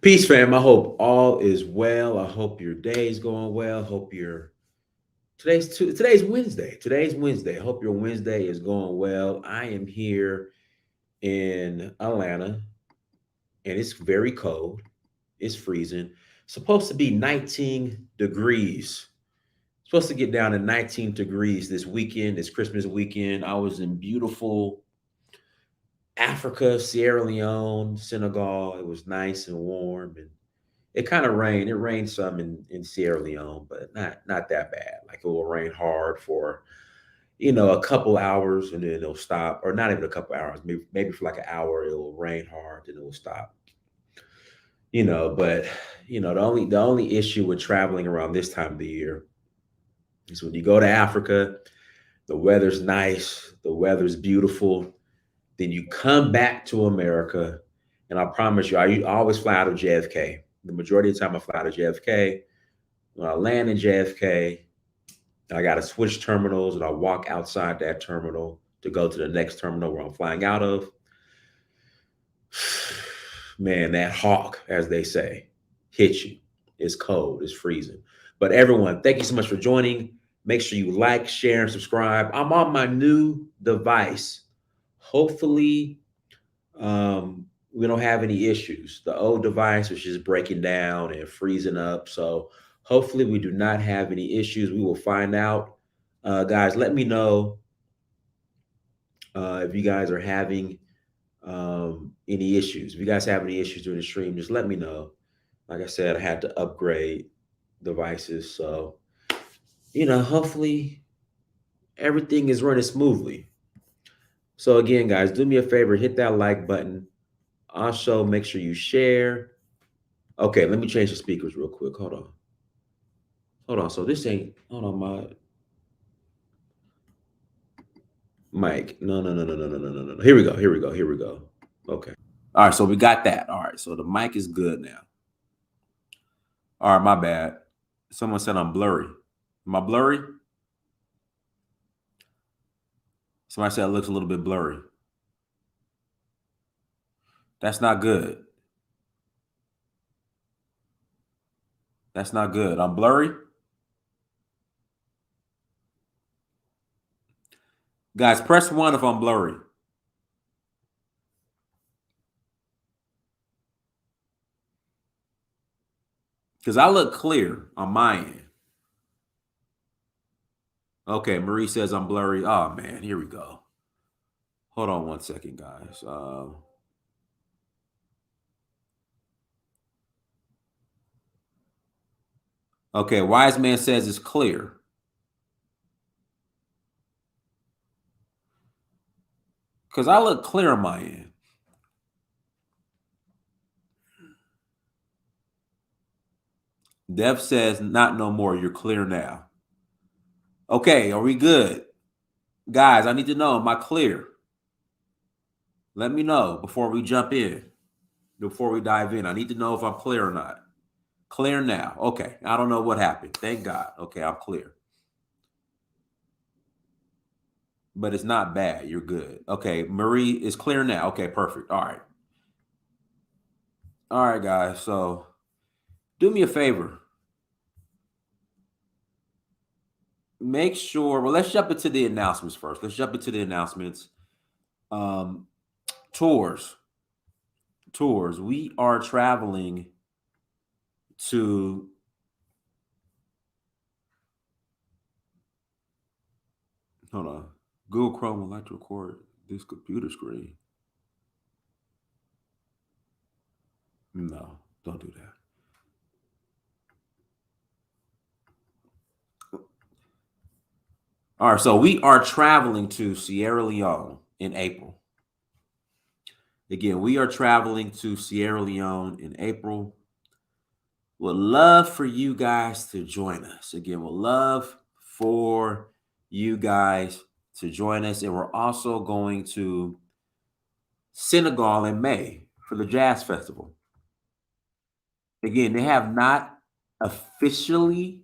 Peace, fam. I hope all is well. I hope your day is going well. Hope your today's Wednesday. Today's Wednesday. I hope your Wednesday is going well. I am here in Atlanta, and it's very cold. It's freezing. Supposed to be 19 degrees. Supposed to get down to 19 degrees this weekend, this Christmas weekend. I was in beautiful Africa, Sierra Leone, Senegal. It was nice and warm, and it kind of rained. It rained some in Sierra Leone, but not that bad. Like it will rain hard for a couple hours and then it'll stop, or not even a couple hours. Maybe for like an hour it will rain hard, then it will stop. But the only issue with traveling around this time of the year is when you go to Africa, the weather's nice, the weather's beautiful. Then you come back to America, and I promise you, I always fly out of JFK. The majority of the time, I fly out of JFK. When I land in JFK, I got to switch terminals, and I walk outside that terminal to go to the next terminal where I'm flying out of. Man, that hawk, as they say, hits you. It's cold, it's freezing. But everyone, thank you so much for joining. Make sure you like, share, and subscribe. I'm on my new device. Hopefully, we don't have any issues. The old device was just breaking down and freezing up. So hopefully we do not have any issues. We will find out. Guys, let me know if you guys are having any issues. If you guys have any issues during the stream, just let me know. Like I said, I had to upgrade devices. So, hopefully everything is running smoothly. So again, guys, do me a favor, hit that like button. Also, make sure you share. Okay, let me change the speakers real quick. Hold on. Hold on. So this ain't, hold on, my mic. No, no, no, no, no, no, no, no, no. Here we go. Here we go. Here we go. Okay. All right. So we got that. All right. So the mic is good now. All right. My bad. Someone said I'm blurry. Am I blurry? Somebody said it looks a little bit blurry. That's not good. That's not good. I'm blurry. Guys, press 1 if I'm blurry. Because I look clear on my end. Okay, Marie says I'm blurry. Oh, man, here we go. Hold on 1 second, guys. Okay, Wise Man says it's clear. Because I look clear on my end. Dev says, not no more. You're clear now. Okay, are we good? Guys, I need to know, am I clear? Let me know before we jump in, before we dive in. I need to know if I'm clear or not. Clear now. Okay, I don't know what happened. Thank God. Okay, I'm clear. But it's not bad. You're good. Okay, Marie is clear now. Okay, perfect. All right. All right, guys. So do me a favor. Make sure, well, let's jump into the announcements first. Let's jump into the announcements. Tours. We are traveling to hold on. Google Chrome would like to record this computer screen. No, don't do that. All right, so we are traveling to Sierra Leone in April. Again, we are traveling to Sierra Leone in April. Would love for you guys to join us. Again, would love for you guys to join us. And we're also going to Senegal in May for the Jazz Festival. Again, they have not officially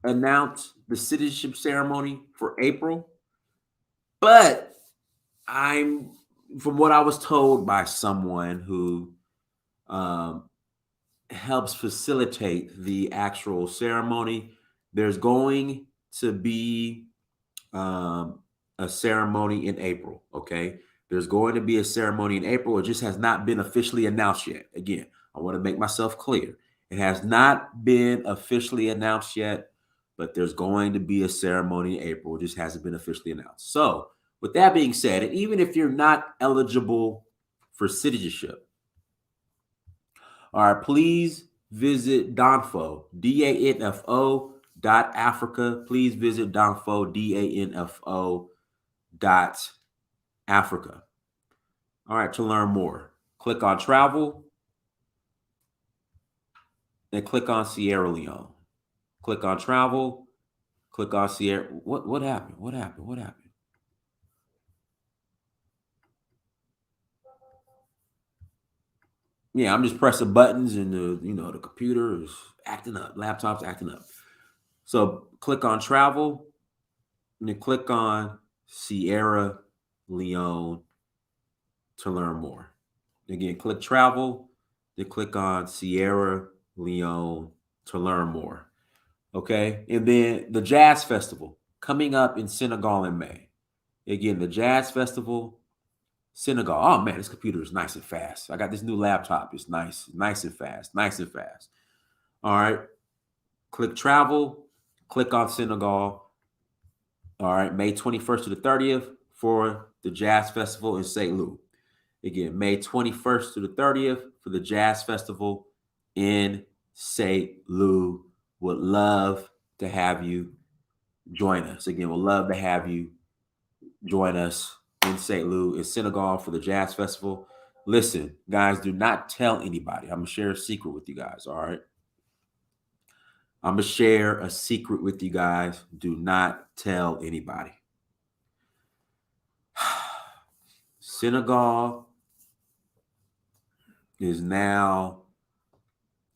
announced the citizenship ceremony for April, but from what I was told by someone who helps facilitate the actual ceremony. There's going to be um, a ceremony in April. Okay. There's going to be a ceremony in April. It just has not been officially announced yet. Again, I want to make myself clear. It has not been officially announced yet, but there's going to be a ceremony in April. It just hasn't been officially announced. So, with that being said, and even if you're not eligible for citizenship, all right, please visit Danfo, DANFO .Africa. Please visit Danfo, DANFO .Africa. All right, to learn more, click on travel and click on Sierra Leone. Click on travel, click on Sierra. What happened? What happened? What happened? Yeah, I'm just pressing buttons and the computer is acting up, laptop's acting up. So click on travel and then click on Sierra Leone to learn more. Again, click travel, then click on Sierra Leone to learn more. Okay. And then the Jazz Festival coming up in Senegal in May. Again, the Jazz Festival, Senegal. Oh man, this computer is nice and fast. I got this new laptop. It's nice and fast, nice and fast. All right. Click travel, click on Senegal. All right. May 21st to the 30th for the Jazz Festival in St. Louis. Again, May 21st to the 30th for the Jazz Festival in St. Louis. Would love to have you join us. Again, would love to have you join us in St. Louis, in Senegal for the Jazz Festival. Listen, guys, do not tell anybody. I'm going to share a secret with you guys, all right? I'm going to share a secret with you guys. Do not tell anybody. Senegal is now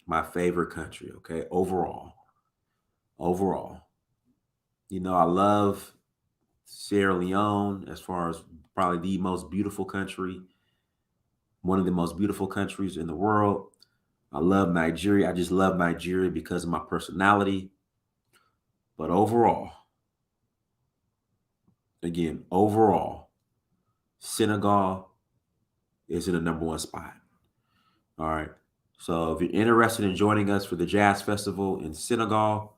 my favorite country, okay? Overall. I love Sierra Leone as far as probably the most beautiful country, one of the most beautiful countries in the world. I love Nigeria. I just love Nigeria because of my personality. But overall, Senegal is in the number one spot. All right. So if you're interested in joining us for the Jazz Festival in Senegal,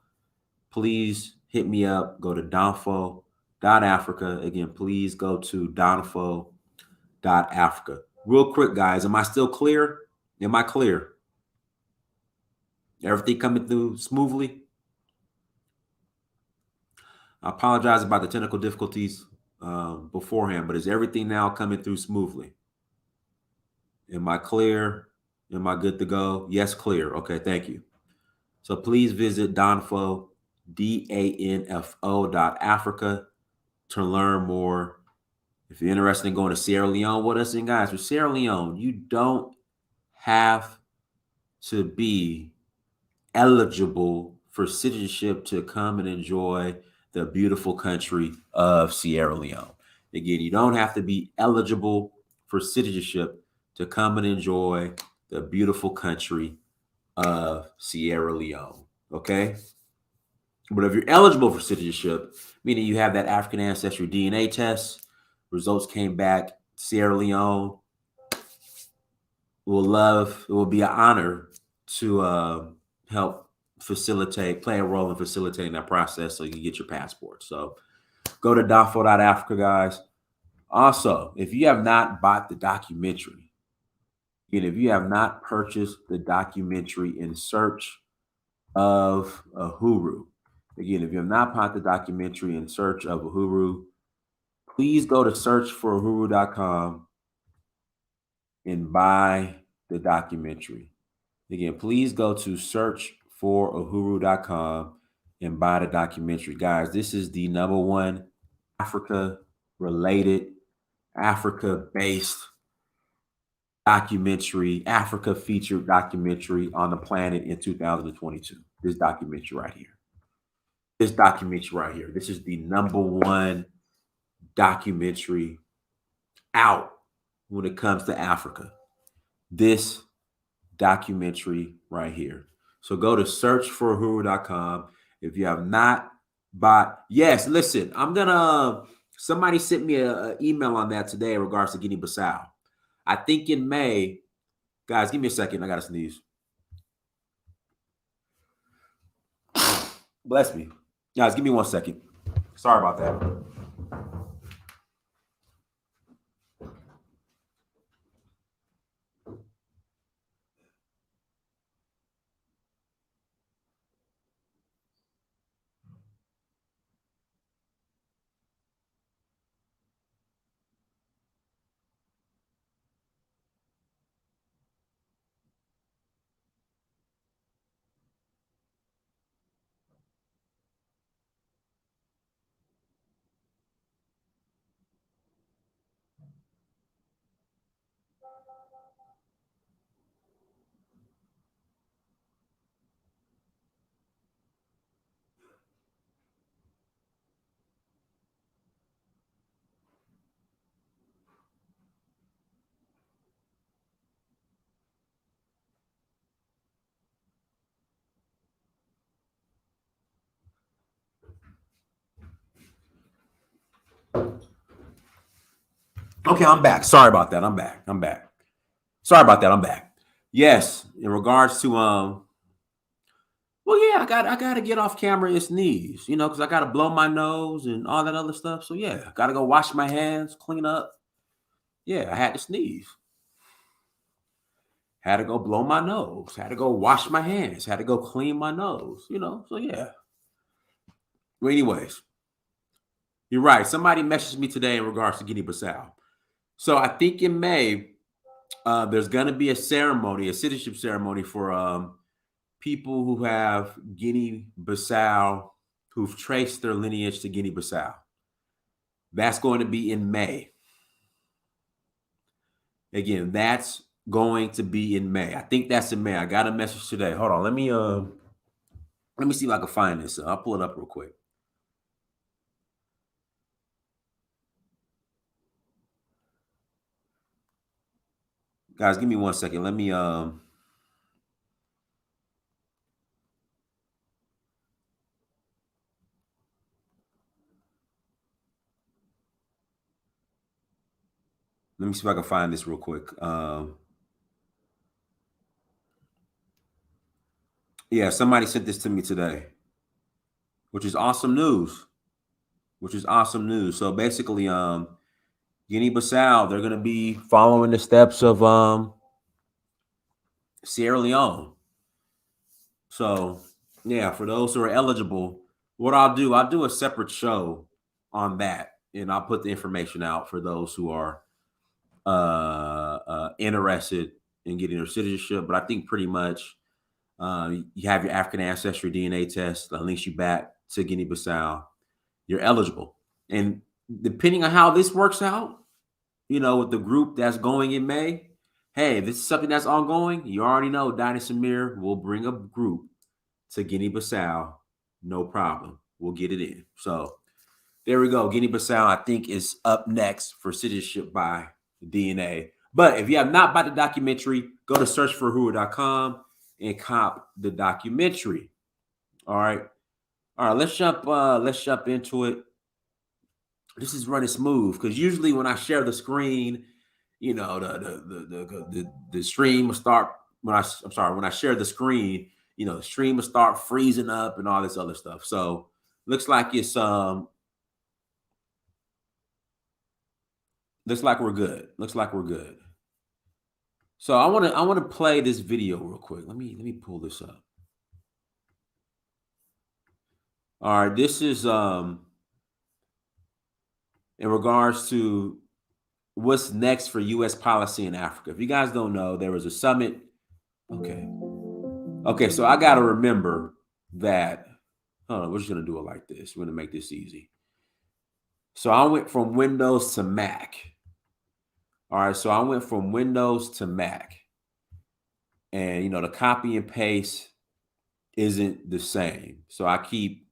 please hit me up. Go to Danfo.Africa. Again, please go to Danfo.Africa. Real quick, guys, am I still clear? Am I clear? Everything coming through smoothly? I apologize about the technical difficulties beforehand, but is everything now coming through smoothly? Am I clear? Am I good to go? Yes, clear. Okay, thank you. So please visit Danfo, DANFO.Africa to learn more. If you're interested in going to Sierra Leone with us, and guys, for Sierra Leone, you don't have to be eligible for citizenship to come and enjoy the beautiful country of Sierra Leone. Again, you don't have to be eligible for citizenship to come and enjoy the beautiful country of Sierra Leone. Okay? But if you're eligible for citizenship, meaning you have that African ancestry DNA test, results came back, Sierra Leone, it will be an honor to help play a role in facilitating that process so you can get your passport. So go to Danfo.Africa, guys. Also, if you have not bought the documentary, and if you have not purchased the documentary In Search of Uhuru, again, if you have not bought the documentary In Search of Uhuru, please go to searchforuhuru.com and buy the documentary. Again, please go to searchforuhuru.com and buy the documentary. Guys, this is the number one Africa-related, Africa-based documentary, Africa-featured documentary on the planet in 2022. This documentary right here. This is the number one documentary out when it comes to Africa. This documentary right here. So go to searchforuhuru.com. If you have not bought, yes, listen, somebody sent me an email on that today in regards to Guinea-Bissau. I think in May, guys, give me a second. I got to sneeze. Bless me. Guys, give me 1 second. Sorry about that. Okay, I'm back. Sorry about that. I'm back. Sorry about that. I'm back. Yes, in regards to well, yeah, I gotta get off camera and sneeze, because I gotta blow my nose and all that other stuff. So yeah, I gotta go wash my hands, clean up. Yeah, I had to sneeze. Had to go blow my nose. Had to go wash my hands. Had to go clean my nose. So yeah. Well, anyways, you're right. Somebody messaged me today in regards to Guinea-Bissau. So I think in May, there's gonna be a ceremony, a citizenship ceremony for people who have Guinea-Bissau, who've traced their lineage to Guinea-Bissau. That's going to be in May. Again, that's going to be in May. I think that's in May. I got a message today. Hold on. Let me see if I can find this. I'll pull it up real quick. Guys, give me 1 second. Let me see if I can find this real quick. Yeah, somebody sent this to me today, which is awesome news. So basically, Guinea-Bissau, they're gonna be following the steps of Sierra Leone. So yeah, for those who are eligible, what I'll do a separate show on that, and I'll put the information out for those who are interested in getting their citizenship. But I think pretty much you have your African ancestry DNA test that links you back to Guinea-Bissau. You're eligible, and depending on how this works out, with the group that's going in May, hey, this is something that's ongoing. You already know Dynast Amir will bring a group to Guinea-Bissau, no problem. We'll get it in. So there we go. Guinea-Bissau, I think, is up next for citizenship by DNA. But if you have not bought the documentary, go to searchforuhuru.com and cop the documentary. All right. Let's jump into it. This is running smooth because usually when I share the screen, the stream will start when I share the screen, the stream will start freezing up and all this other stuff. So looks like it's looks like we're good. So I want to play this video real quick. Let me pull this up. All right, this is in regards to what's next for U.S. policy in Africa. If you guys don't know, there was a summit. Okay, so I got to remember that. Hold on, we're just going to do it like this. We're going to make this easy. So I went from Windows to Mac. All right, so I went from Windows to Mac. And, the copy and paste isn't the same. So I keep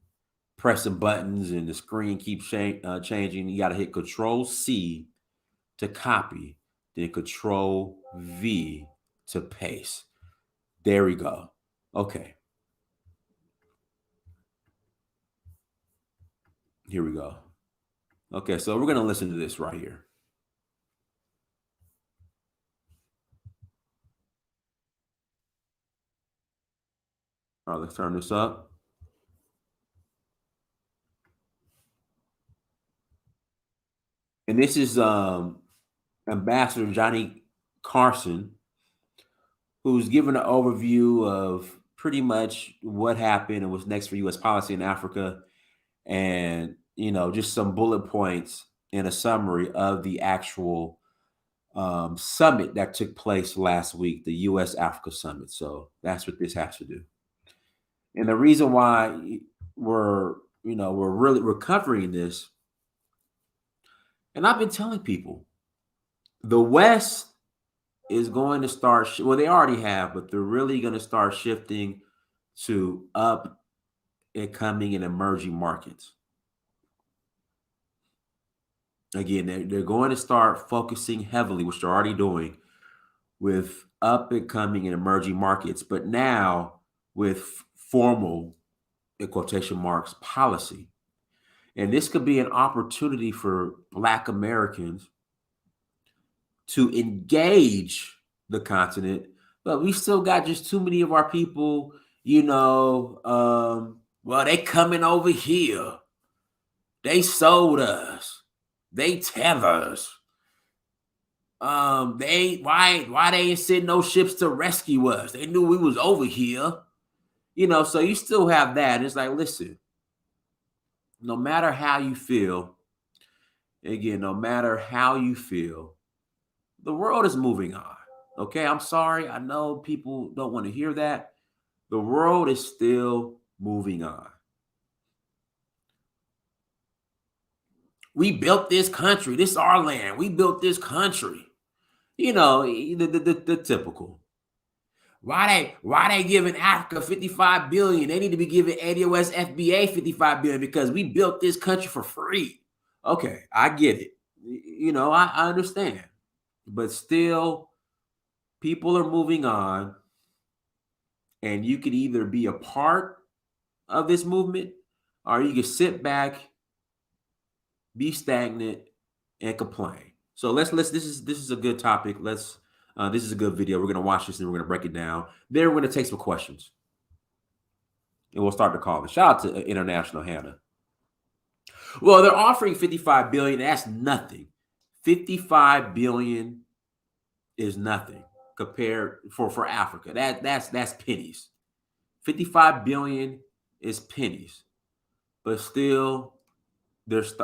pressing buttons and the screen keeps changing. You got to hit Control-C to copy, then Control-V to paste. There we go. Okay. Here we go. Okay, so we're going to listen to this right here. All right, let's turn this up. And this is Ambassador Johnny Carson, who's given an overview of pretty much what happened and what's next for U.S. policy in Africa, and just some bullet points and a summary of the actual summit that took place last week, the U.S. Africa summit. So that's what this has to do. And the reason why we're really covering this, and I've been telling people, the West is going to start, well, they already have, but they're really going to start shifting to up and coming and emerging markets. Again, they're going to start focusing heavily, which they're already doing, with up and coming and emerging markets, but now with formal, in quotation marks, policy. And this could be an opportunity for Black Americans to engage the continent, but we still got just too many of our people, well, they coming over here. They sold us. They tether us. Why they ain't send no ships to rescue us? They knew we was over here. So you still have that. And it's like, listen, no matter how you feel, again, no matter how you feel, the world is moving on. Okay, I'm sorry. I know people don't want to hear that. The world is still moving on. We built this country. This is our land. We built this country. The typical. Why they giving Africa 55 billion? They need to be giving ADOS FBA 55 billion because we built this country for free. Okay, I get it. I understand. But still, people are moving on, and you could either be a part of this movement or you can sit back, be stagnant, and complain. So this is a good topic. This is a good video. We're gonna watch this and we're gonna break it down. Then we're gonna take some questions, and we'll start the call. Shout out to International Hannah. Well, they're offering 55 billion. That's nothing. 55 billion is nothing compared for Africa. That's pennies. 55 billion is pennies, but still,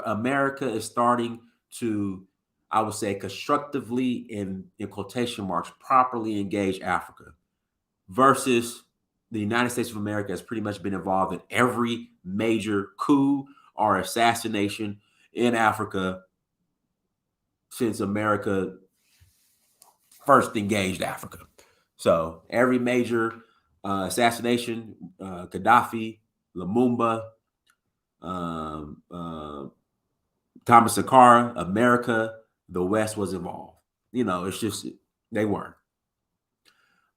America is starting to, I would say, constructively, in quotation marks, properly engage Africa, versus the United States of America has pretty much been involved in every major coup or assassination in Africa since America first engaged Africa. So every major assassination, Gaddafi, Lumumba, Thomas Sankara, America, the West was involved. It's just they weren't.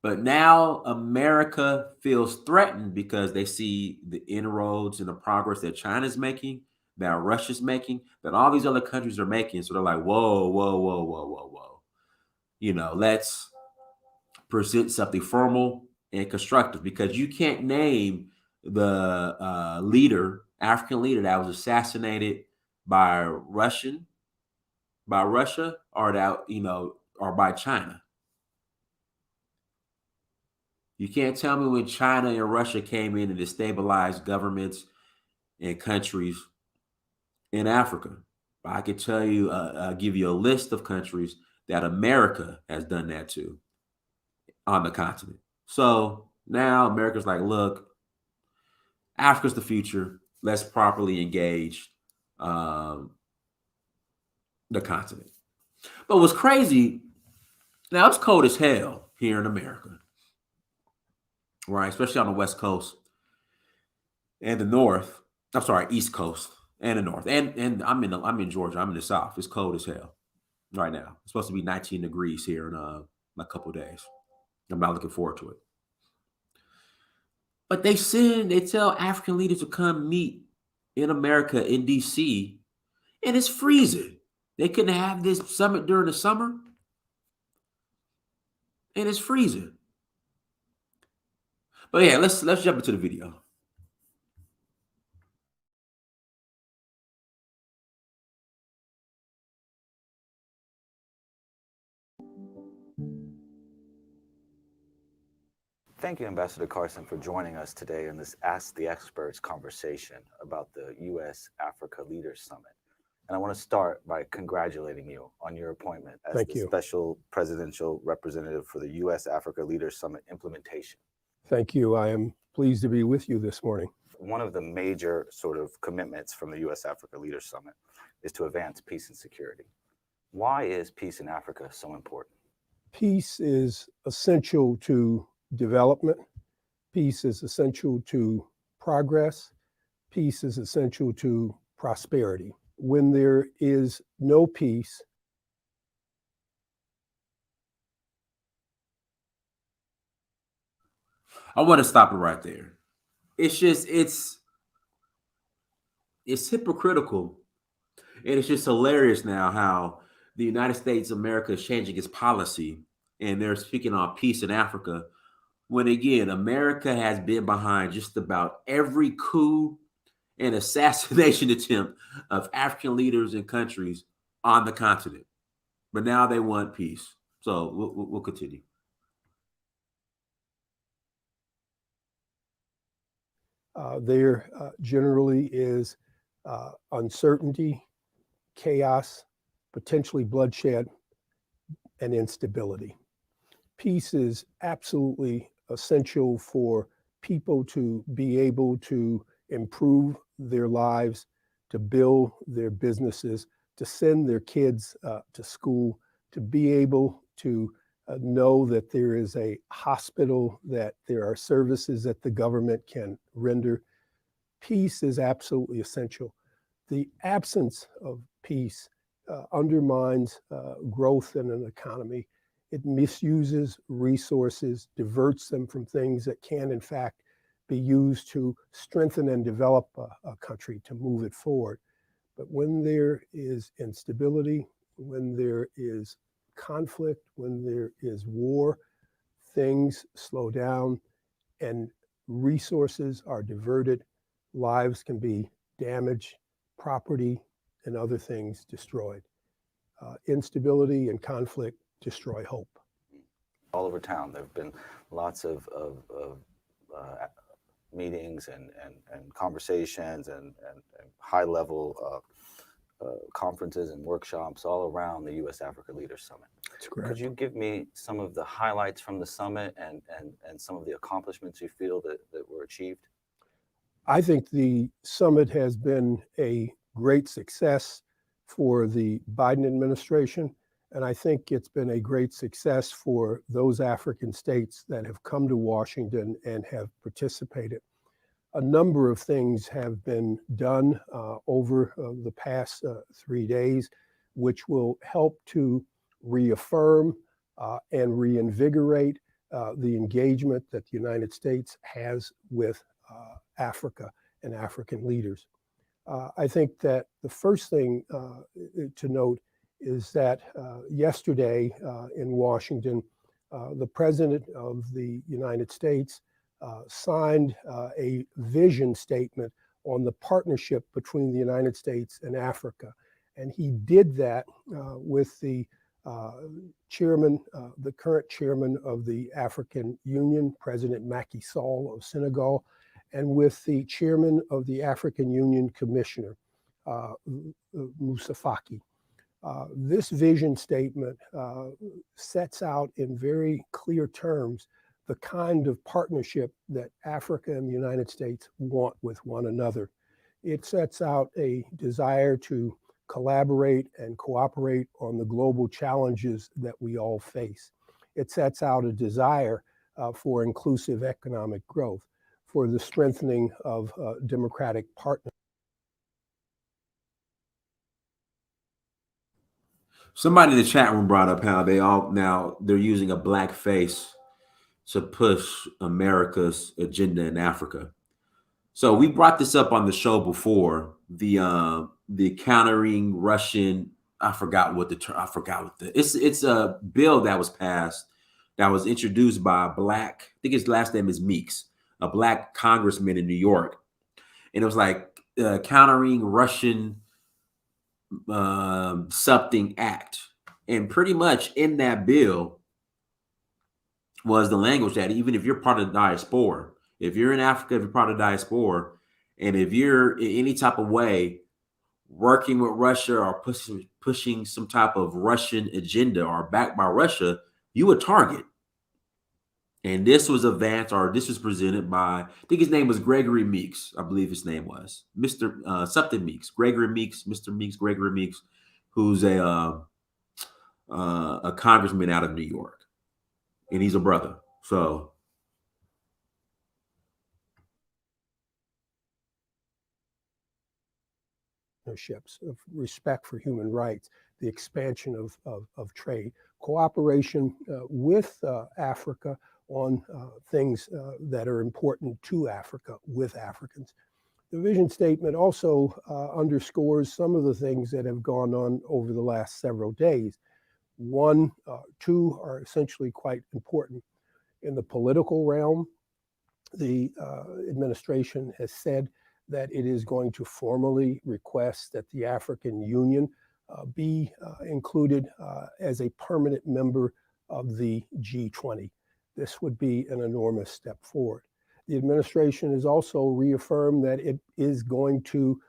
But now America feels threatened because they see the inroads and the progress that China's making, that Russia's making, that all these other countries are making. So they're like, whoa, whoa, whoa, whoa, whoa, whoa. Let's present something formal and constructive, because you can't name the African leader that was assassinated by Russia, or or by China. You can't tell me when China and Russia came in and destabilized governments and countries in Africa. I could tell you, I'll give you a list of countries that America has done that to on the continent. So now America's like, look, Africa's the future. Let's properly engage the continent. But what's crazy, now it's cold as hell here in America, right? Especially on the West Coast and the North. I'm sorry, East Coast and the North. And I'm in Georgia. I'm in the South. It's cold as hell right now. It's supposed to be 19 degrees here in a couple of days. I'm not looking forward to it. But they tell African leaders to come meet in America, in DC, and it's freezing. They couldn't have this summit during the summer, and it's freezing. But yeah, let's jump into the video. Thank you, Ambassador Carson, for joining us today in this Ask the Experts conversation about the U.S.-Africa Leaders Summit. And I want to start by congratulating you on your appointment as the Special Presidential Representative for the U.S.-Africa Leaders Summit implementation. Thank you. I am pleased to be with you this morning. One of the major sort of commitments from the U.S.-Africa Leaders Summit is to advance peace and security. Why is peace in Africa so important? Peace is essential to development. Peace is essential to progress. Peace is essential to prosperity. When there is no peace, I want to stop it right there. It's just, it's hypocritical. And it's just hilarious now how the United States of America is changing its policy and they're speaking on peace in Africa. When again, America has been behind just about every coup and assassination attempt of African leaders and countries on the continent. But now they want peace. So we'll continue. There generally is uncertainty, chaos, potentially bloodshed, and instability. Peace is absolutely essential for people to be able to improve their lives, to build their businesses, to send their kids to school, to be able to know that there is a hospital, that there are services that the government can render. Peace is absolutely essential. The absence of peace undermines growth in an economy. It misuses resources, diverts them from things that can, in fact, be used to strengthen and develop a country, to move it forward. But when there is instability, when there is conflict, when there is war, things slow down and resources are diverted, lives can be damaged, property and other things destroyed. Instability and conflict destroy hope. All over town, there have been lots of meetings and conversations and high-level conferences and workshops all around the U.S.-Africa Leaders Summit. That's correct. Could you give me some of the highlights from the summit and some of the accomplishments you feel that were achieved? I think the summit has been a great success for the Biden administration, and I think it's been a great success for those African states that have come to Washington and have participated. A number of things have been done over the past 3 days, which will help to reaffirm and reinvigorate the engagement that the United States has with Africa and African leaders. I think that the first thing to note is that yesterday in Washington, the President of the United States signed a vision statement on the partnership between the United States and Africa. And he did that with the chairman, the current chairman of the African Union, President Macky Sall of Senegal, and with the chairman of the African Union Commissioner, Moussa Faki. This vision statement sets out in very clear terms the kind of partnership that Africa and the United States want with one another. It sets out a desire to collaborate and cooperate on the global challenges that we all face. It sets out a desire for inclusive economic growth, for the strengthening of democratic partnerships. Somebody in the chat room brought up how they're using a black face to push America's agenda in Africa. So we brought this up on the show before. The countering Russian. I forgot what the term. I forgot what the. It's a bill that was passed that was introduced by a black. I think his last name is Meeks, a black congressman in New York, and it was like countering Russian something act, and pretty much in that bill was the language that even if you're part of the diaspora, if you're in Africa, if you're part of the diaspora, and if you're in any type of way working with Russia or pushing some type of Russian agenda or backed by Russia, you a target. And this was this was presented by, I think his name was Gregory Meeks. I believe his name was Mr. Something Meeks, Gregory Meeks, Mr. Meeks, Gregory Meeks, who's a congressman out of New York. And he's a brother. So partnerships of respect for human rights, the expansion of trade, cooperation with Africa on things that are important to Africa with Africans. The vision statement also underscores some of the things that have gone on over the last several days. Two are essentially quite important. In the political realm, the administration has said that it is going to formally request that the African Union be included as a permanent member of the G20. This would be an enormous step forward. The administration has also reaffirmed that it is going to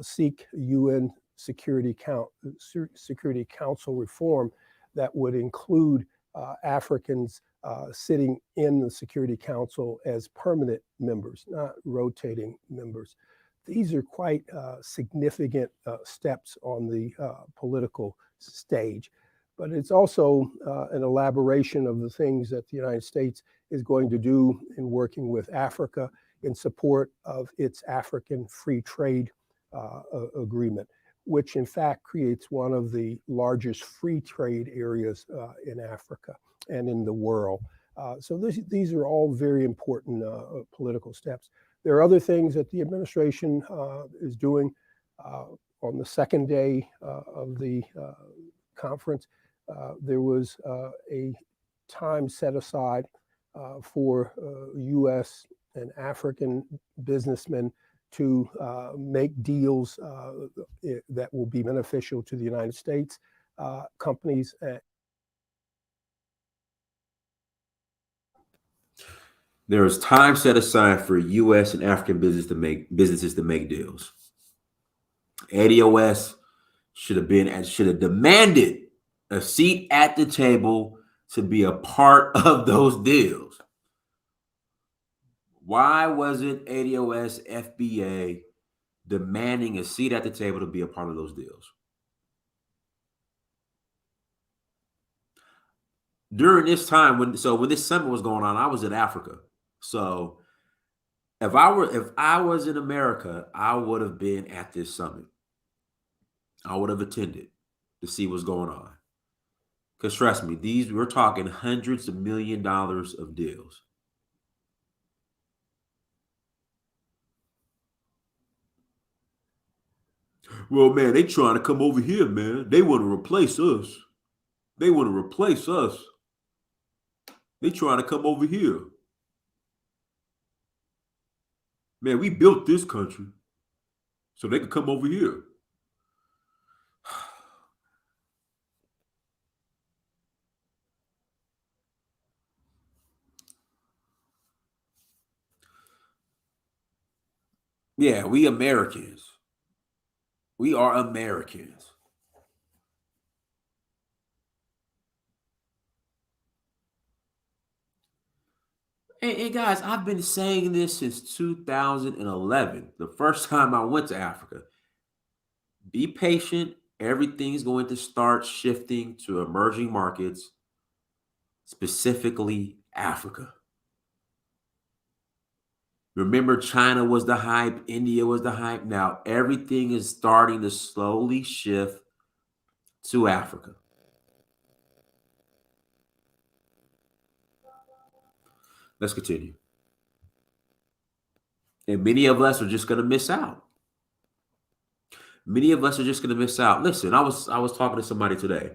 seek UN Security Council reform that would include Africans sitting in the Security Council as permanent members, not rotating members. These are quite significant steps on the political stage, but it's also an elaboration of the things that the United States is going to do in working with Africa in support of its African Free Trade Agreement, which in fact creates one of the largest free trade areas in Africa and in the world. So these are all very important political steps. There are other things that the administration is doing. On the second day of the conference, there was a time set aside for U.S. and African businessmen to make deals that will be beneficial to the United States companies. there is time set aside for U.S. and African businesses to make deals. ADOS should have demanded a seat at the table to be a part of those deals. Why wasn't ADOS FBA demanding a seat at the table to be a part of those deals? During this time, when this summit was going on, I was in Africa. So if I was in America, I would have been at this summit. I would have attended to see what's going on. Because trust me, we're talking hundreds of $millions of deals. Well, man, they trying to come over here, man. They want to replace us. They want to replace us. They trying to come over here. Man, we built this country so they could come over here. Yeah, we Americans. We are Americans. And guys, I've been saying this since 2011, the first time I went to Africa. Be patient. Everything's going to start shifting to emerging markets, specifically Africa. Remember, China was the hype. India was the hype. Now everything is starting to slowly shift to Africa. Let's continue. And many of us are just going to miss out. Many of us are just going to miss out. Listen, I was talking to somebody today.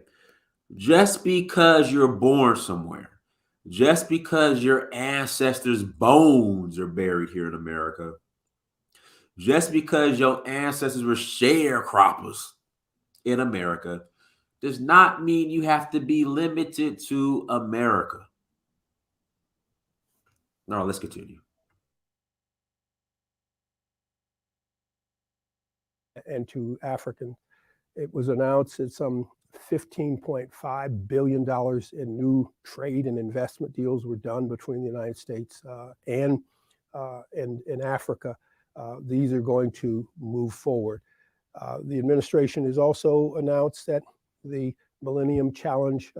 Just because you're born somewhere, just because your ancestors' bones are buried here in America, just because your ancestors were sharecroppers in America, does not mean you have to be limited to America. All right, let's continue. And to African, it was announced that some $15.5 billion in new trade and investment deals were done between the United States and Africa. These are going to move forward. The administration has also announced that the Millennium Challenge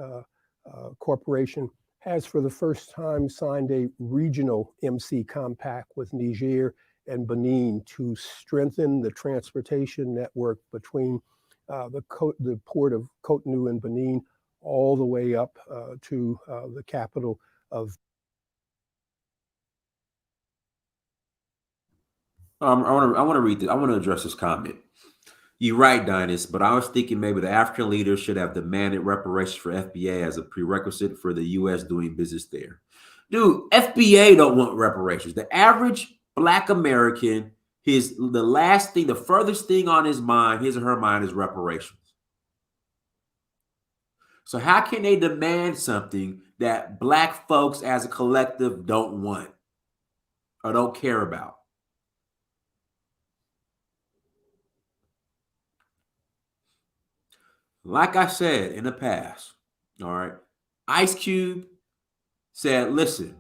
Corporation has for the first time signed a regional MC compact with Niger and Benin to strengthen the transportation network between the port of Cotonou in Benin all the way up to the capital of. I want to read this. I want to address this comment. You're right, Dynast, but I was thinking maybe the African leaders should have demanded reparations for FBA as a prerequisite for the U.S. doing business there. Dude, FBA don't want reparations. The average Black American, the furthest thing on his mind, his or her mind, is reparations. So how can they demand something that Black folks as a collective don't want or don't care about? Like I said in the past, all right, Ice Cube said, listen,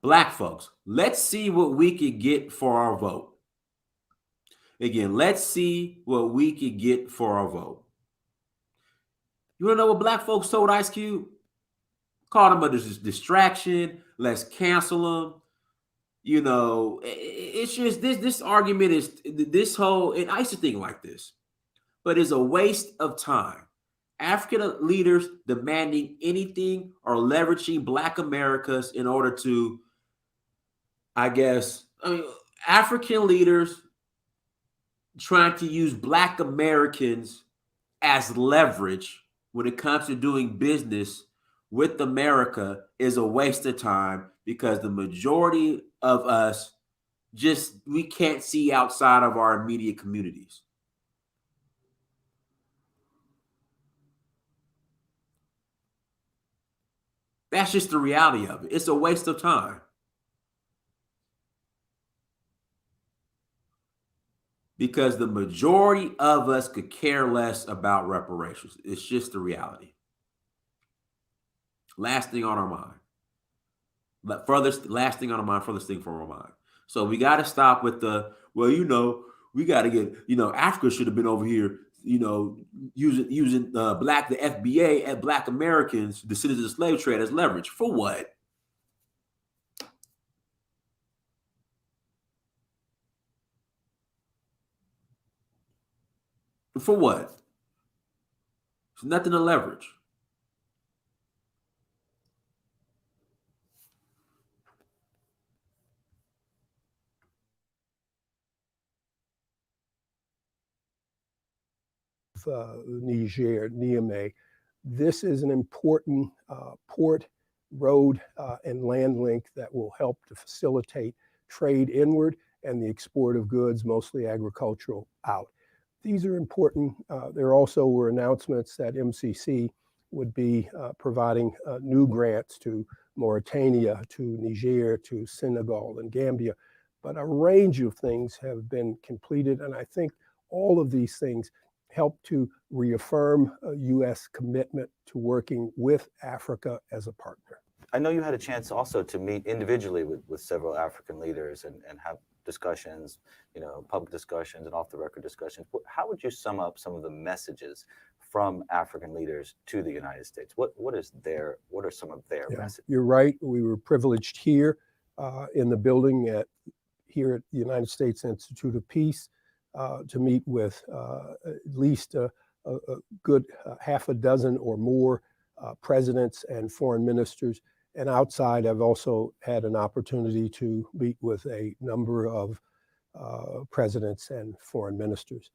Black folks, let's see what we could get for our vote. Again, let's see what we could get for our vote. You want to know what Black folks told Ice Cube? Called him a distraction. Let's cancel him. You know, it's just this argument is this whole, and I used to think like this, but it's a waste of time. African leaders demanding anything or leveraging Black Americas in order to, African leaders trying to use Black Americans as leverage when it comes to doing business with America is a waste of time, because the majority of us we can't see outside of our immediate communities. That's just the reality of it. It's a waste of time. Because the majority of us could care less about reparations. It's just the reality. Last thing on our mind. Last thing on our mind, furthest thing from our mind. So we got to stop with we got to get, Africa should have been over here, using the FBA and Black Americans, the citizens of the slave trade, as leverage. For what? For what? There's nothing to leverage. Niger, Niamey. This is an important port, road, and land link that will help to facilitate trade inward and the export of goods, mostly agricultural, out. These are important. There also were announcements that MCC would be providing new grants to Mauritania, to Niger, to Senegal, and Gambia. But a range of things have been completed, and I think all of these things help to reaffirm a U.S. commitment to working with Africa as a partner. I know you had a chance also to meet individually with several African leaders and have discussions, public discussions and off-the-record discussions. How would you sum up some of the messages from African leaders to the United States? What are some of their messages? You're right. We were privileged here in the building here at the United States Institute of Peace to meet with at least a good half a dozen or more presidents and foreign ministers. And outside, I've also had an opportunity to meet with a number of presidents and foreign ministers.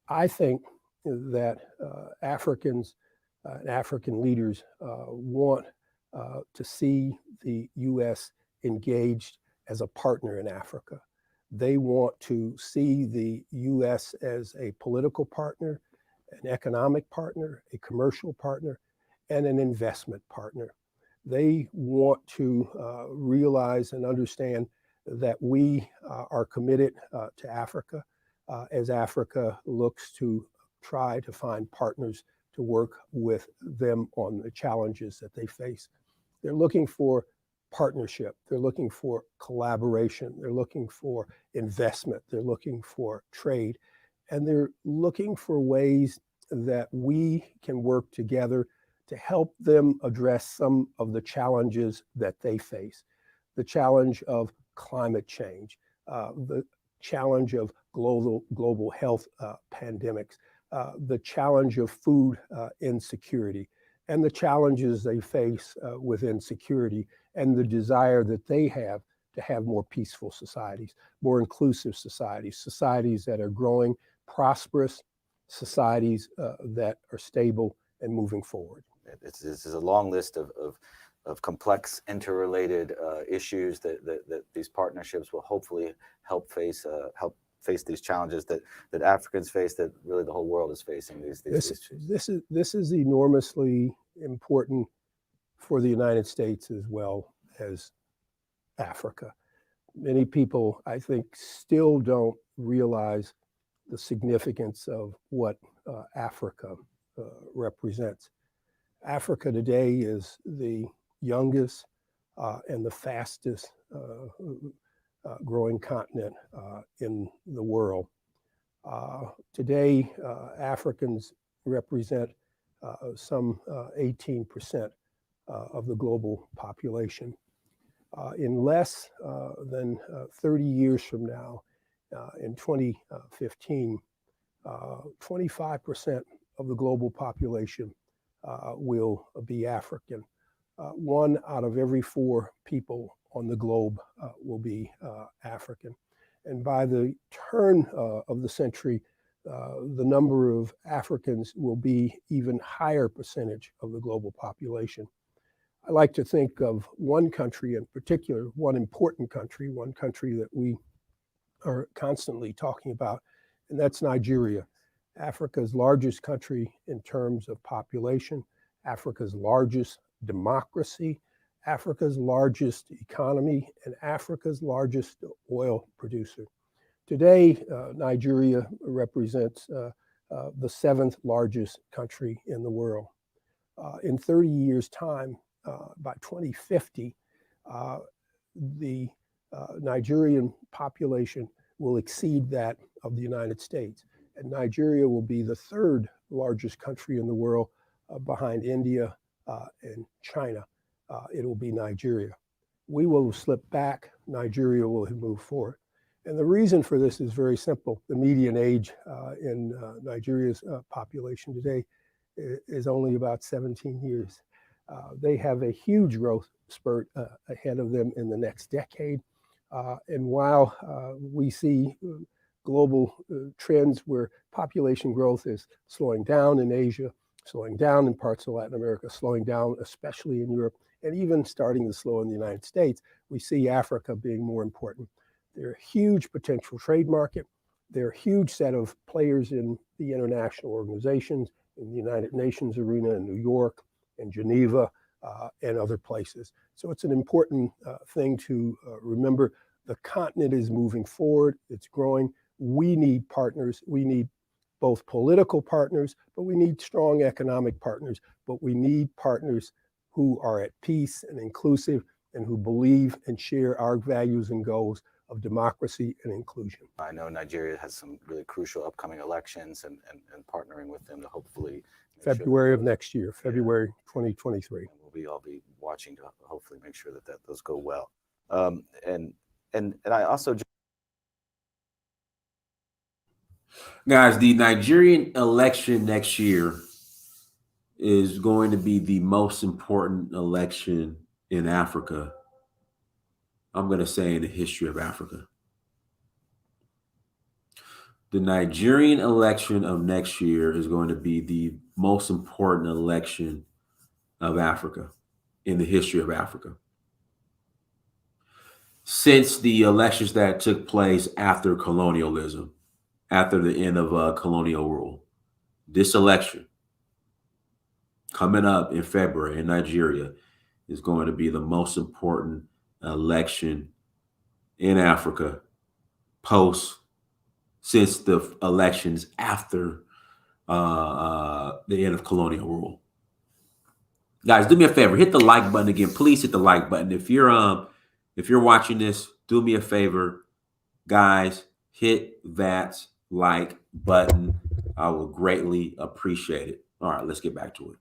I think that Africans and African leaders want to see the U.S. engaged as a partner in Africa. They want to see the U.S. as a political partner, an economic partner, a commercial partner, and an investment partner. They want to realize and understand that we are committed to Africa as Africa looks to try to find partners to work with them on the challenges that they face. They're looking for partnership. They're looking for collaboration. They're looking for investment. They're looking for trade. And they're looking for ways that we can work together to help them address some of the challenges that they face. The challenge of climate change, the challenge of global health pandemics, the challenge of food insecurity, and the challenges they face with insecurity, and the desire that they have to have more peaceful societies, more inclusive societies, societies that are growing, prosperous, societies that are stable and moving forward. This is a long list of complex, interrelated issues that these partnerships will hopefully help face these challenges that Africans face, that really the whole world is facing these issues. This is enormously important for the United States as well as Africa. Many people, I think, still don't realize the significance of what Africa represents. Africa today is the youngest and the fastest growing continent in the world. Today, Africans represent some 18% of the global population. In less than 30 years from now, in 2015, 25% of the global population will be African. 1 out of every 4 people on the globe will be African. And by the turn of the century, the number of Africans will be even higher percentage of the global population. I like to think of one country in particular, one important country, one country that we are constantly talking about, and that's Nigeria. Africa's largest country in terms of population, Africa's largest democracy, Africa's largest economy, and Africa's largest oil producer. Today, Nigeria represents the 7th largest country in the world. In 30 years' time, by 2050, the Nigerian population will exceed that of the United States. And Nigeria will be the 3rd largest country in the world behind India and China. It will be Nigeria. We will slip back, Nigeria will move forward. And the reason for this is very simple. The median age in Nigeria's population today is only about 17 years. They have a huge growth spurt ahead of them in the next decade. And while we see global trends where population growth is slowing down in Asia, slowing down in parts of Latin America, slowing down especially in Europe, and even starting to slow in the United States, we see Africa being more important. They're a huge potential trade market. They're a huge set of players in the international organizations, in the United Nations arena, in New York, in Geneva, and other places. So it's an important thing to remember. The continent is moving forward. It's growing. We need partners. We need both political partners, but we need strong economic partners. But we need partners who are at peace and inclusive and who believe and share our values and goals of democracy and inclusion. I know Nigeria has some really crucial upcoming elections, and partnering with them to hopefully February of next year, February 2023. We'll all be watching to hopefully make sure that those go well. And I also Guys, the Nigerian election next year is going to be the most important election in Africa, I'm going to say in the history of Africa. The Nigerian election of next year is going to be the most important election of Africa in the history of Africa. Since the elections that took place after colonialism, after the end of colonial rule, this election coming up in February in Nigeria is going to be the most important election in Africa since the elections after the end of colonial rule. Guys, do me a favor, hit the like button again. Please hit the like button. If you're watching this, do me a favor, guys, hit that like button. I will greatly appreciate it. All right, let's get back to it.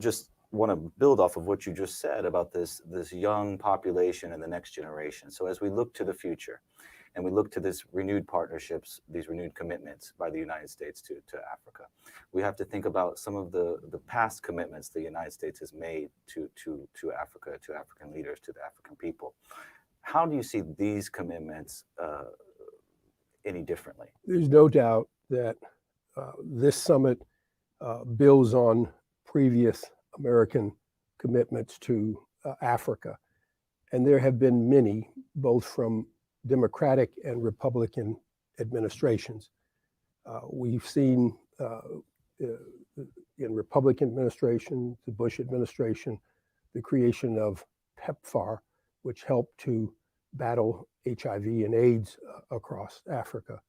Just want to build off of what you just said about this young population and the next generation. So as we look to the future and we look to this renewed partnerships, these renewed commitments by the United States to Africa, we have to think about some of the past commitments the United States has made to Africa, to African leaders, to the African people. How do you see these commitments any differently? There's no doubt that this summit builds on previous American commitments to Africa. And there have been many, both from Democratic and Republican administrations. We've seen in Republican administration, the Bush administration, the creation of PEPFAR, which helped to battle HIV and AIDS across Africa.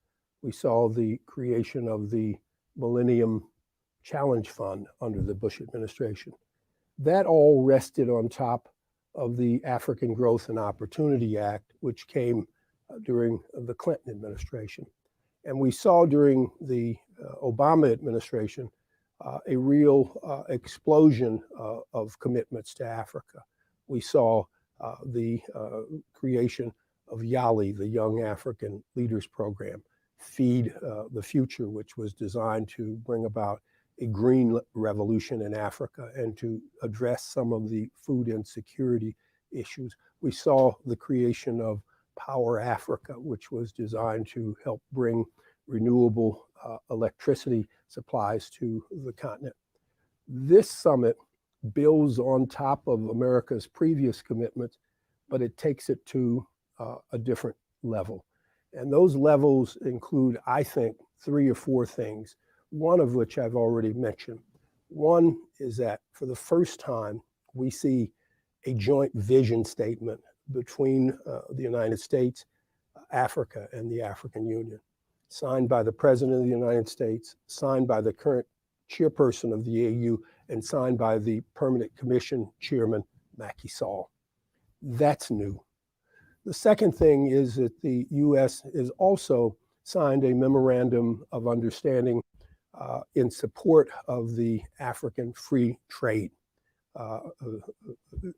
We saw the creation of the Millennium Challenge Fund under the Bush administration. That all rested on top of the African Growth and Opportunity Act, which came during the Clinton administration. And we saw during the Obama administration a real explosion of commitments to Africa. We saw the creation of YALI, the Young African Leaders Program, Feed the Future, which was designed to bring about a green revolution in Africa and to address some of the food insecurity issues. We saw the creation of Power Africa, which was designed to help bring renewable electricity supplies to the continent. This summit builds on top of America's previous commitments, but it takes it to a different level. And those levels include, I think, 3 or 4 things, one of which I've already mentioned. One is that for the first time, we see a joint vision statement between the United States, Africa, and the African Union, signed by the President of the United States, signed by the current chairperson of the AU, and signed by the Permanent Commission Chairman, Macky Sall. That's new. The second thing is that the U.S. has also signed a memorandum of understanding in support of the African free trade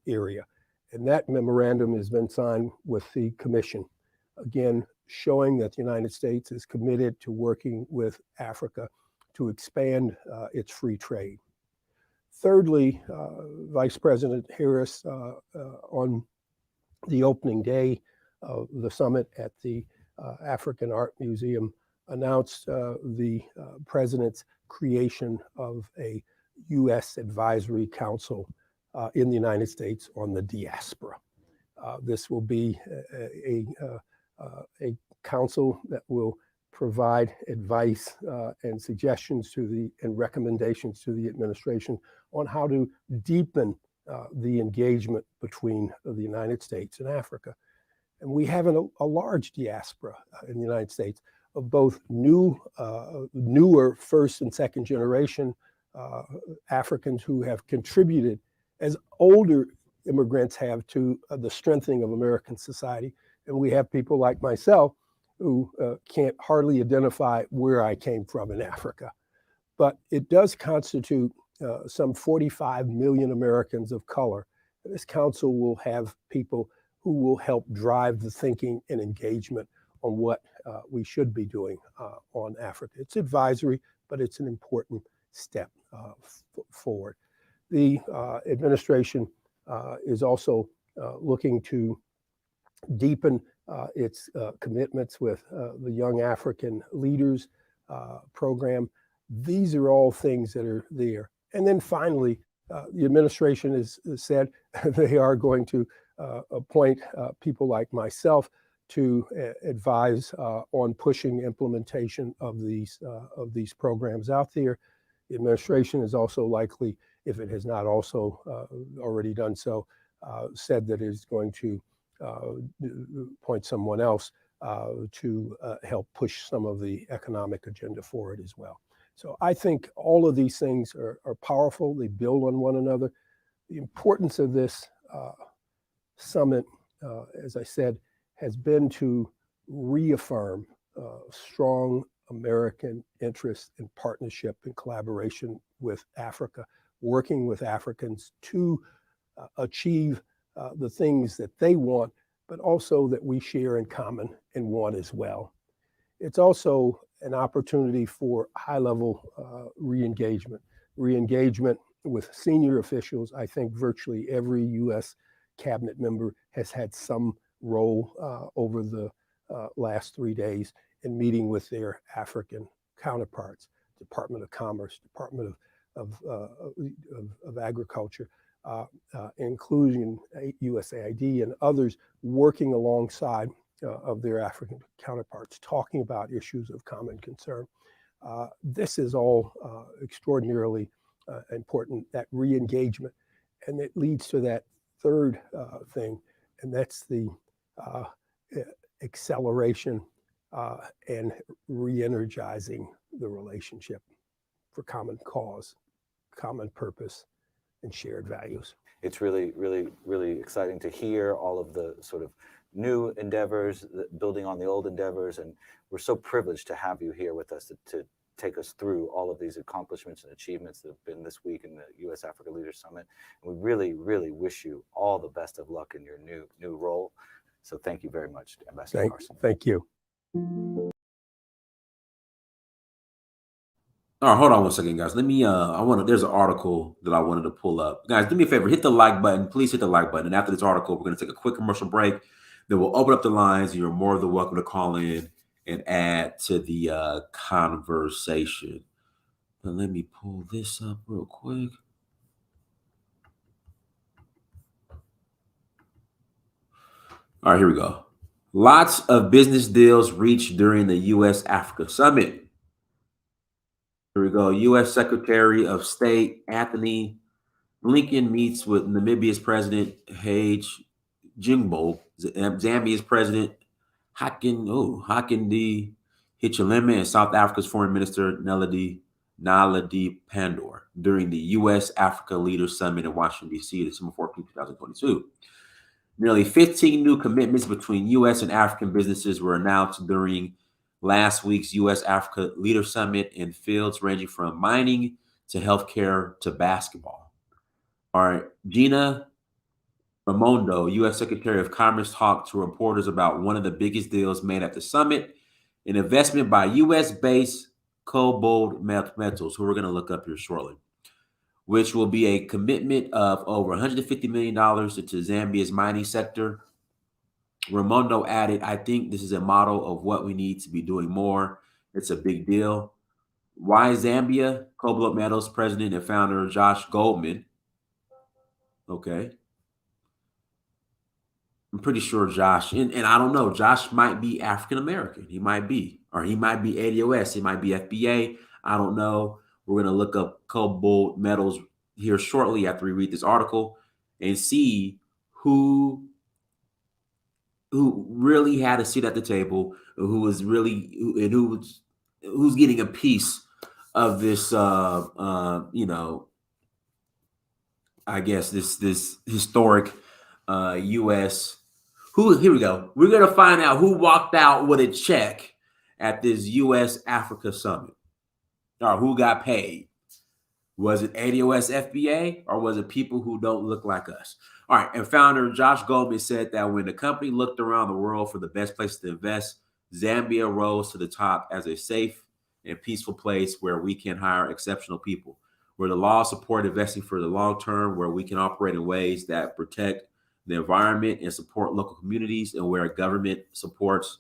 area. And that memorandum has been signed with the Commission, again, showing that the United States is committed to working with Africa to expand its free trade. Thirdly, Vice President Harris, on the opening day of the summit at the African Art Museum, announced the President's creation of a U.S. Advisory Council in the United States on the diaspora. This will be a council that will provide advice and suggestions to and recommendations to the administration on how to deepen the engagement between the United States and Africa. And we have a large diaspora in the United States of both newer first and second generation Africans who have contributed as older immigrants have to the strengthening of American society. And we have people like myself who can't hardly identify where I came from in Africa. But it does constitute some 45 million Americans of color. And this council will have people who will help drive the thinking and engagement on what we should be doing on Africa. It's advisory, but it's an important step forward. The administration is also looking to deepen its commitments with the Young African Leaders program. These are all things that are there. And then finally, the administration has said they are going to appoint people like myself to advise on pushing implementation of these programs out there. The administration is also likely, if it has not also already done so, said that it is going to appoint someone else to help push some of the economic agenda forward as well. So I think all of these things are powerful. They build on one another. The importance of this summit, as I said, has been to reaffirm strong American interest in partnership and collaboration with Africa, working with Africans to achieve the things that they want, but also that we share in common and want as well. It's also an opportunity for high-level re-engagement with senior officials. I think virtually every U.S. cabinet member has had some role over the last 3 days in meeting with their African counterparts, Department of Commerce, Department of Agriculture, including USAID and others working alongside of their African counterparts, talking about issues of common concern. This is all extraordinarily important, that re-engagement. And it leads to that third thing, and that's the acceleration and re-energizing the relationship for common cause, common purpose, and shared values. It's really, really, really exciting to hear all of the sort of new endeavors, building on the old endeavors, and we're so privileged to have you here with us to take us through all of these accomplishments and achievements that have been this week in the U.S. Africa Leaders Summit. And we really, really wish you all the best of luck in your new role. So thank you very much, Ambassador Carson. Thank you. All right, hold on one second, guys. Let me, there's an article that I wanted to pull up. Guys, do me a favor, hit the like button. Please hit the like button. And after this article, we're going to take a quick commercial break. Then we'll open up the lines. You're more than welcome to call in and add to the conversation. But let me pull this up real quick. All right, here we go. Lots of business deals reached during the U.S. Africa Summit. Here we go. U.S. Secretary of State Anthony Blinken meets with Namibia's President Hage Geingob, Zambia's President Hakainde Hichilema, and South Africa's Foreign Minister Naledi Pandor during the U.S. Africa Leaders Summit in Washington, D.C. December 14, 2022. Nearly 15 new commitments between U.S. and African businesses were announced during last week's U.S. Africa Leaders Summit in fields ranging from mining to healthcare to basketball. All right, Gina Raimondo, U.S. Secretary of Commerce, talked to reporters about one of the biggest deals made at the summit, an investment by U.S.-based Cobalt Metals, who we're going to look up here shortly, which will be a commitment of over $150 million into Zambia's mining sector. Raimondo added, "I think this is a model of what we need to be doing more. It's a big deal." Why Zambia? Cobalt Metals president and founder Josh Goldman. Okay. I'm pretty sure Josh, and I don't know, Josh might be African-American. He might be, or he might be ADOS. He might be FBA. I don't know. We're going to look up Cobalt Metals here shortly after we read this article and see who really had a seat at the table, who's getting a piece of this, I guess this historic U.S. Here we go. We're going to find out who walked out with a check at this U.S. Africa Summit, or who got paid. Was it ADOS FBA, or was it people who don't look like us? All right, and founder Josh Goldman said that when the company looked around the world for the best place to invest, Zambia rose to the top as a safe and peaceful place where we can hire exceptional people. where the laws support investing for the long term, where we can operate in ways that protect the environment and support local communities, and where government supports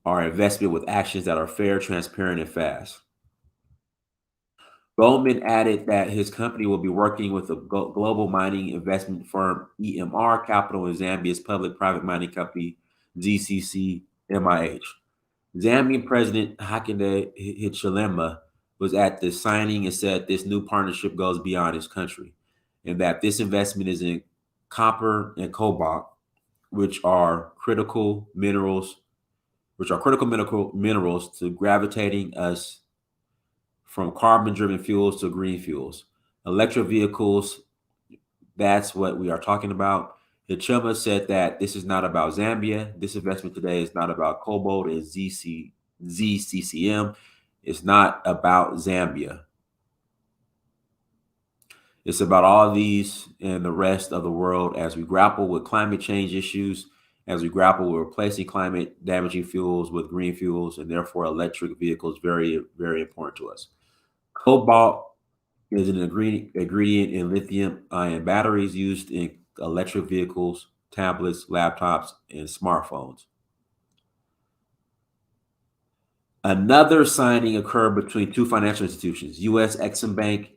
our investment with actions that are fair, transparent, and fast. Goldman added that his company will be working with the global mining investment firm EMR Capital and Zambia's public-private mining company ZCC-MIH. Zambian President Hakainde Hichilema was at the signing and said this new partnership goes beyond his country, and that this investment is in copper and cobalt, which are critical minerals to gravitating us from carbon-driven fuels to green fuels. Electric vehicles, that's what we are talking about. Hichilema said that this is not about Zambia. This investment today is not about cobalt and ZCCM. It's not about Zambia. It's about all these and the rest of the world as we grapple with climate change issues, as we grapple with replacing climate damaging fuels with green fuels, and therefore electric vehicles very, very important to us. Cobalt is an ingredient in lithium-ion batteries used in electric vehicles, tablets, laptops, and smartphones. Another signing occurred between two financial institutions, U.S. Exim Bank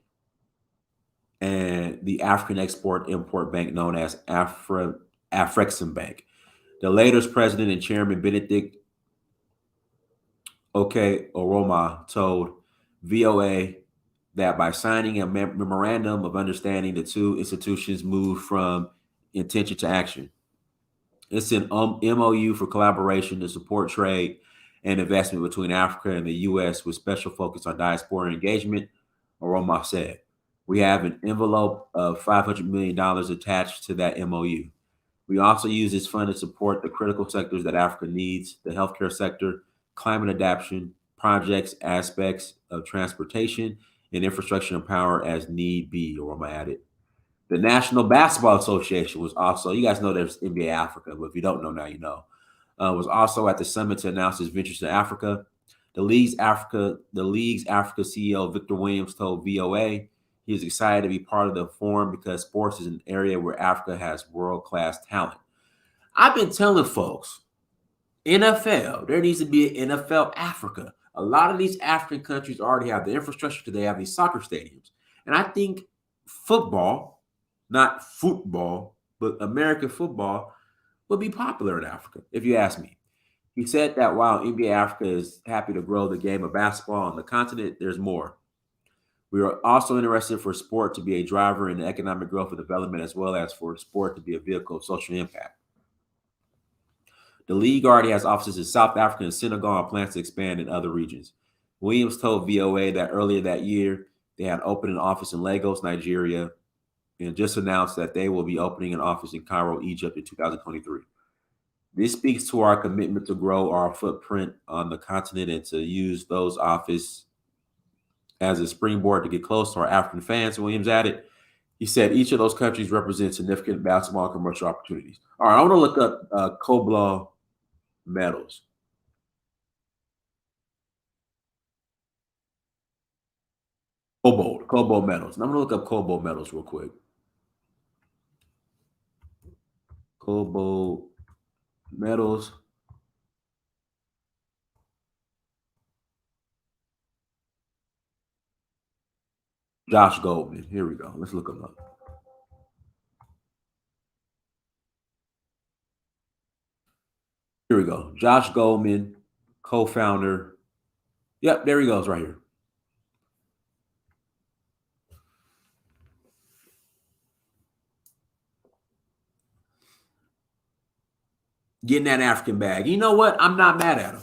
and the African Export-Import Bank known as Afrexim Bank. The latter's president and chairman, Benedict Oroma, told VOA that by signing a memorandum of understanding, the two institutions moved from intention to action. It's an MOU for collaboration to support trade and investment between Africa and the U.S. with special focus on diaspora engagement, Oroma said. We have an envelope of $500 million attached to that MOU. We also use this fund to support the critical sectors that Africa needs, the healthcare sector, climate adaptation, projects, aspects of transportation, and infrastructure and power as need be, Oroma added. The National Basketball Association was also, you guys know there's NBA Africa, but if you don't know now, you know, was also at the summit to announce his ventures to Africa. The league's Africa CEO, Victor Williams, told VOA he is excited to be part of the forum because sports is an area where Africa has world-class talent. I've been telling folks, NFL, there needs to be an NFL Africa. A lot of these African countries already have the infrastructure because they have these soccer stadiums. And I think football, not football, but American football would be popular in Africa, if you ask me. He said that while NBA Africa is happy to grow the game of basketball on the continent, there's more. We are also interested for sport to be a driver in the economic growth and development, as well as for sport to be a vehicle of social impact. The league already has offices in South Africa and Senegal and plans to expand in other regions. Williams told VOA that earlier that year, they had opened an office in Lagos, Nigeria, and just announced that they will be opening an office in Cairo, Egypt in 2023. This speaks to our commitment to grow our footprint on the continent and to use those offices as a springboard to get close to our African fans, Williams added. He said each of those countries represents significant basketball and commercial opportunities. All right, I want to look up cobalt metals. Cobalt metals. And I'm going to look up cobalt metals real quick. Cobalt metals. Josh Goldman. Here we go. Let's look him up. Here we go. Josh Goldman, co-founder. Yep, there he goes right here. Getting that African bag. You know what? I'm not mad at him.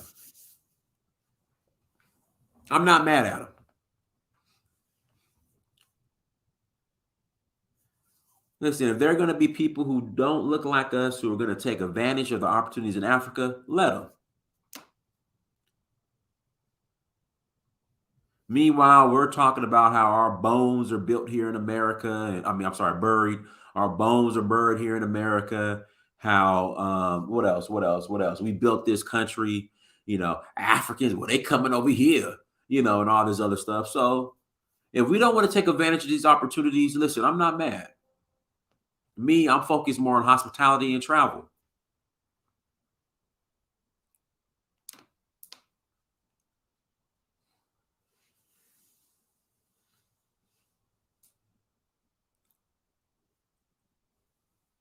I'm not mad at him. Listen, if there are going to be people who don't look like us who are going to take advantage of the opportunities in Africa, let them. Meanwhile, we're talking about how our bones are built here in America. And buried. Our bones are buried here in America. How, what else? We built this country, Africans, well, they coming over here, and all this other stuff. So If we don't want to take advantage of these opportunities, listen, I'm not mad. Me, I'm focused more on hospitality and travel.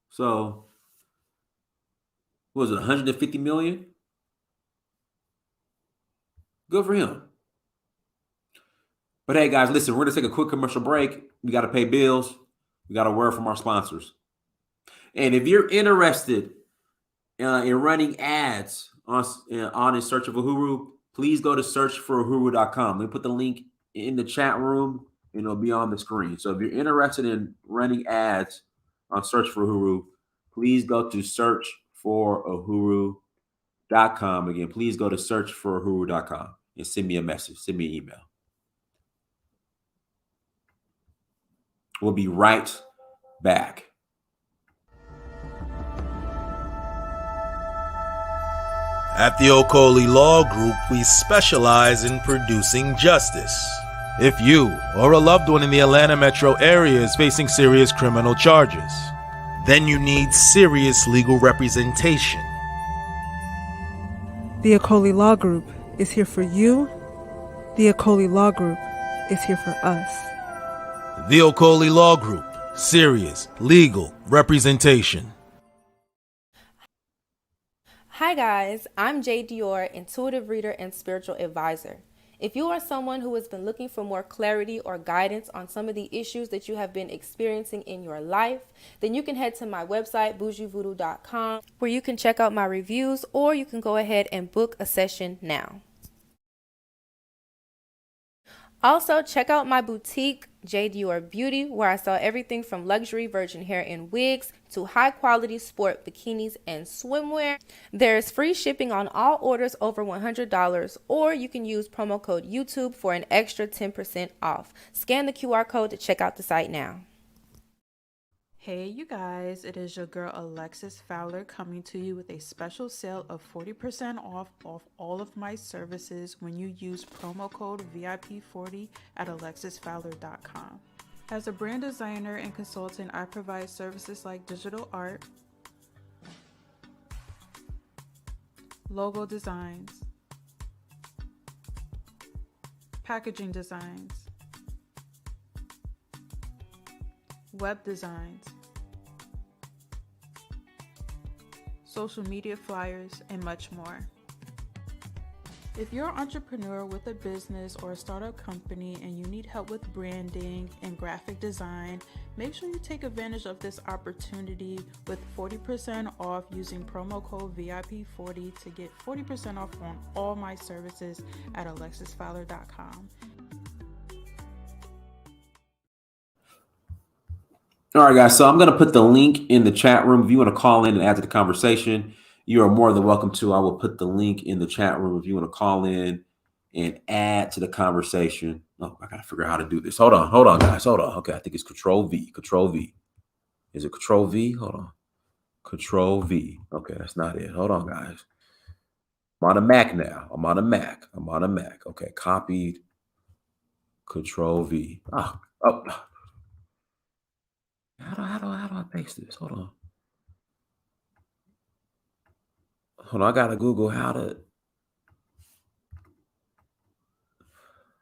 So, what was it, 150 million? Good for him. But hey, guys, listen, we're going to take a quick commercial break. We got to pay bills. We got a word from our sponsors. And if you're interested in running ads on In Search of Uhuru, please go to searchforuhuru.com. Let me put the link in the chat room, and it'll be on the screen. So if you're interested in running ads on Search for Uhuru, please go to searchforuhuru.com. Again, please go to searchforuhuru.com and send me a message, send me an email. We'll be right back. At the Okoli Law Group, we specialize in producing justice. If you or a loved one in the Atlanta metro area is facing serious criminal charges, then you need serious legal representation. The Okoli Law Group is here for you. The Okoli Law Group is here for us. The Okoli Law Group, serious legal representation. Hi guys, I'm Jay Dior, intuitive reader and spiritual advisor. If you are someone who has been looking for more clarity or guidance on some of the issues that you have been experiencing in your life, then you can head to my website, bougievoodoo.com, where you can check out my reviews, or you can go ahead and book a session now. Also, check out my boutique, J. Dior Beauty, where I sell everything from luxury virgin hair and wigs to high-quality sport bikinis and swimwear. There is free shipping on all orders over $100, or you can use promo code YouTube for an extra 10% off. Scan the QR code to check out the site now. Hey you guys, it is your girl Alexis Fowler coming to you with a special sale of 40% off all of my services when you use promo code VIP40 at alexisfowler.com. As a brand designer and consultant, I provide services like digital art, logo designs, packaging designs, web designs, social media flyers, and much more. If you're an entrepreneur with a business or a startup company and you need help with branding and graphic design, make sure you take advantage of this opportunity with 40% off using promo code VIP40 to get 40% off on all my services at alexisfowler.com. All right, guys. So I'm going to put the link in the chat room. If you want to call in and add to the conversation, you are more than welcome to. I will put the link in the chat room if you want to call in and add to the conversation. Oh, I got to figure out how to do this. Hold on, guys. Hold on. Okay, I think it's Control V. Control V. Is it Control V? Hold on. Control V. Okay, that's not it. Hold on, guys. I'm on a Mac now. I'm on a Mac. Okay, copied. Control V. Oh. How do I paste this? Hold on. I gotta Google how to.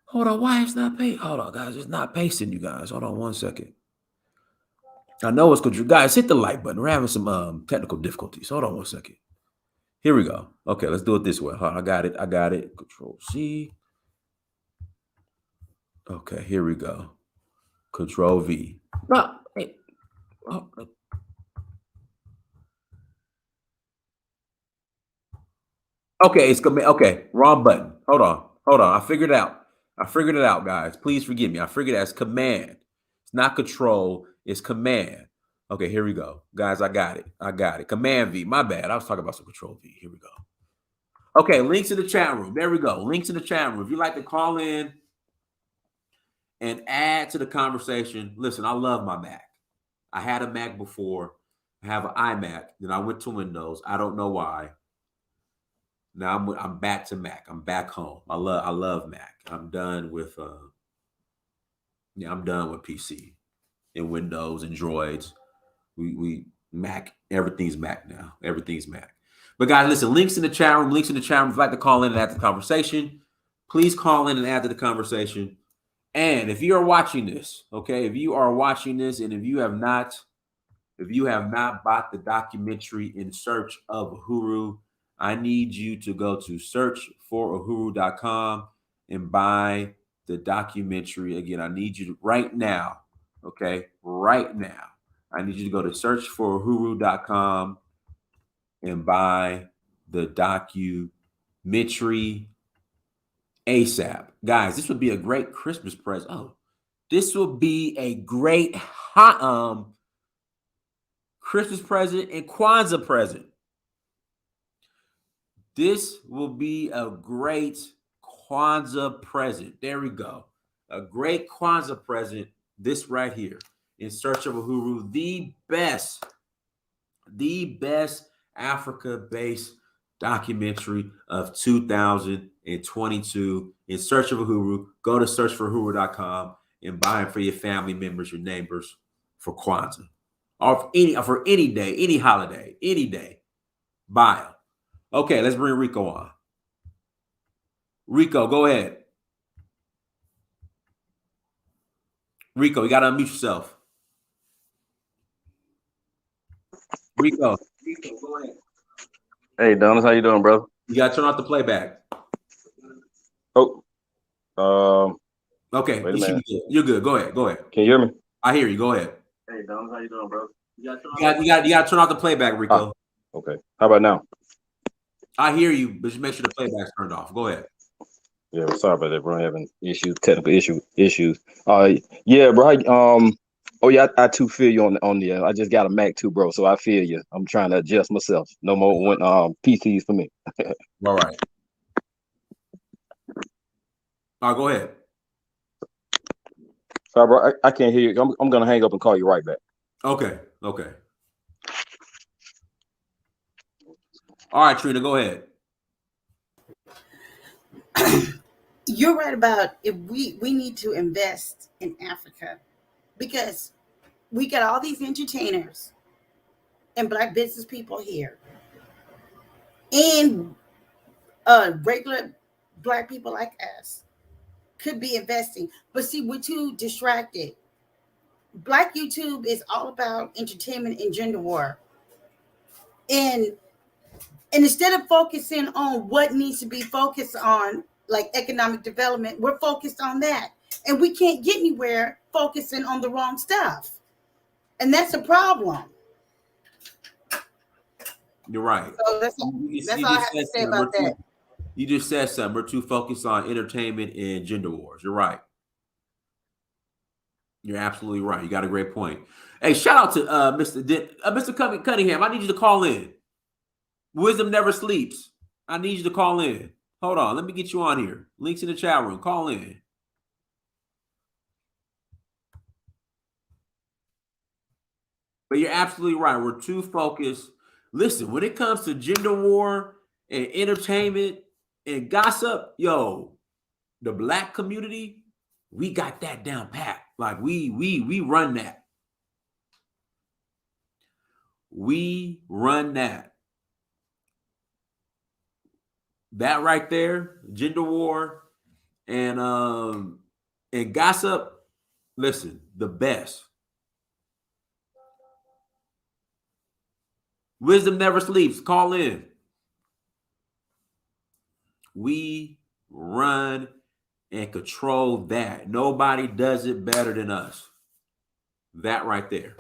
Hold on, why it's not pasting? Hold on, guys, it's not pasting, you guys. Hold on 1 second. I know it's good. You guys hit the like button. We're having some technical difficulties. Hold on 1 second. Here we go. Okay, let's do it this way. Hold on, I got it. Control C. Okay, here we go. Control V. No, hey. Oh. Okay, it's gonna be okay. Wrong button. Hold on. I figured it out, guys. Please forgive me. I figured it out. It's command. It's not control. It's command. Okay, here we go, guys. I got it. Command V. My bad. I was talking about some control V. Here we go. Okay, links in the chat room. There we go. Links in the chat room. If you'd like to call in and add to the conversation, listen. I love my Mac. I had a Mac before. I have an iMac. Then I went to Windows. I don't know why. Now I'm back to Mac. I'm back home. I love Mac. I'm done with Yeah, I'm done with PC and Windows and Droids. We Mac, everything's Mac now. Everything's Mac. But guys, listen, links in the chat room. Links in the chat room. If you'd like to call in and add to the conversation, please call in and add to the conversation. And if you are watching this, okay, if you are watching this, and if you have not bought the documentary In Search of Uhuru, I need you to go to searchforuhuru.com and buy the documentary. Again, I need you to right now, okay, right now. I need you to go to searchforuhuru.com and buy the documentary ASAP. Guys, this would be a great Christmas present. Oh, this will be a great Christmas present and Kwanzaa present. This will be a great Kwanzaa present. There we go. A great Kwanzaa present. This right here. In Search of Uhuru, the best Africa-based documentary of 2022. In Search of Uhuru. Go to searchforuhuru.com and buy it for your family members, your neighbors, for Kwanzaa. Or for any day, any holiday, any day. Buy them. Okay, let's bring Rico on. Rico, go ahead. Rico, you got to unmute yourself. Rico, go ahead. Hey, Donis, how you doing, bro? You got to turn off the playback. Oh, okay, wait a minute. You're good. Go ahead. Can you hear me? I hear you. Go ahead. Hey, Donis, how you doing, bro? You got to turn off the playback, Rico. Okay. How about now? I hear you, but just make sure the playback's turned off. Go ahead. Yeah, sorry about that, bro. I'm having technical issues. Yeah, bro. Oh yeah, I too feel you on the. I just got a Mac too, bro. So I feel you. I'm trying to adjust myself. No more PCs for me. All right. All right, go ahead. Sorry, bro. I can't hear you. I'm gonna hang up and call you right back. Okay. All right, Trina, go ahead. You're right about if we need to invest in Africa, because we got all these entertainers and Black business people here, and regular Black people like us could be investing. But see, we're too distracted. Black YouTube is all about entertainment and gender war. And instead of focusing on what needs to be focused on, like economic development, we're focused on that. And we can't get anywhere focusing on the wrong stuff. And that's a problem. You're right. So that's all I have to say about that. You just said something. We're too focused on entertainment and gender wars. You're right. You're absolutely right. You got a great point. Hey, shout out to Mr. Cunningham. I need you to call in. Wisdom never sleeps. I need you to call in. Hold on. Let me get you on here. Links in the chat room. Call in. But you're absolutely right. We're too focused. Listen, when it comes to gender war and entertainment and gossip, yo, the Black community, we got that down pat. Like we run that. We run that. That right there, gender war and gossip. Listen, the best. Wisdom never sleeps. Call in. We run and control that. Nobody does it better than us. That right there.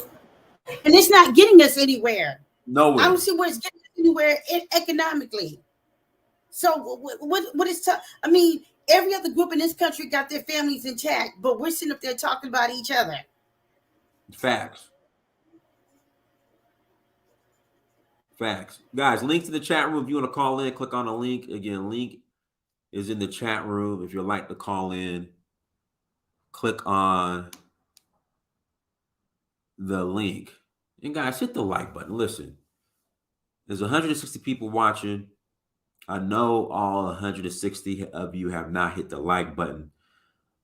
And it's not getting us anywhere. Nowhere. I don't see where it's getting us anywhere economically. So what is tough? I mean, every other group in this country got their families intact, but we're sitting up there talking about each other. Facts. Guys, link to the chat room. If you want to call in, click on the link. Again, link is in the chat room. If you'd like to call in, click on the link. And guys, hit the like button. Listen, there's 160 people watching. I know all 160 of you have not hit the like button.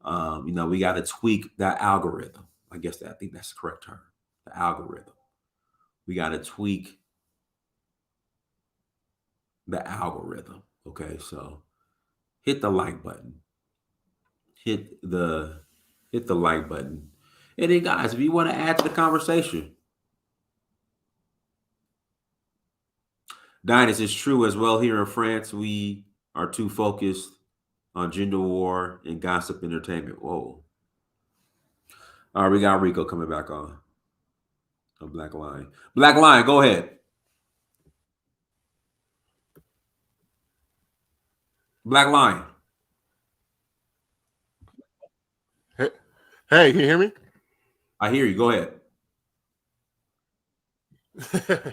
We got to tweak that algorithm. I think that's the correct term. The algorithm. We got to tweak the algorithm. Okay, so hit the like button. Hit the like button. And then, guys, if you want to add to the conversation, Dynas, it's true as well. Here in France, we are too focused on gender war and gossip entertainment. Whoa. All right, we got Rico coming back on. Black Lion. Black Lion, go ahead. Black Lion. Hey, can you hear me? I hear you. Go ahead.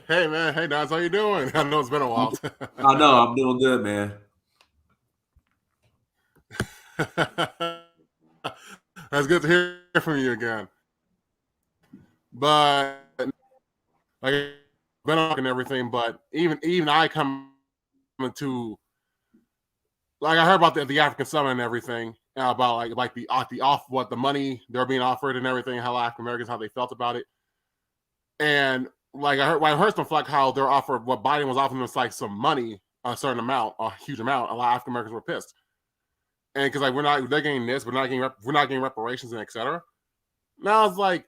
Hey, man. Hey, Nas, how you doing? I know it's been a while. I know. I'm doing good, man. That's good to hear from you again. But like, been talking and everything, but even I come into, like, I heard about the African Summit and everything, about like the what the money they're being offered and everything, how African Americans, how they felt about it. And like I heard some like how they're offered, what Biden was offering us, like some money, a certain amount, a huge amount. A lot of African Americans were pissed, and because like they're getting this, we're not getting reparations and etc. Now it's like,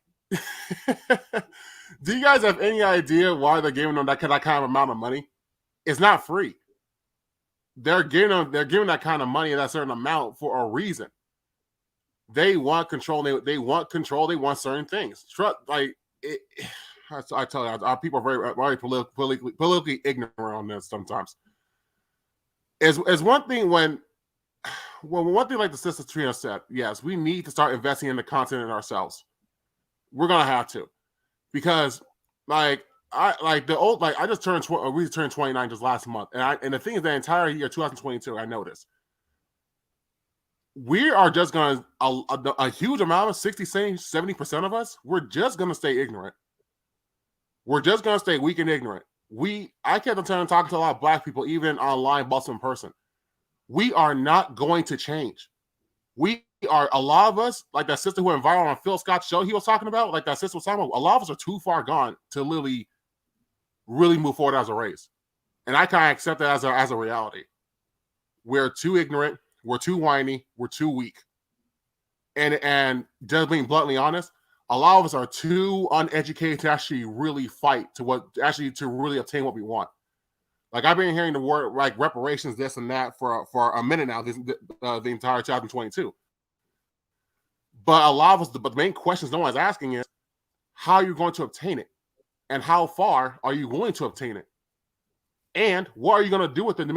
do you guys have any idea why they're giving them that kind of amount of money? It's not free. They're giving that kind of money, that certain amount, for a reason. They want control. They want control. They want certain things. Like it. I tell you, our people are very politically ignorant on this sometimes. Is one thing when one thing, like the sister Trina said, yes, we need to start investing in the content in ourselves. We're gonna have to, because I just turned 29 just last month, and the thing is, the entire year 2022, I noticed we are just gonna a huge amount of 70% of us, we're just gonna stay ignorant. We're just going to stay weak and ignorant. I kept on talking to a lot of Black people, even online, but also in person. We are not going to change. A lot of us, like that sister who went viral on Phil Scott's show he was talking about, like that sister was talking about, a lot of us are too far gone to really move forward as a race. And I kind of accept that as a reality. We're too ignorant. We're too whiny. We're too weak. And just being bluntly honest, a lot of us are too uneducated to actually really fight to really obtain what we want. Like, I've been hearing the word like reparations, this and that for a minute now, the entire 2022. But a lot of us, the main questions no one's asking is, how are you going to obtain it? And how far are you going to obtain it? And what are you going to do with it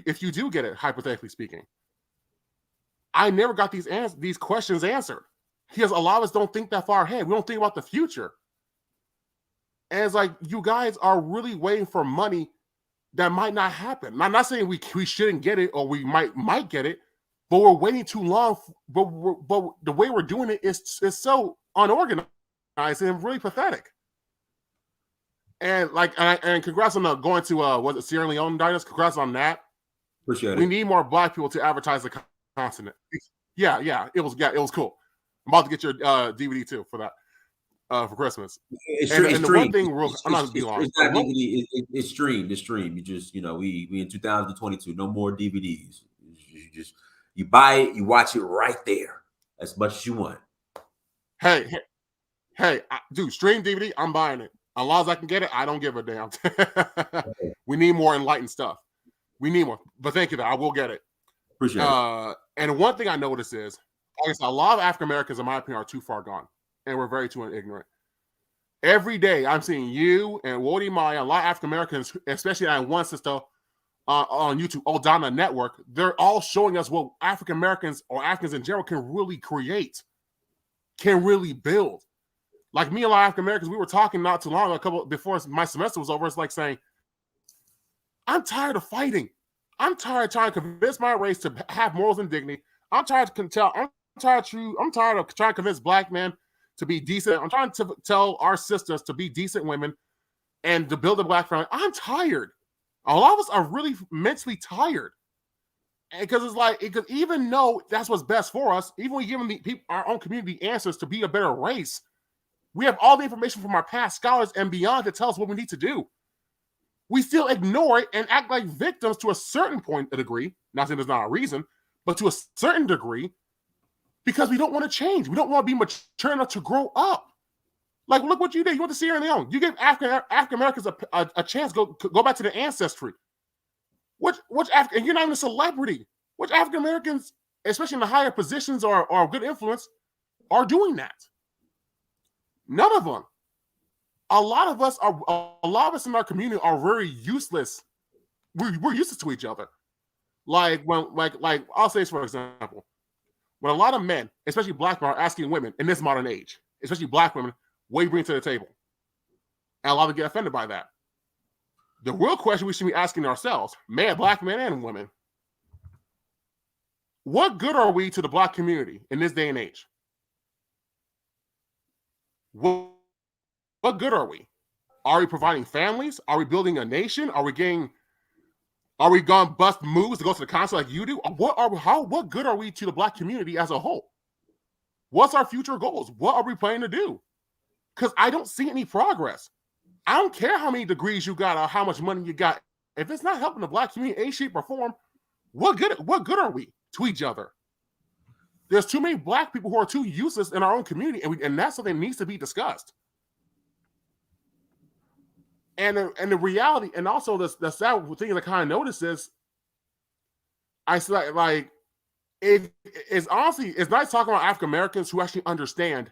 if you do get it, hypothetically speaking? I never got these questions answered. Because a lot of us don't think that far ahead. We don't think about the future. And it's like, you guys are really waiting for money that might not happen. I'm not saying we shouldn't get it, or we might get it, but we're waiting too long. But the way we're doing it is so unorganized and really pathetic. And and congrats on going to was it Sierra Leone, Dynas? Congrats on that. Appreciate it. We need more Black people to advertise the continent. Yeah, it was cool. I'm about to get your DVD too for that for Christmas. It's one thing, I'm not gonna be long. It's not DVD. It's streamed. It's streamed. You just, we in 2022. No more DVDs. You buy it. You watch it right there, as much as you want. Hey, dude, stream DVD. I'm buying it. As long as I can get it, I don't give a damn. We need more enlightened stuff. We need more. But thank you, though. I will get it. Appreciate it. And one thing I notice is, a lot of African Americans, in my opinion, are too far gone, and we're very too ignorant. Every day, I'm seeing you and Wody Maya, a lot of African Americans, especially that one sister on YouTube, Odana Network. They're all showing us what African Americans or Africans in general can really create, can really build. Like me and a lot of African Americans, we were talking not too long before my semester was over. It's like saying, I'm tired of fighting. I'm tired of trying to convince my race to have morals and dignity. I'm tired of trying to convince Black men to be decent. I'm trying to tell our sisters to be decent women and to build a Black family. I'm tired. A lot of us are really mentally tired. because it's like, because even though that's what's best for us, even when we give the people, our own community, answers to be a better race, we have all the information from our past scholars and beyond to tell us what we need to do. We still ignore it and act like victims to a certain point, a degree. Not saying there's not a reason, but to a certain degree, because we don't want to change. We don't want to be mature enough to grow up. Like, look what you did. You went to Sierra Leone. You gave African Americans a chance to go back to their ancestry. Which African, and you're not even a celebrity. Which African Americans, especially in the higher positions or good influence, are doing that? None of them. A lot of us in our community are very useless. We're useless to each other. Like I'll say this for example. When a lot of men, especially black men, are asking women in this modern age, especially black women, what you bring to the table, and a lot of them get offended by that. The real question we should be asking ourselves, black men and women, what good are we to the black community in this day and age? What good are we? Are we providing families? Are we building a nation? Are we going to bust moves to go to the council like you do? What good are we to the black community as a whole? What's our future goals? What are we planning to do? Because I don't see any progress. I don't care how many degrees you got or how much money you got. If it's not helping the black community in any shape or form, what good are we to each other? There's too many black people who are too useless in our own community, and that's something that needs to be discussed. And the reality, and also the sad thing that I kind of noticed is, I said, like, it's honestly, it's nice talking about African Americans who actually understand,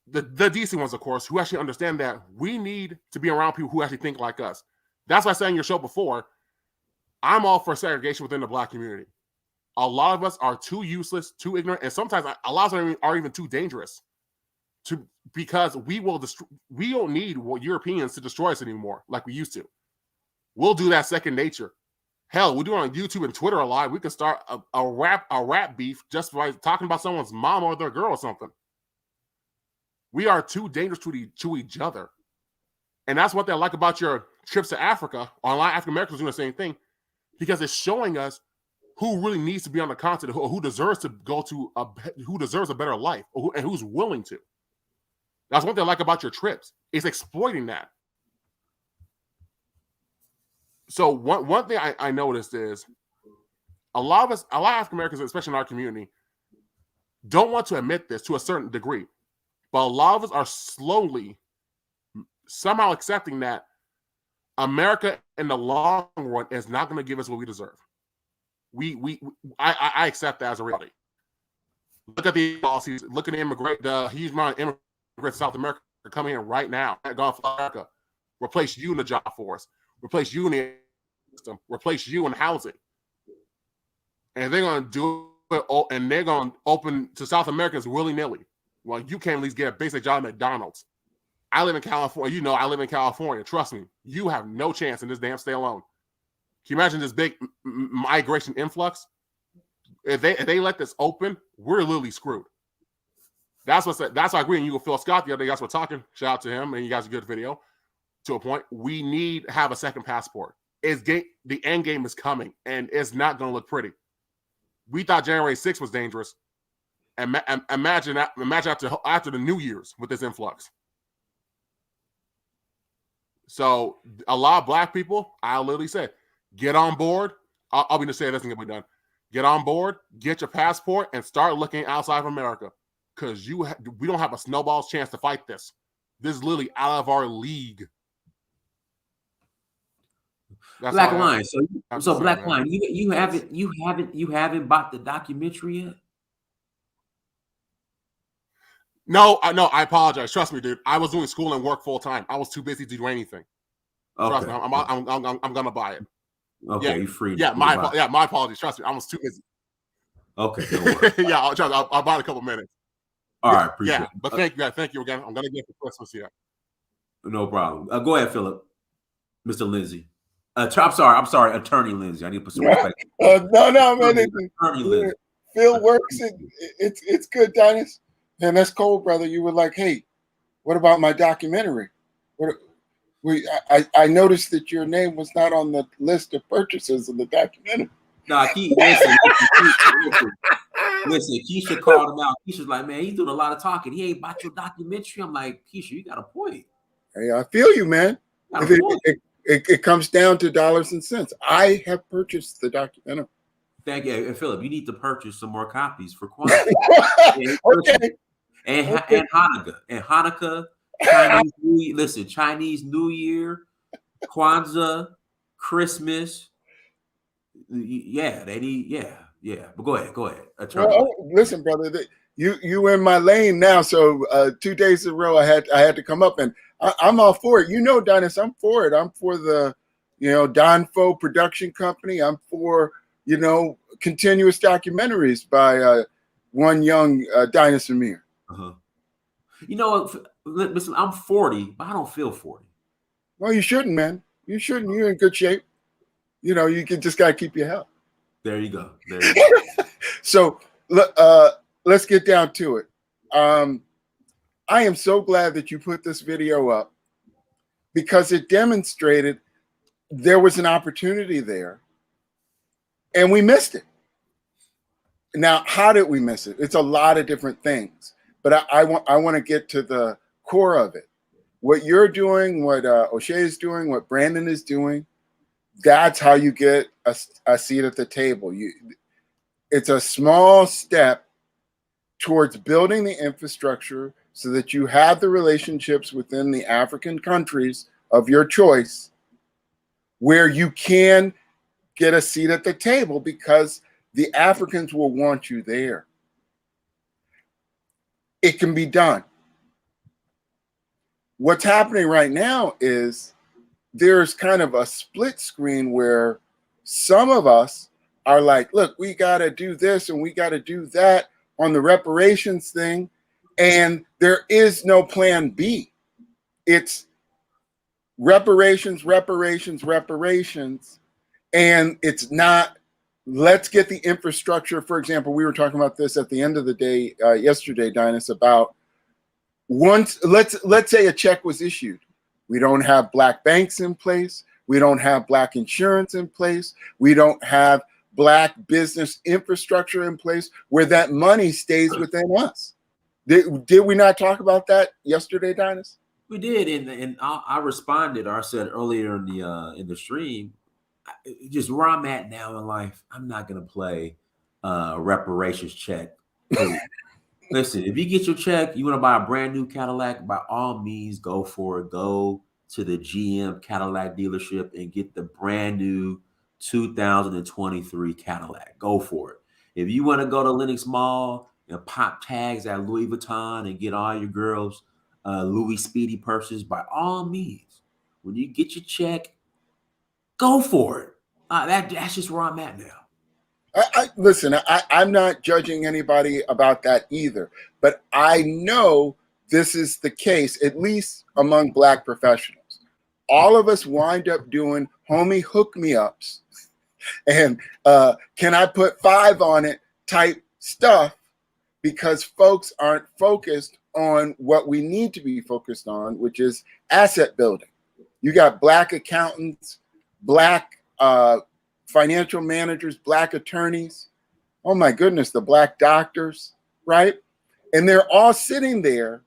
the decent ones, of course, who actually understand that we need to be around people who actually think like us. That's why I said in your show before, I'm all for segregation within the black community. A lot of us are too useless, too ignorant, and sometimes a lot of us are even too dangerous. Because we don't need Europeans to destroy us anymore like we used to. We'll do that second nature. Hell, we're doing on YouTube and Twitter a lot. We can start a rap beef just by talking about someone's mom or their girl or something. We are too dangerous to each other. And that's what they like about your trips to Africa. A lot of African Americans doing the same thing, because it's showing us who really needs to be on the continent, who deserves to who deserves a better life, and who's willing to. That's one thing I like about your trips. It's exploiting that. So one thing I noticed is a lot of African Americans, especially in our community, don't want to admit this to a certain degree. But a lot of us are slowly somehow accepting that America in the long run is not going to give us what we deserve. I accept that as a reality. Look at the policies. Look at the huge amount of immigrants in South America are coming in right now. Gone for America. Replace you in the job force. Replace you in the system. Replace you in housing. And they're going to do it, and they're going to open to South Americans willy-nilly. Well, you can't at least get a basic job at McDonald's. I live in California. I live in California. Trust me, you have no chance in this damn state alone. Can you imagine this big migration influx? If they let this open, we're literally screwed. That's why I agree with you with Phil Scott the other day. You guys were talking. Shout out to him, and you guys a good video. To a point, we need to have a second passport. The end game is coming, and it's not going to look pretty. We thought January 6th was dangerous. Imagine after the New Year's with this influx. So a lot of black people, I literally said, get on board. I'll be just saying this thing will be done. Get on board, get your passport, and start looking outside of America, because we don't have a snowball's chance to fight this. This is literally out of our league. That's Black Lion. So Black Lion, you haven't bought the documentary yet? No, I apologize. Trust me, dude. I was doing school and work full time. I was too busy to do anything. Okay. Trust me, I'm gonna buy it. Okay, yeah. you're free. Yeah, my apologies. Trust me, I was too busy. Okay, no worries. Yeah, I'll buy it a couple minutes. All right, appreciate it. But thank you again. I'm gonna get for Christmas. Yeah, no problem. Go ahead, Philip. Mr. Lindsay. I'm sorry, Attorney Lindsay. I need to put some respect. No, man. Attorney Lindsay. Phil works. It's good, Dennis. And that's cool, brother. You were like, hey, what about my documentary? I noticed that your name was not on the list of purchases of the documentary. Nah, listen, Keisha called him out. Keisha's like, man, he's doing a lot of talking. He ain't about your documentary. I'm like, Keisha, you got a point. Hey, I feel you, man. It comes down to dollars and cents. I have purchased the documentary. Thank you. And Philip, you need to purchase some more copies for Kwanzaa. Okay. And Hanukkah. And Hanukkah, Chinese New Year. Listen, Chinese New Year, Kwanzaa, Christmas. Yeah, they need, yeah. But go ahead. Well, listen, brother, you in my lane now. So 2 days in a row, I had to come up, and I'm all for it. You know, Dennis, I'm for it. I'm for the, Donfo production company. I'm for, continuous documentaries by one young Dinus Amir. Uh-huh. You know what? Listen, I'm 40, but I don't feel 40. Well, you shouldn't, man. You shouldn't. You're in good shape. You just got to keep your health. There you go. So let's get down to it. I am so glad that you put this video up because it demonstrated there was an opportunity there and we missed it. Now, how did we miss it? It's a lot of different things, but I want to get to the core of it. What you're doing, what O'Shea is doing, what Brandon is doing, that's how you get a seat at the table. It's a small step towards building the infrastructure so that you have the relationships within the African countries of your choice where you can get a seat at the table because the Africans will want you there. It can be done. What's happening right now is there's kind of a split screen where some of us are like, look, we got to do this and we got to do that on the reparations thing. And there is no plan B. It's reparations. And it's not, let's get the infrastructure. For example, we were talking about this at the end of the day yesterday, Dinus, about once, let's say a check was issued. We don't have Black banks in place. We don't have Black insurance in place. We don't have Black business infrastructure in place where that money stays within us. Did we not talk about that yesterday, Dinus? We did, and I responded, or I said earlier in the stream, just where I'm at now in life, I'm not gonna play reparations check. Listen, if you get your check, you want to buy a brand new Cadillac, by all means, go for it. Go to the GM Cadillac dealership and get the brand new 2023 Cadillac. Go for it. If you want to go to Lenox Mall and pop tags at Louis Vuitton and get all your girls Louis Speedy purses, by all means, when you get your check, go for it. That's just where I'm at now. Listen, I'm not judging anybody about that either, but I know this is the case, at least among Black professionals. All of us wind up doing homie hook me ups and can I put 5 on it type stuff because folks aren't focused on what we need to be focused on, which is asset building. You got Black accountants, Black financial managers, Black attorneys, oh my goodness, the Black doctors, right? And they're all sitting there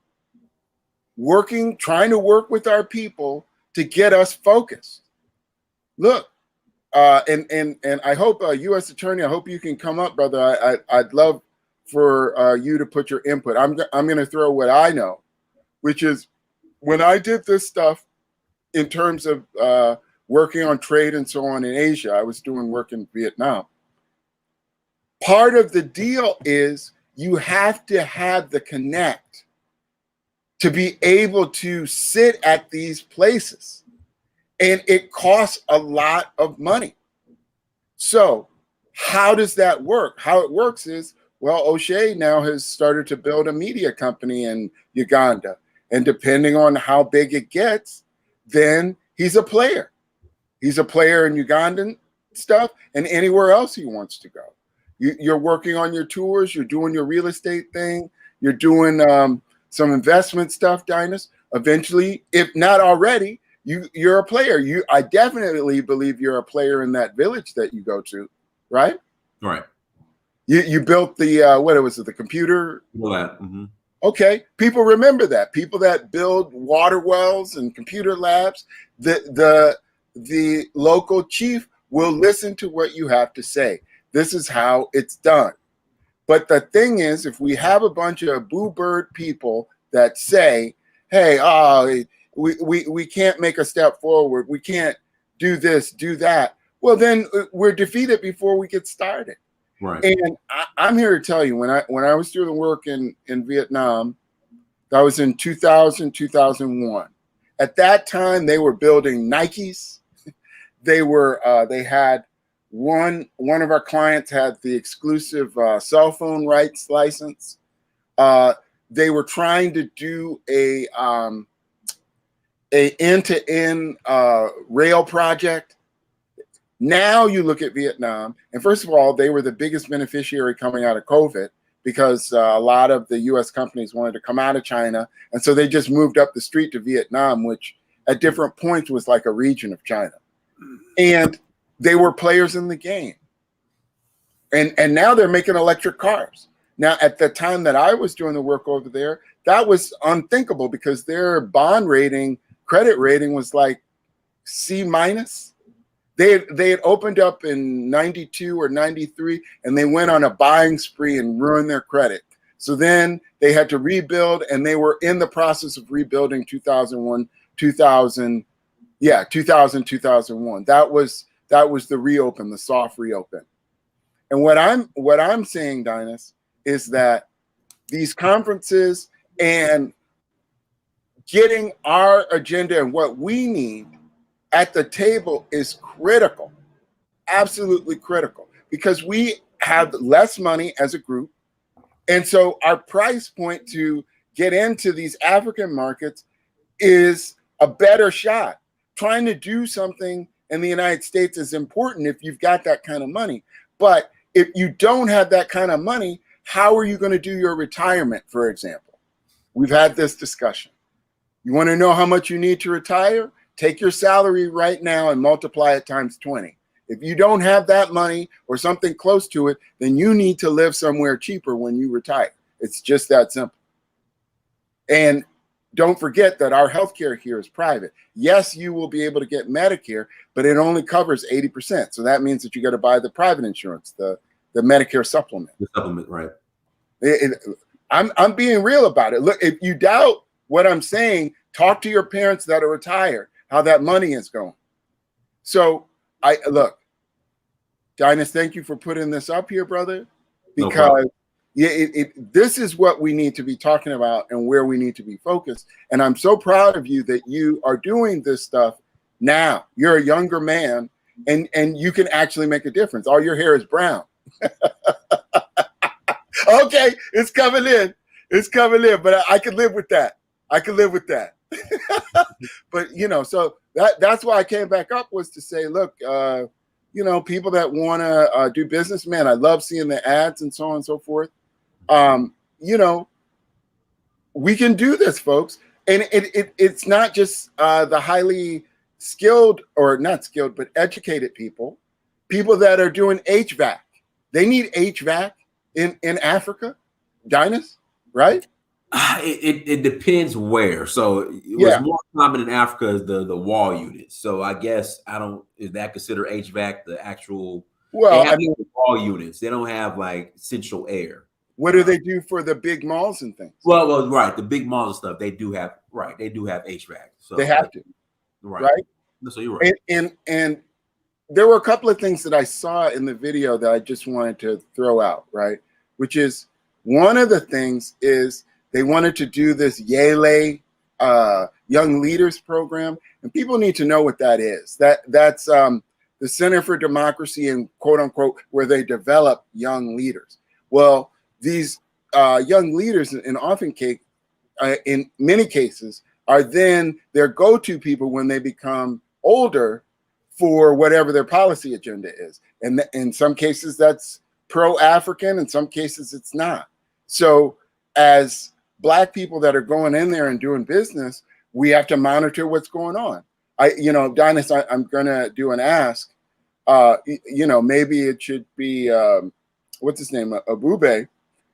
working, trying to work with our people to get us focused. Look, and I hope, U.S. Attorney, I hope you can come up, brother. I'd love for you to put your input. I'm going to throw what I know, which is when I did this stuff in terms of working on trade and so on in Asia, I was doing work in Vietnam. Part of the deal is you have to have the connect to be able to sit at these places. And it costs a lot of money. So how does that work? How it works is, well, O'Shea now has started to build a media company in Uganda. And depending on how big it gets, then he's a player. He's a player in Ugandan stuff and anywhere else he wants to go. You're working on your tours. You're doing your real estate thing. You're doing some investment stuff, Dinus. Eventually, if not already, you're a player. I definitely believe you're a player in that village that you go to. right? Right. You built the what was it, the computer? Mm-hmm. Okay, people remember that. People that build water wells and computer labs, the local chief will listen to what you have to say. This is how it's done. But the thing is, if we have a bunch of boo bird people that say, "Hey, we can't make a step forward. We can't do this, do that," well, then we're defeated before we get started. Right. And I'm here to tell you, when I was doing work in Vietnam, that was in 2000, 2001. At that time, they were building Nikes. They had one of our clients had the exclusive cell phone rights license. They were trying to do a end-to-end rail project. Now you look at Vietnam, and first of all, they were the biggest beneficiary coming out of COVID because a lot of the U.S. companies wanted to come out of China, and so they just moved up the street to Vietnam, which at different points was like a region of China. And they were players in the game. And now they're making electric cars. Now, at the time that I was doing the work over there, that was unthinkable because their bond rating, credit rating was like C-. They had opened up in 92 or 93, and they went on a buying spree and ruined their credit. So then they had to rebuild, and they were in the process of rebuilding 2001. That was the reopen, the soft reopen. And what I'm saying, Dynas, is that these conferences and getting our agenda and what we need at the table is critical, absolutely critical, because we have less money as a group. And so our price point to get into these African markets is a better shot. Trying to do something in the United States is important if you've got that kind of money. But if you don't have that kind of money, how are you going to do your retirement, for example? We've had this discussion. You want to know how much you need to retire? Take your salary right now and multiply it times 20. If you don't have that money or something close to it, then you need to live somewhere cheaper when you retire. It's just that simple. And don't forget that our healthcare here is private. Yes, you will be able to get Medicare, but it only covers 80%. So that means that you got to buy the private insurance, the Medicare supplement. The supplement, right? I'm being real about it. Look, if you doubt what I'm saying, talk to your parents that are retired, how that money is going. So look, Dynas, thank you for putting this up here, brother, because this is what we need to be talking about and where we need to be focused. And I'm so proud of you that you are doing this stuff now. You're a younger man, and you can actually make a difference. All your hair is brown. Okay, it's coming in. It's coming in, but I can live with that. I can live with that. But, so that's why I came back up, was to say, look, people that want to do business, man, I love seeing the ads and so on and so forth. We can do this, folks. And it's not just the highly skilled, or not skilled, but educated people that are doing HVAC. They need HVAC in Africa, Dynas, right? It depends where. So what's more common in Africa is the wall units. So I guess is that considered HVAC, the actual? Well, they have wall units. They don't have like central air. What do they do for the big malls and things? Well, right. The big malls and stuff, they do have HVAC. So they have to, right? So you're right. And there were a couple of things that I saw in the video that I just wanted to throw out, right? Which is, one of the things is they wanted to do this Yale Young Leaders Program, and people need to know what that is. That's the Center for Democracy and quote unquote, where they develop young leaders. Well, these young leaders in many cases are then their go-to people when they become older for whatever their policy agenda is. And in some cases that's pro-African, in some cases it's not. So as Black people that are going in there and doing business, we have to monitor what's going on. Dynas, I'm gonna do an ask. maybe it should be what's his name, Abube,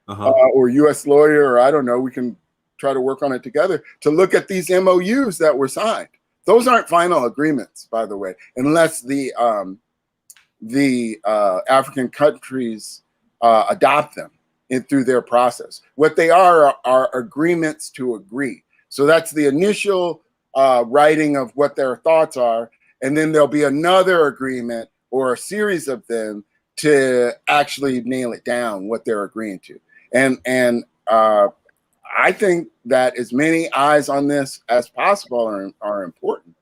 Uh-huh. or U.S. lawyer, or I don't know. We can try to work on it together to look at these MOUs that were signed. Those aren't final agreements, by the way, unless the African countries adopt them through their process. What they are agreements to agree. So that's the initial writing of what their thoughts are, and then there'll be another agreement or a series of them to actually nail it down what they're agreeing to. And I think that as many eyes on this as possible are important.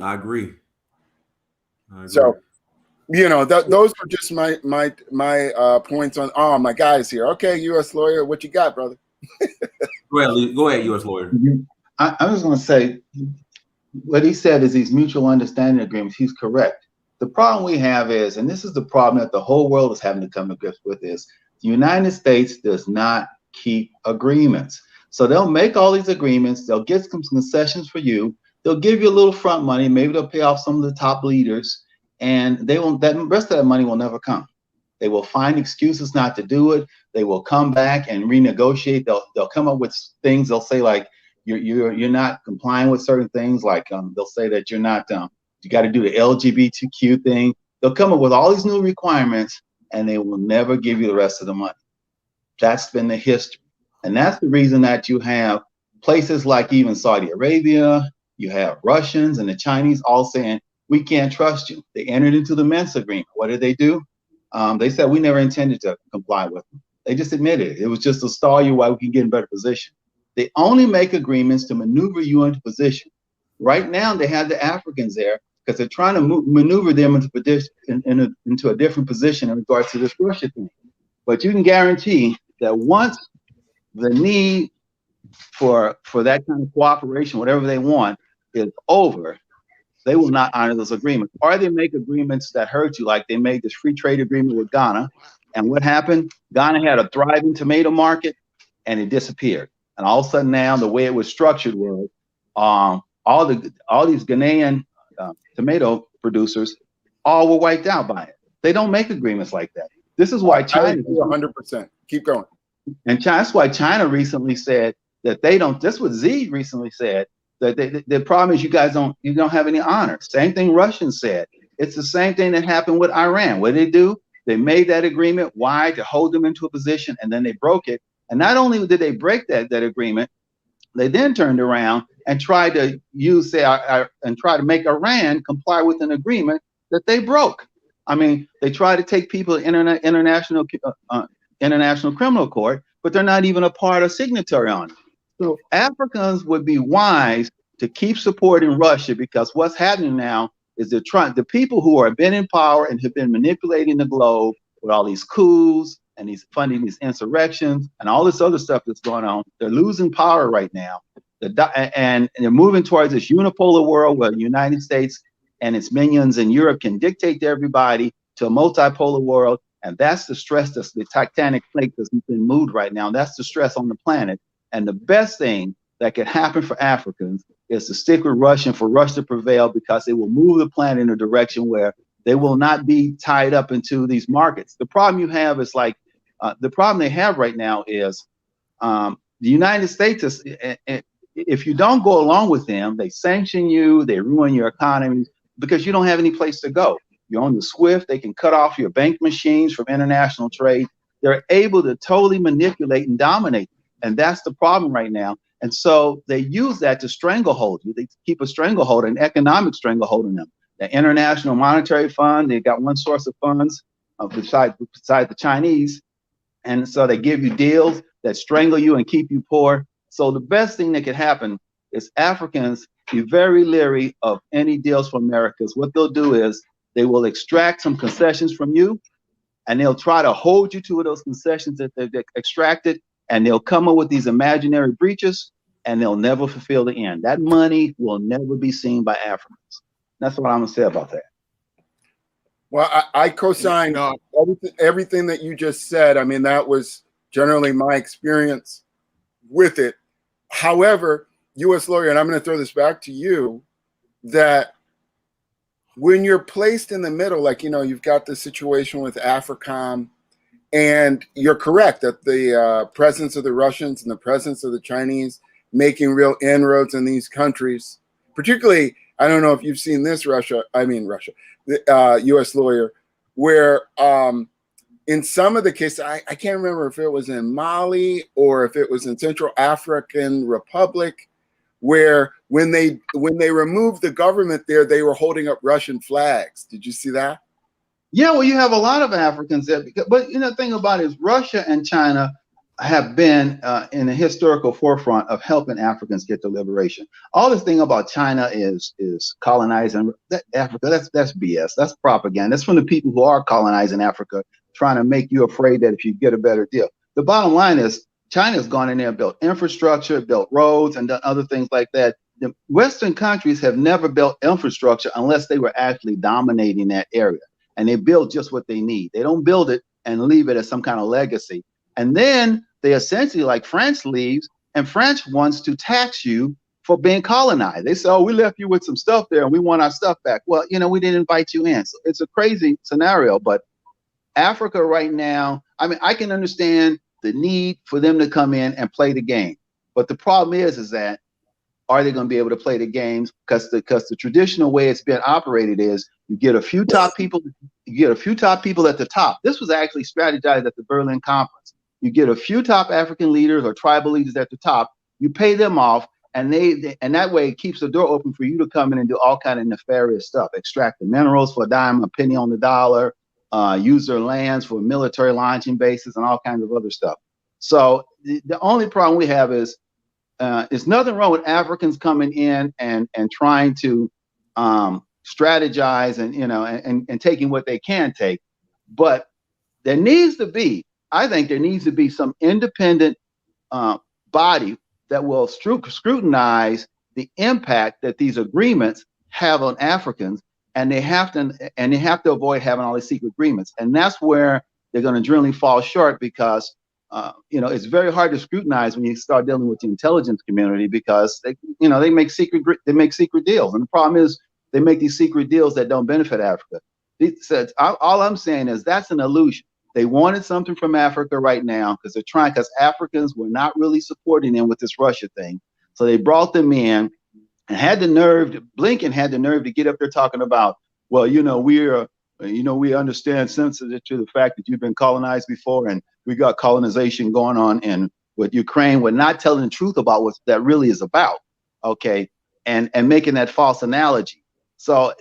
I agree. So, those are just my points on. Oh, my guy's here. Okay, U.S. lawyer, what you got, brother? Go ahead, U.S. lawyer. I was going to say, what he said is these mutual understanding agreements. He's correct. The problem we have is, and this is the problem that the whole world is having to come to grips with, is the United States does not keep agreements. So they'll make all these agreements. They'll get some concessions for you. They'll give you a little front money. Maybe they'll pay off some of the top leaders, and they won't. That rest of that money will never come. They will find excuses not to do it. They will come back and renegotiate. They'll come up with things. They'll say like you're not complying with certain things. Like they'll say that you're not. You got to do the LGBTQ thing. They'll come up with all these new requirements, and they will never give you the rest of the money. That's been the history, and that's the reason that you have places like even Saudi Arabia. You have Russians and the Chinese all saying, we can't trust you. They entered into the Minsk agreement. What did they do? They said, we never intended to comply with them. They just admitted it. It was just to stall you while we can get in better position. They only make agreements to maneuver you into position. Right now, they have the Africans there because they're trying to maneuver them into a different position in regards to this Russia thing. But you can guarantee that once the need for that kind of cooperation, whatever they want, is over, they will not honor those agreements. Or they make agreements that hurt you, like they made this free trade agreement with Ghana. And what happened? Ghana had a thriving tomato market, and it disappeared. And all of a sudden now, the way it was structured was all these Ghanaian tomato producers all were wiped out by it. They don't make agreements like that. This is why China. 100%. Keep going. And that's why China recently said that they don't. This is what Xi recently said. That the problem is you don't have any honor. Same thing Russians said. It's the same thing that happened with Iran. What did they do? They made that agreement. Why? To hold them into a position, and then they broke it. And not only did they break that agreement, they then turned around and tried to try to make Iran comply with an agreement that they broke. I mean, they tried to take people to international criminal court, but they're not even a part or signatory on it. So Africans would be wise to keep supporting Russia, because what's happening now is the people who have been in power and have been manipulating the globe with all these coups and these funding these insurrections and all this other stuff that's going on. They're losing power right now. And they're moving towards this unipolar world where the United States and its minions in Europe can dictate to everybody to a multipolar world. And that's the stress, that's the tectonic plate that's been moved right now. That's the stress on the planet. And the best thing that could happen for Africans is to stick with Russia and for Russia to prevail, because it will move the planet in a direction where they will not be tied up into these markets. The problem you have is like, the problem they have right now is the United States is, if you don't go along with them, they sanction you, they ruin your economy because you don't have any place to go. You're on the SWIFT, they can cut off your bank machines from international trade. They're able to totally manipulate and dominate. And that's the problem right now. And so they use that to stranglehold you. They keep a stranglehold, an economic stranglehold in them. The International Monetary Fund, they've got one source of funds beside the Chinese. And so they give you deals that strangle you and keep you poor. So the best thing that could happen is Africans be very leery of any deals from America. What they'll do is they will extract some concessions from you, and they'll try to hold you to those concessions that they've extracted. And they'll come up with these imaginary breaches, and they'll never fulfill the end. That money will never be seen by Africans. That's what I'm gonna say about that. Well, I co-sign everything that you just said. I mean, that was generally my experience with it. However, U.S. lawyer, and I'm going to throw this back to you, that when you're placed in the middle, like, you've got the situation with AFRICOM, and you're correct that the presence of the Russians and the presence of the Chinese making real inroads in these countries, particularly, I don't know if you've seen this the U.S. lawyer, where in some of the cases, I can't remember if it was in Mali or if it was in Central African Republic, where when they removed the government there, they were holding up Russian flags. Did you see that? Yeah, well, you have a lot of Africans there, but the thing about it is Russia and China have been in the historical forefront of helping Africans get to liberation. All this thing about China is colonizing Africa. That's BS. That's propaganda. That's from the people who are colonizing Africa, trying to make you afraid that if you get a better deal. The bottom line is China's gone in there and built infrastructure, built roads, and done other things like that. The Western countries have never built infrastructure unless they were actually dominating that area. And they build just what they need. They don't build it and leave it as some kind of legacy. And then they essentially, like France leaves, and France wants to tax you for being colonized. They say, oh, we left you with some stuff there and we want our stuff back. Well, we didn't invite you in. So it's a crazy scenario, but Africa right now, I can understand the need for them to come in and play the game. But the problem is that, are they going to be able to play the games? Because the traditional way it's been operated is you get a few top people, at the top. This was actually strategized at the Berlin Conference. You get a few top African leaders or tribal leaders at the top, you pay them off, and and that way it keeps the door open for you to come in and do all kind of nefarious stuff, extract the minerals for a dime, a penny on the dollar, use their lands for military launching bases and all kinds of other stuff. So the only problem we have is there's nothing wrong with Africans coming in and trying to strategize and taking what they can take, but there needs to be some independent body that will scrutinize the impact that these agreements have on Africans, and they have to avoid having all these secret agreements, and that's where they're going to generally fall short because it's very hard to scrutinize when you start dealing with the intelligence community because they make secret deals, and the problem is they make these secret deals that don't benefit Africa. All I'm saying is that's an illusion. They wanted something from Africa right now because Africans were not really supporting them with this Russia thing. So they brought them in and Blinken had the nerve to get up there talking about, well, we understand sensitive to the fact that you've been colonized before and we got colonization going on and with Ukraine. We're not telling the truth about what that really is about. Okay. And making that false analogy. So,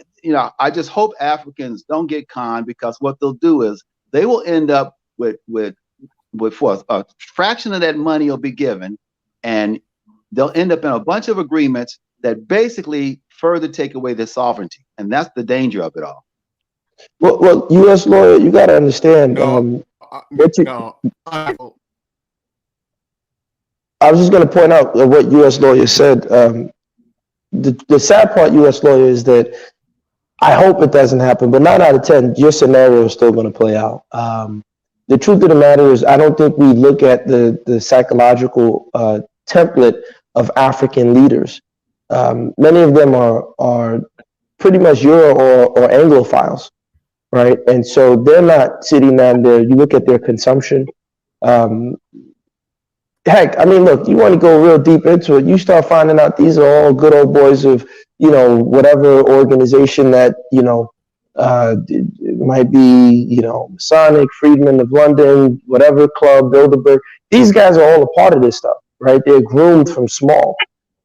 I just hope Africans don't get conned because what they'll do is they will end up with a fraction of that money will be given, and they'll end up in a bunch of agreements that basically further take away their sovereignty, and that's the danger of it all. Well, U.S. lawyer, you got to understand. I was just going to point out what U.S. lawyer said. The sad part, U.S. lawyer, is that I hope it doesn't happen, but 9 out of 10, your scenario is still going to play out. The truth of the matter is, I don't think we look at the psychological template of African leaders. Many of them are pretty much Euro or Anglophiles, right? And so they're not sitting down there. You look at their consumption. Heck, look, you want to go real deep into it, you start finding out these are all good old boys of, whatever organization that, it might be, Masonic, Freedmen of London, whatever club, Bilderberg. These guys are all a part of this stuff, right? They're groomed from small,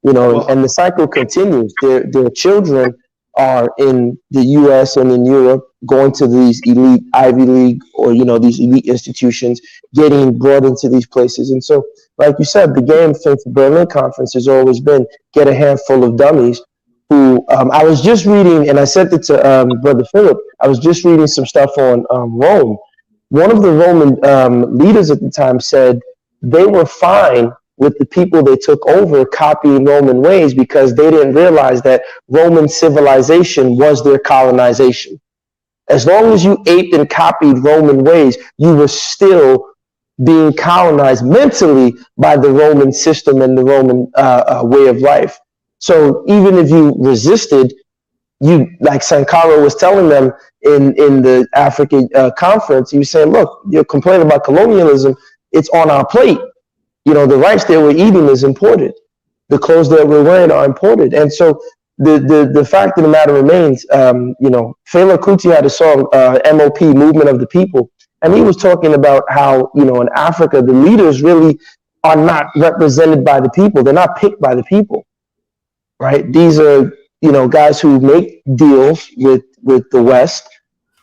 and the cycle continues. Their children are in the U.S. and in Europe, going to these elite Ivy League or, these elite institutions, getting brought into these places. And so, like you said, the game since the Berlin Conference has always been get a handful of dummies who I was just reading, and I sent it to Brother Philip. I was just reading some stuff on Rome. One of the Roman leaders at the time said they were fine with the people they took over copying Roman ways because they didn't realize that Roman civilization was their colonization. As long as you aped and copied Roman ways, you were still being colonized mentally by the Roman system and the Roman way of life. So even if you resisted, you, like Sankara was telling them in the African conference, he was saying, look, you're complaining about colonialism. It's on our plate. You know, the rice that we're eating is imported. The clothes that we're wearing are imported. And so the fact of the matter remains, you know, Fela Kuti had a song, MOP, Movement of the People. And he was talking about how, you know, in Africa, the leaders really are not represented by the people. They're not picked by the people, right? These are, you know, guys who make deals with the West.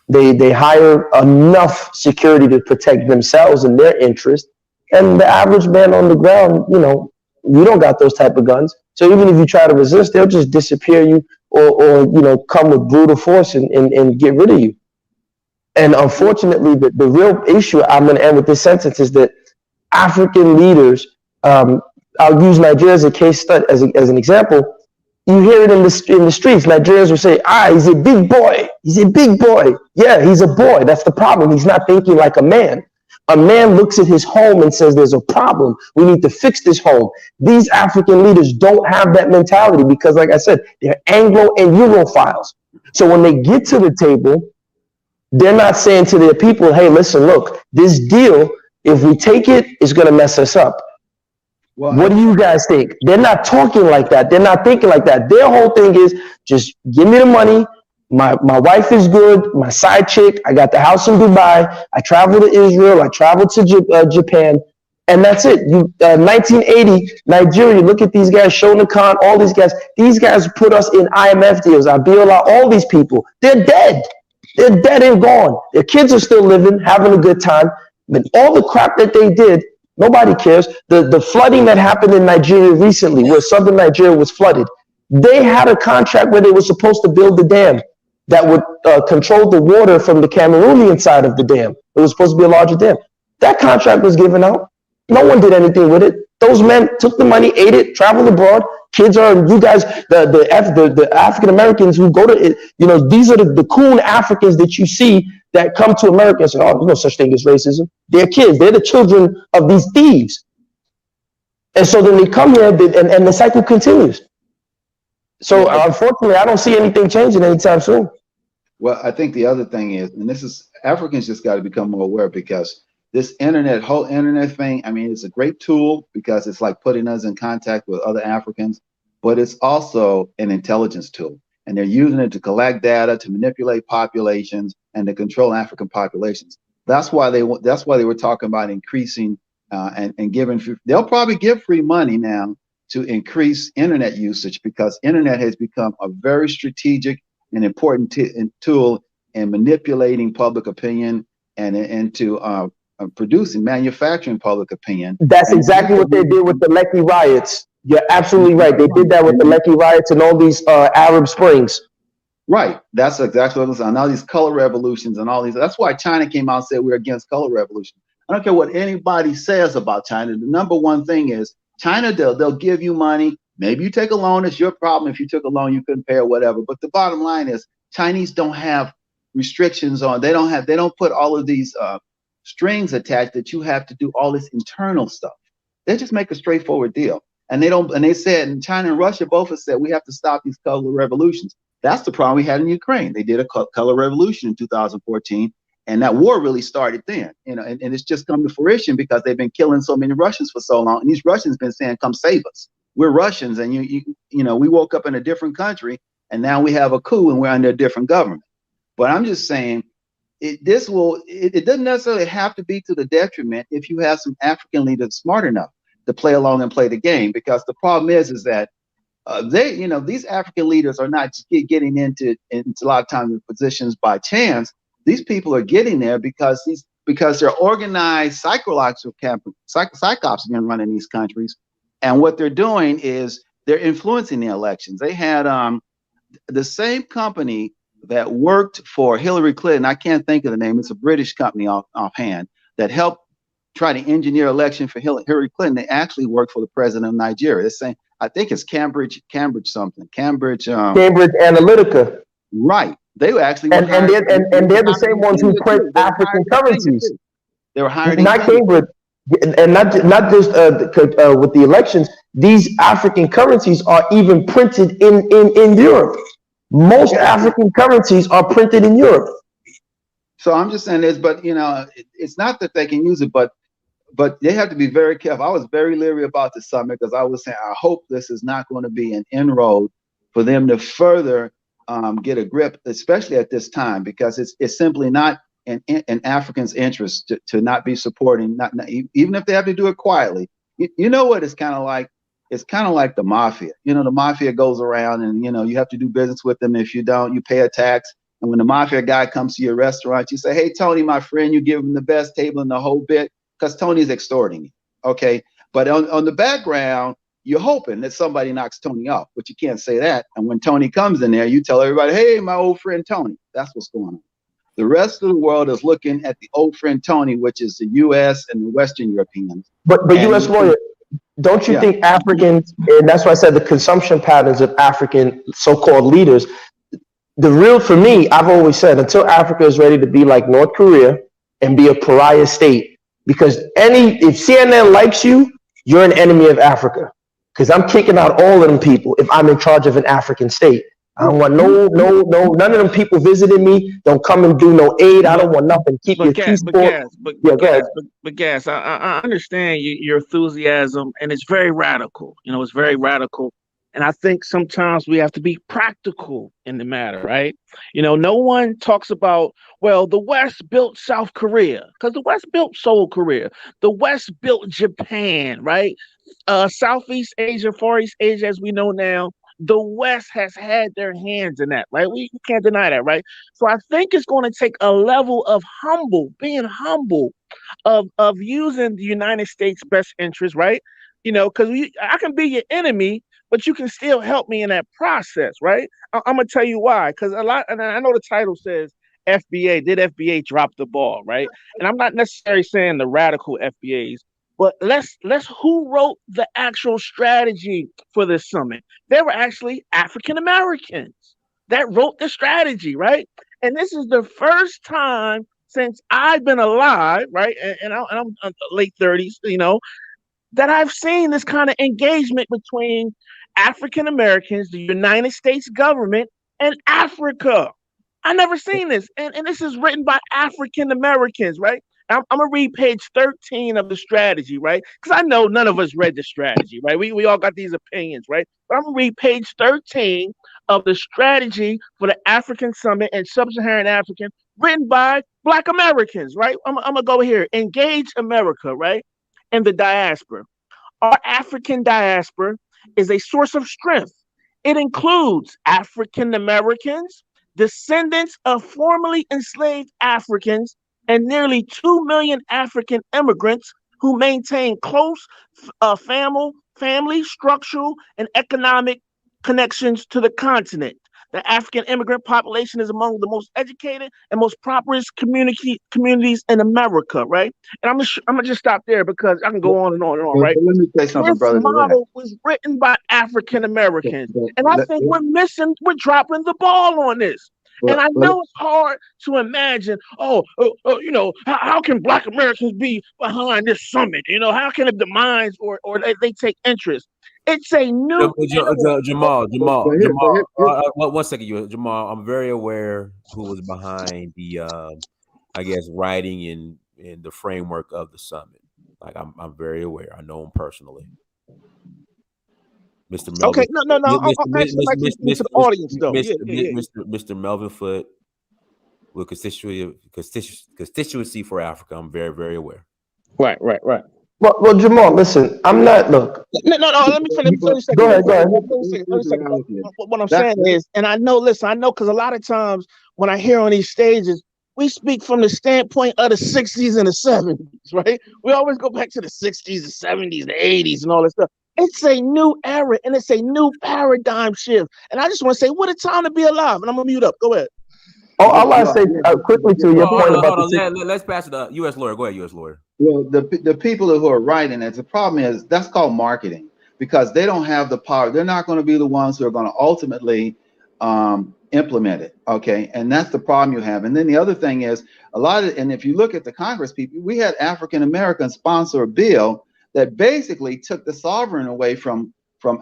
They hire enough security to protect themselves and their interest. And the average man on the ground, you know, we don't got those type of guns. So even if you try to resist, they'll just disappear you or you know, come with brutal force and get rid of you. And unfortunately, the real issue, I'm going to end with this sentence, is that African leaders, I'll use Nigeria as a case study, as an example. You hear it in the streets. Nigerians will say, he's a big boy. He's a big boy. Yeah, he's a boy. That's the problem. He's not thinking like a man. A man looks at his home and says, there's a problem. We need to fix this home. These African leaders don't have that mentality because, like I said, they're Anglo and Europhiles. So when they get to the table, they're not saying to their people, hey, listen, look, this deal, if we take it, it's going to mess us up. Well, what do you guys think? They're not talking like that. They're not thinking like that. Their whole thing is just give me the money. My wife is good. My side chick. I got the house in Dubai. I travel to Israel. I travel to Japan. And that's it. 1980, Nigeria, look at these guys, Shona Khan, all these guys. These guys put us in IMF deals. Abiola, all these people. They're dead. They're dead and gone. Their kids are still living, having a good time. But all the crap that they did, nobody cares. The flooding that happened in Nigeria recently, where southern Nigeria was flooded, they had a contract where they were supposed to build the dam that would control the water from the Cameroonian side of the dam. It was supposed to be a larger dam. That contract was given out. No one did anything with it. Those men took the money, ate it, traveled abroad. Kids are, you guys, the African Americans who go to it, you know, these are the coon Africans that you see that come to America and say, oh, there's no such thing as racism. They're kids. They're the children of these thieves. And so then they come here and the cycle continues. So unfortunately, I don't see anything changing anytime soon. Well, I think the other thing is, and this is, Africans just got to become more aware, because this whole internet thing, I mean, it's a great tool because it's like putting us in contact with other Africans, but it's also an intelligence tool. And they're using it to collect data, to manipulate populations, and to control African populations. That's why they were talking about increasing and giving. They'll probably give free money now to increase internet usage, because internet has become a very strategic and important tool in manipulating public opinion and into producing, manufacturing public opinion. That's exactly what they did with the Lekki riots. You're absolutely right. They did that with the Lekki riots and all these Arab Springs. Right. That's exactly what I'm saying. Now these color revolutions and all these. That's why China came out and said we're against color revolution. I don't care what anybody says about China. The number one thing is China, they'll give you money. Maybe you take a loan. It's your problem. If you took a loan, you couldn't pay or whatever. But the bottom line is Chinese don't have restrictions on. They don't put all of these strings attached that you have to do all this internal stuff. They just make a straightforward deal. And they said, and China and Russia both have said, we have to stop these color revolutions. That's the problem we had in Ukraine. They did a color revolution in 2014, and that war really started then. You know, and it's just come to fruition because they've been killing so many Russians for so long. And these Russians been saying, come save us. We're Russians, and you know, we woke up in a different country, and now we have a coup and we're under a different government. But I'm just saying, it doesn't necessarily have to be to the detriment if you have some African leaders smart enough to play along and play the game. Because the problem is that these African leaders are not getting into a lot of times in positions by chance. These people are getting there because they're organized psychological psychops have been running these countries, and what they're doing is they're influencing the elections. They had the same company that worked for Hillary Clinton. I can't think of the name. It's a British company offhand that helped try to engineer election for Hillary Clinton. They actually worked for the president of Nigeria. They're saying, I think it's Cambridge Analytica. Right. They were actually and they're the same ones who print African currencies. They were hired. Not Cambridge, and not just with the elections. These African currencies are even printed in Europe. Most African currencies are printed in Europe. So I'm just saying this, but it's not that they can use it, but they have to be very careful. I was very leery about the summit because I was saying I hope this is not going to be an inroad for them to further get a grip, especially at this time, because it's simply not in Africans' interest to not be supporting, even if they have to do it quietly. You know what it's kind of like? It's kind of like the mafia. The mafia goes around and, you have to do business with them. If you don't, you pay a tax. And when the mafia guy comes to your restaurant, you say, hey, Tony, my friend, you give him the best table in the whole bit because Tony's extorting you. Okay. But on the background, you're hoping that somebody knocks Tony off, but you can't say that. And when Tony comes in there, you tell everybody, hey, my old friend Tony. That's what's going on. The rest of the world is looking at the old friend Tony, which is the U.S. and the Western Europeans. But U.S. lawyer, don't you think Africans, and that's why I said the consumption patterns of African so-called leaders, for me, I've always said, until Africa is ready to be like North Korea and be a pariah state, because if CNN likes you, you're an enemy of Africa. Because I'm kicking out all of them people if I'm in charge of an African state. I don't want none of them people visiting me. Don't come and do no aid. I don't want nothing. Keep your peace. But Gas, I understand your enthusiasm, and it's very radical. It's very radical. And I think sometimes we have to be practical in the matter, right? No one talks about, well, the West built South Korea, because the West built Seoul, Korea. The West built Japan, right? Southeast Asia, Far East Asia, as we know now, the West has had their hands in that, right? We can't deny that, right? So I think it's going to take a level of being humble, of using the United States' best interest, right? Because I can be your enemy, but you can still help me in that process, right? I'm gonna tell you why. Because and I know the title says FBA. Did FBA drop the ball, right? And I'm not necessarily saying the radical FBAs. But let's who wrote the actual strategy for this summit? They were actually African Americans that wrote the strategy, right? And this is the first time since I've been alive, right? And I'm late 30s, that I've seen this kind of engagement between African Americans, the United States government, and Africa. I never seen this. And this is written by African Americans, right? I'm gonna read page 13 of the strategy, right? Because I know none of us read the strategy, right? We all got these opinions, right? But I'm gonna read page 13 of the strategy for the African Summit and Sub-Saharan African, written by Black Americans, right? I'm gonna go here. Engage America, right? And the diaspora. Our African diaspora is a source of strength. It includes African Americans, descendants of formerly enslaved Africans, and nearly 2 million African immigrants who maintain close family, structural, and economic connections to the continent. The African immigrant population is among the most educated and most prosperous communities in America, right? And I'm gonna just stop there because I can go on and on and on, right? Let me say something, brother. This model was written by African Americans, and I think we're dropping the ball on this. And I know it's hard to imagine, how can Black Americans be behind this summit? How can the minds or they take interest? It's a new Jamal. 1 second, Jamal. I'm very aware who was behind the, writing in the framework of the summit. Like I'm very aware. I know him personally. Mr. Melvin. Okay, no. Mr. audience though. Mr. Melvin Foote with constituency for Africa. I'm very, very aware. Right. Well, Jamal, listen, I'm not. Look. No. Let me finish. Go ahead. What I'm saying is, and I know because a lot of times when I hear on these stages, we speak from the standpoint of the 60s and the 70s, right? We always go back to the 60s, the 70s, the 80s, and all that stuff. It's a new era and it's a new paradigm shift. And I just want to say, what a time to be alive. And I'm gonna mute up. Go ahead. I'll say quickly to your point about let's pass it to U.S. lawyer. Go ahead, U.S. lawyer. Well, the people who are writing it, the problem is that's called marketing because they don't have the power. They're not going to be the ones who are going to ultimately implement it. Okay, and that's the problem you have. And then the other thing is and if you look at the Congress people, we had African Americans sponsor a bill that basically took the sovereign away from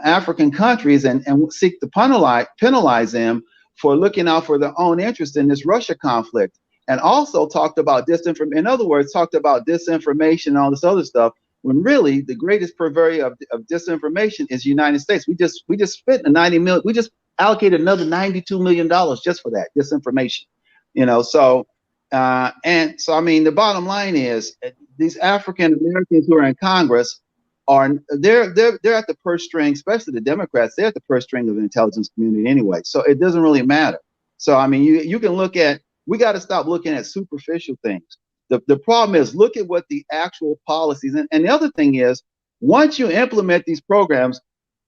African countries and seek to penalize them for looking out for their own interest in this Russia conflict, and also talked about disinformation. In other words, talked about disinformation and all this other stuff, when really the greatest purveyor of disinformation is the United States. We just spent we just allocated another $92 million just for that disinformation. So and so I mean, the bottom line is these African Americans who are in Congress they're at the purse string, especially the Democrats. They're at the purse string of the intelligence community anyway, so it doesn't really matter. So I mean, you can look at, we got to stop looking at superficial things. The problem is, look at what the actual policies, and the other thing is, once you implement these programs,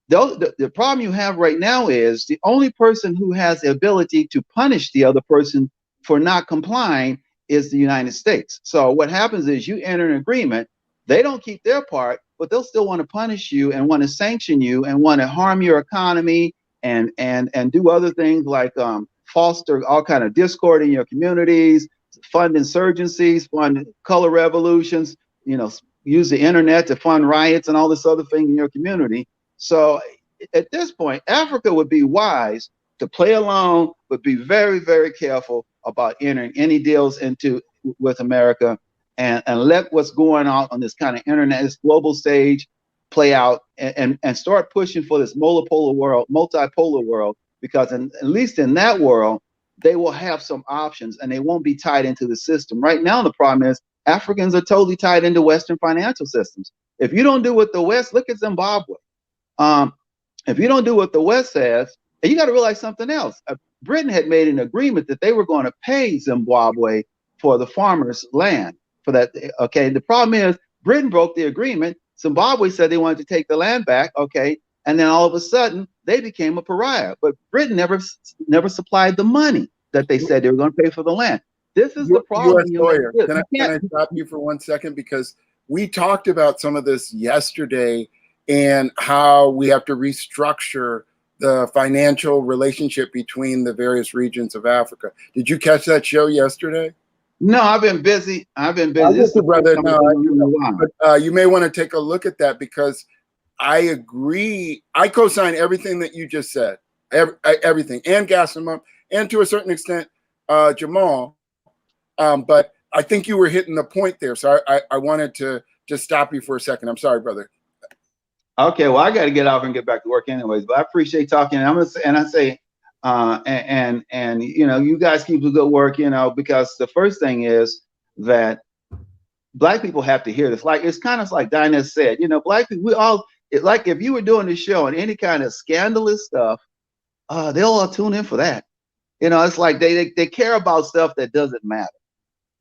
the problem you have right now is the only person who has the ability to punish the other person for not complying is the United States. So what happens is, you enter an agreement, they don't keep their part, but they'll still want to punish you and want to sanction you and want to harm your economy and do other things like foster all kind of discord in your communities, fund insurgencies, fund color revolutions, use the internet to fund riots and all this other thing in your community. So at this point, Africa would be wise to play along, but be very, very careful about entering any deals with America, and let what's going on this kind of internet, this global stage play out, and start pushing for this multipolar world, because at least in that world, they will have some options and they won't be tied into the system. Right now, the problem is Africans are totally tied into Western financial systems. If you don't do what the West, look at Zimbabwe. If you don't do what the West says, and you got to realize something else. Britain had made an agreement that they were going to pay Zimbabwe for the farmers' land for that. Okay, the problem is Britain broke the agreement. Zimbabwe said they wanted to take the land back. Okay, and then all of a sudden they became a pariah. But Britain never supplied the money that they said they were going to pay for the land. This is the problem. U.S. lawyer, can I stop you for 1 second? Because we talked about some of this yesterday and how we have to restructure the financial relationship between the various regions of Africa. Did you catch that show yesterday? No, I've been busy. Listen, brother, but you may want to take a look at that, because I agree. I co-sign everything that you just said, everything, and Gassim, and to a certain extent, Jamal. But I think you were hitting the point there, so I wanted to just stop you for a second. I'm sorry, brother. Okay, well, I got to get off and get back to work anyways. But I appreciate talking. And I'm gonna say, you guys keep the good work, because the first thing is that Black people have to hear this. Like, it's kind of like Dinah said, Black people, like if you were doing this show and any kind of scandalous stuff, they'll all tune in for that. It's like they care about stuff that doesn't matter.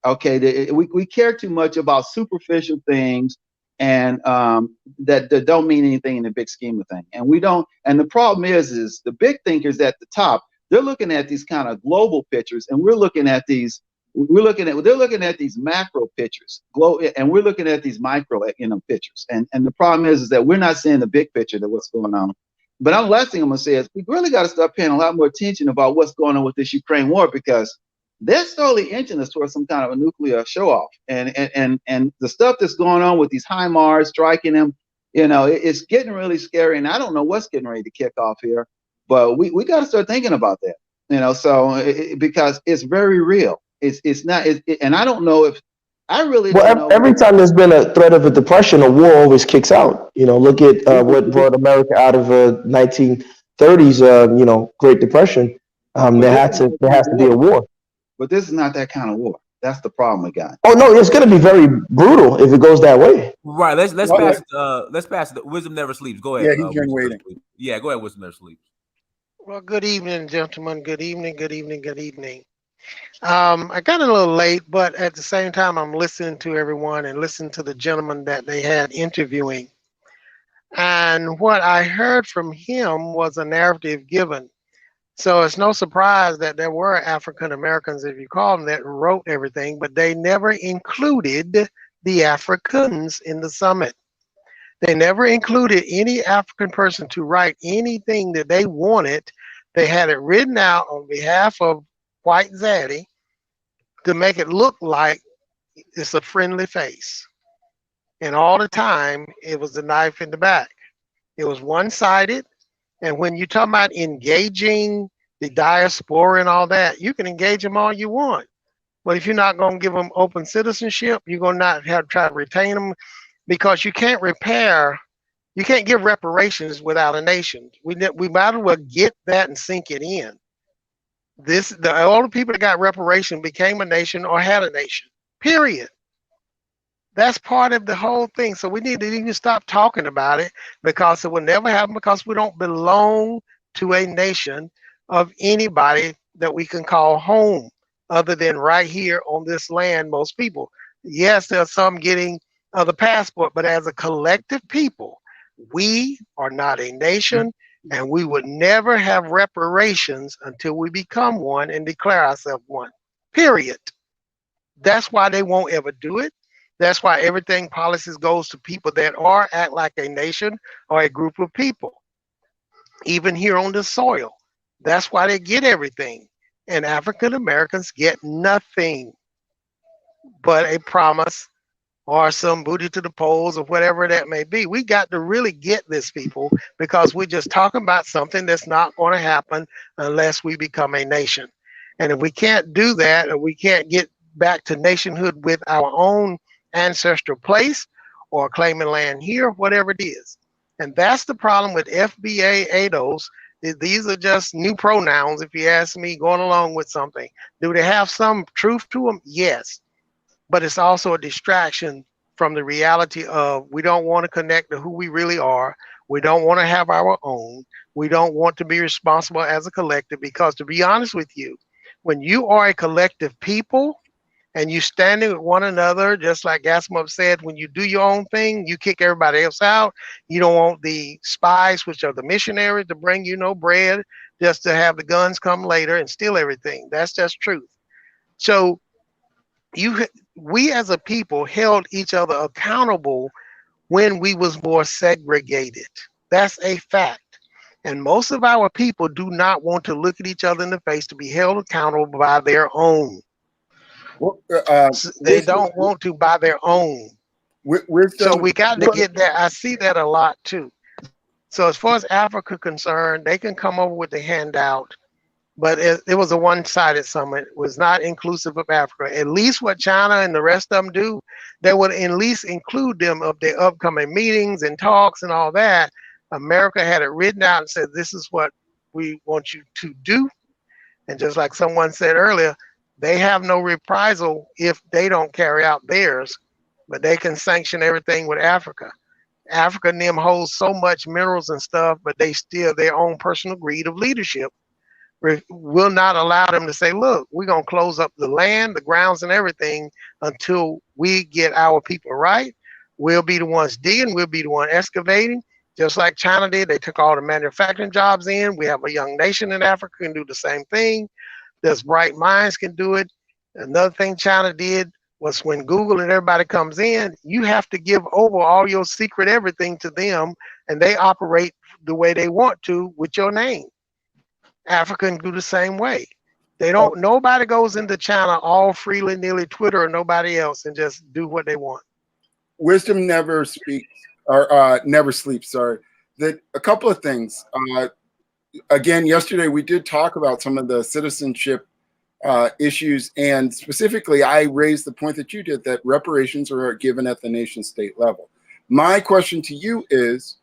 Okay, we care too much about superficial things and that don't mean anything in the big scheme of things. And we don't. And the problem is the big thinkers at the top, they're looking at these kind of global pictures, and they're looking at these macro pictures, and we're looking at these micro pictures. And the problem is that we're not seeing the big picture of what's going on. But the last thing I'm gonna say is we really got to start paying a lot more attention about what's going on with this Ukraine war, because they're slowly inching us towards some kind of a nuclear show-off, and the stuff that's going on with these HIMARS striking them, it's getting really scary, and I don't know what's getting ready to kick off here, but we got to start thinking about that, because it's very real. It's not, and I don't know if I really. Well, don't know. Every time there's been a threat of a depression, a war always kicks out. Look at what brought America out of the 1930s. Great Depression. There has to be a war. But this is not that kind of war. That's the problem we got. Oh no, it's going to be very brutal if it goes that way. Right. Let's pass. Let's pass. Wisdom never sleeps. Go ahead. Yeah, he's been waiting. Yeah, go ahead. Wisdom never sleeps. Well, good evening, gentlemen. Good evening. Good evening. Good evening. I got a little late, but at the same time, I'm listening to everyone and listening to the gentleman that they had interviewing. And what I heard from him was a narrative given. So it's no surprise that there were African Americans, if you call them that, wrote everything, but they never included the Africans in the summit. They never included any African person to write anything that they wanted. They had it written out on behalf of White Zaddy to make it look like it's a friendly face. And all the time, it was the knife in the back. It was one-sided. And when you talk about engaging the diaspora and all that, you can engage them all you want. But if you're not going to give them open citizenship, you're going to not have to try to retain them, because you can't give reparations without a nation. We might as well get that and sink it in. All the people that got reparation became a nation or had a nation, period. That's part of the whole thing. So we need to even stop talking about it, because it will never happen, because we don't belong to a nation of anybody that we can call home other than right here on this land, most people. Yes, there are some getting the passport, but as a collective people, we are not a nation, and we would never have reparations until we become one and declare ourselves one, period. That's why they won't ever do it. That's why everything policies goes to people that act like a nation or a group of people, even here on the soil. That's why they get everything. And African Americans get nothing but a promise or some booty to the polls or whatever that may be. We got to really get this, people, because we're just talking about something that's not going to happen unless we become a nation. And if we can't do that, or we can't get back to nationhood with our own ancestral place or claiming land here, whatever it is. And that's the problem with FBA ADOS. These are just new pronouns, if you ask me, going along with something. Do they have some truth to them? Yes. But it's also a distraction from the reality of we don't want to connect to who we really are. We don't want to have our own. We don't want to be responsible as a collective, because to be honest with you, when you are a collective people, and you standing with one another, just like Gasimov said, when you do your own thing, you kick everybody else out. You don't want the spies, which are the missionaries, to bring you no bread, just to have the guns come later and steal everything. That's just truth. So we as a people held each other accountable when we was more segregated. That's a fact. And most of our people do not want to look at each other in the face to be held accountable by their own. Well, they don't want to by their own. So we got to get that. I see that a lot too. So as far as Africa concerned, they can come over with the handout, but it was a one-sided summit. It was not inclusive of Africa. At least what China and the rest of them do, they would at least include them of their upcoming meetings and talks and all that. America had it written out and said, this is what we want you to do. And just like someone said earlier, they have no reprisal if they don't carry out theirs, but they can sanction everything with Africa. Africa and them holds so much minerals and stuff, but they still their own personal greed of leadership will not allow them to say, look, we're going to close up the land, the grounds and everything until we get our people right. We'll be the ones digging. We'll be the one excavating, just like China did. They took all the manufacturing jobs in. We have a young nation in Africa can do the same thing. There's bright minds can do it. Another thing China did was when Google and everybody comes in, you have to give over all your secret everything to them, and they operate the way they want to with your name. Africa can do the same way. They don't. Nobody goes into China all freely, nearly Twitter or nobody else, and just do what they want. Wisdom never speaks or never sleeps. Sorry. That a couple of things. Again, yesterday we did talk about some of the citizenship issues, and specifically I raised the point that you did, that reparations are given at the nation state level. My question to you is,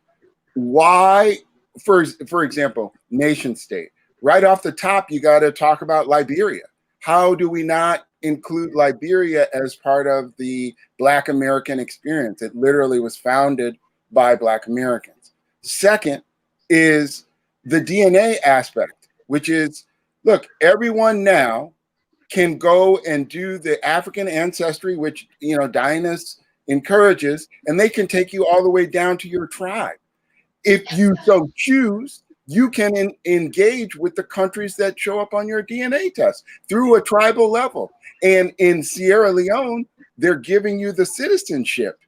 why, for example, nation state, right off the top, you got to talk about Liberia. How do we not include Liberia as part of the Black American experience? It literally was founded by Black Americans. Second is the DNA aspect, which is, look, everyone now can go and do the African ancestry, which, you know, Dynast encourages, and they can take you all the way down to your tribe. If you so choose, you can engage with the countries that show up on your DNA test through a tribal level. And in Sierra Leone, they're giving you the citizenship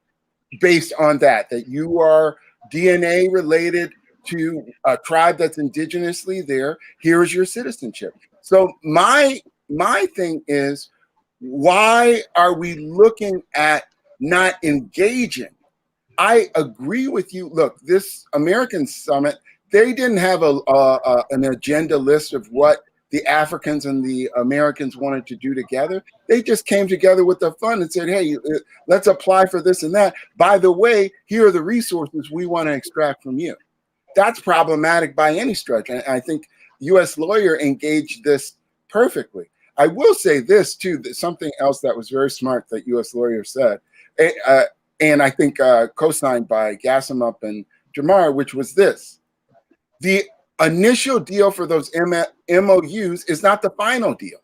based on that you are DNA related to a tribe that's indigenously there. Here's your citizenship. So my thing is, why are we looking at not engaging? I agree with you. Look, this American summit they didn't have an agenda list of what the Africans and the Americans wanted to do together. They just came together with the fund and said, hey, let's apply for this and that. By the way, here are the resources we want to extract from you. That's problematic by any stretch. And I think U.S. lawyer engaged this perfectly. I will say this too, that something else that was very smart that U.S. lawyer said, and I think co-signed by Gassamup and Jamar, which was this: the initial deal for those MOUs is not the final deal.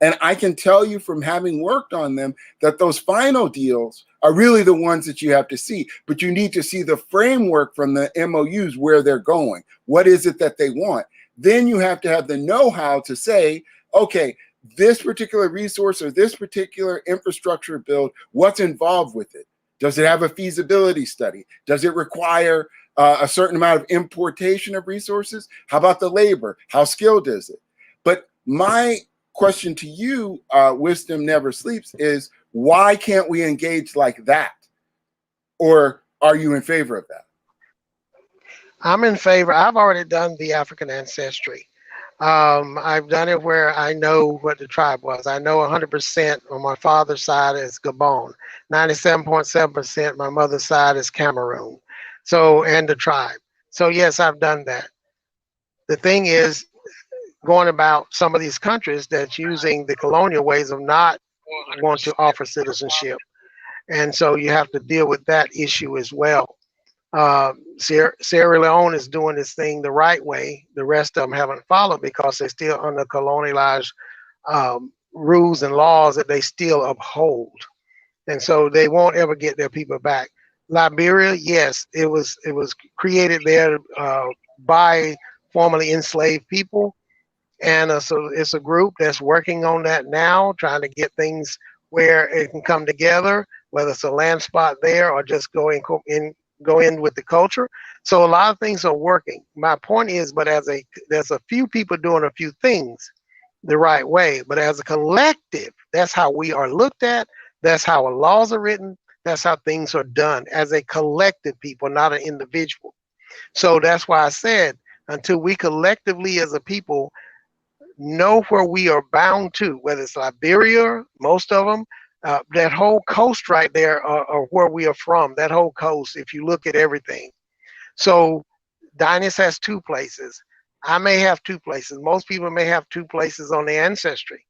And I can tell you from having worked on them that those final deals are really the ones that you have to see. But you need to see the framework from the MOUs, where they're going. What is it that they want? Then you have to have the know-how to say, okay, this particular resource or this particular infrastructure build, what's involved with it? Does it have a feasibility study? Does it require a certain amount of importation of resources? How about the labor? How skilled is it? But my question to you, Wisdom Never Sleeps, is why can't we engage like that? Or are you in favor of that? I'm in favor. I've already done the African ancestry. I've done it where I know what the tribe was. I know 100% on my father's side is Gabon, 97.7% my mother's side is Cameroon. So, and the tribe. So yes, I've done that. The thing is, going about some of these countries that's using the colonial ways of not want to offer citizenship. And so you have to deal with that issue as well. Sierra Leone is doing this thing the right way. The rest of them haven't followed because they're still under colonialized rules and laws that they still uphold. And so they won't ever get their people back. Liberia, yes, it was created there by formerly enslaved people. And so it's a group that's working on that now, trying to get things where it can come together, whether it's a land spot there or just go in with the culture. So a lot of things are working. My point is, but there's a few people doing a few things the right way, but as a collective, that's how we are looked at. That's how our laws are written. That's how things are done as a collective people, not an individual. So that's why I said, until we collectively as a people know where we are bound to, whether it's Liberia, most of them, that whole coast right there are where we are from, that whole coast, if you look at everything. So Dynast has 2 places. I may have 2 places. Most people may have 2 places on their ancestry.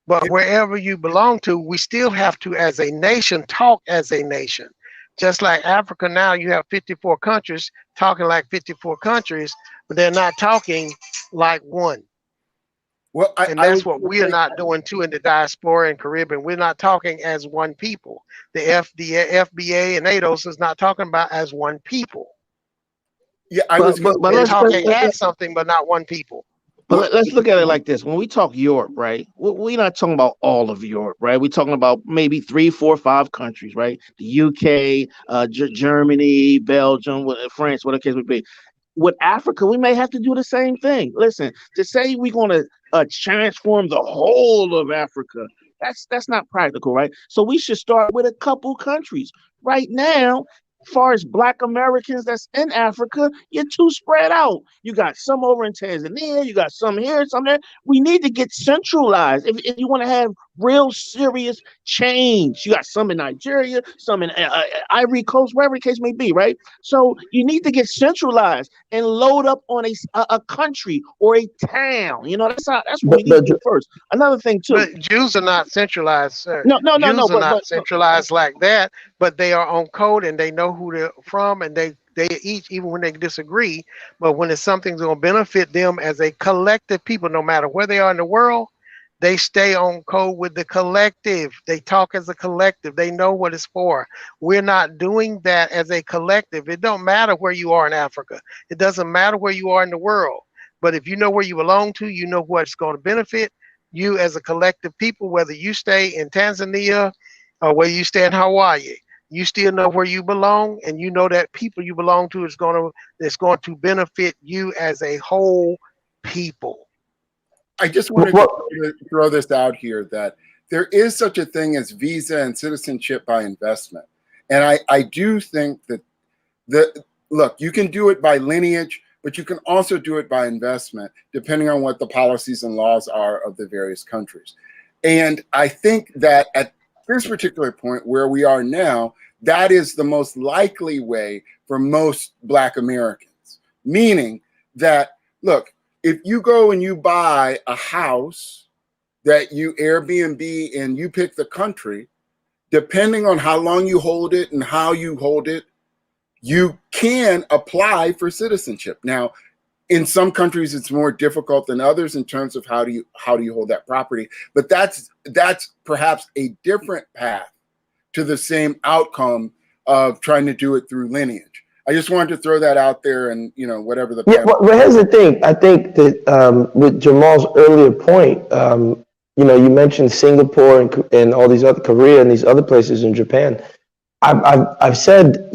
But wherever you belong to, we still have to, as a nation, talk as a nation. Just like Africa now, you have 54 countries talking like 54 countries, but they're not talking like one. Well, and that's what we are not doing too in the diaspora and Caribbean. We're not talking as one people. The FBA and ADOS is not talking about as one people. Yeah, they're talking at something, but not one people. But let's look at it like this. When we talk Europe, right, we're not talking about all of Europe, right? We're talking about maybe 3, 4, 5 countries, right? The UK, Germany, Belgium, France, whatever the case would be. With Africa, we may have to do the same thing. Listen, to say we're going to transform the whole of Africa, that's not practical, right? So we should start with a couple countries. Right now, as far as Black Americans that's in Africa, you're too spread out. You got some over in Tanzania, you got some here, some there. We need to get centralized if you want to have real serious change. You got some in Nigeria, some in Ivory Coast, wherever the case may be, right? So you need to get centralized and load up on a country or a town. You know, that's what we need to do first. Another thing too. But Jews are not centralized, sir. No. Jews are not centralized like that, but they are on code and they know who they're from, and they each, even when they disagree, but when it's something that's going to benefit them as a collective people, no matter where they are in the world, they stay on code with the collective. They talk as a collective. They know what it's for. We're not doing that as a collective. It don't matter where you are in Africa. It doesn't matter where you are in the world. But if you know where you belong to, you know what's going to benefit you as a collective people, whether you stay in Tanzania or whether you stay in Hawaii. You still know where you belong, and you know that people you belong to is going to benefit you as a whole people. I just wanted to throw this out here that there is such a thing as visa and citizenship by investment. And I do think that look, you can do it by lineage, but you can also do it by investment, depending on what the policies and laws are of the various countries. And I think that at this particular point where we are now, that is the most likely way for most Black Americans. Meaning that, look, if you go and you buy a house that you Airbnb and you pick the country, depending on how long you hold it and how you hold it, you can apply for citizenship. Now, in some countries, it's more difficult than others in terms of how do you hold that property. But that's perhaps a different path to the same outcome of trying to do it through lineage. I just wanted to throw that out there, and whatever the well, here's the thing. I think that with Jamal's earlier point, you mentioned Singapore and all these other Korea and these other places in Japan. I've said,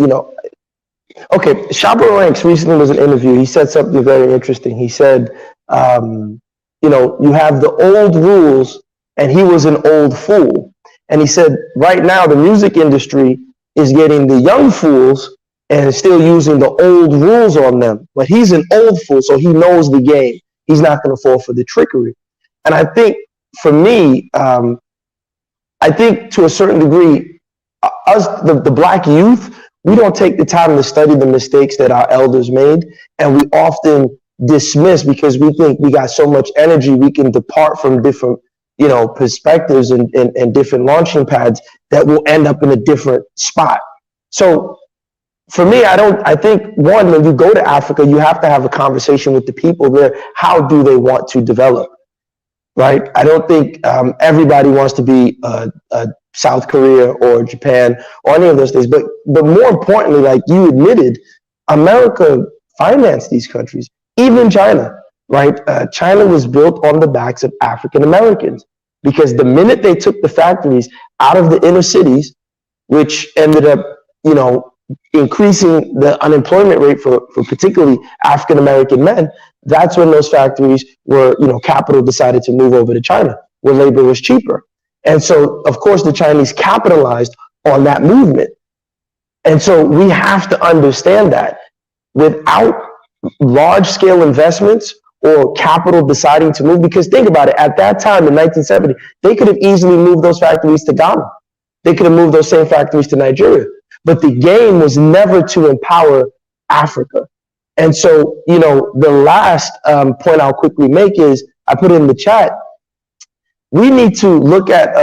okay, Shabba Ranks recently was an interview. He said something very interesting. He said, you have the old rules, and he was an old fool. And he said, right now the music industry is getting the young fools and still using the old rules on them. But he's an old fool, so he knows the game. He's not going to fall for the trickery. And I think, for me, I think to a certain degree, us, the Black youth, we don't take the time to study the mistakes that our elders made, and we often dismiss because we think we got so much energy we can depart from different perspectives and different launching pads that will end up in a different spot. So for me, I think, one, when you go to Africa, you have to have a conversation with the people there. How do they want to develop? Right? I don't think everybody wants to be South Korea or Japan or any of those things. But more importantly, like you admitted, America financed these countries, even China, right? China was built on the backs of African Americans, because the minute they took the factories out of the inner cities, which ended up, increasing the unemployment rate for particularly African American men, that's when those factories were, capital decided to move over to China, where labor was cheaper. And so, of course, the Chinese capitalized on that movement. And so we have to understand that without large-scale investments or capital deciding to move, because think about it, at that time in 1970, they could have easily moved those factories to Ghana. They could have moved those same factories to Nigeria. But the game was never to empower Africa. And so, the last point I'll quickly make is, I put in the chat, we need to look at,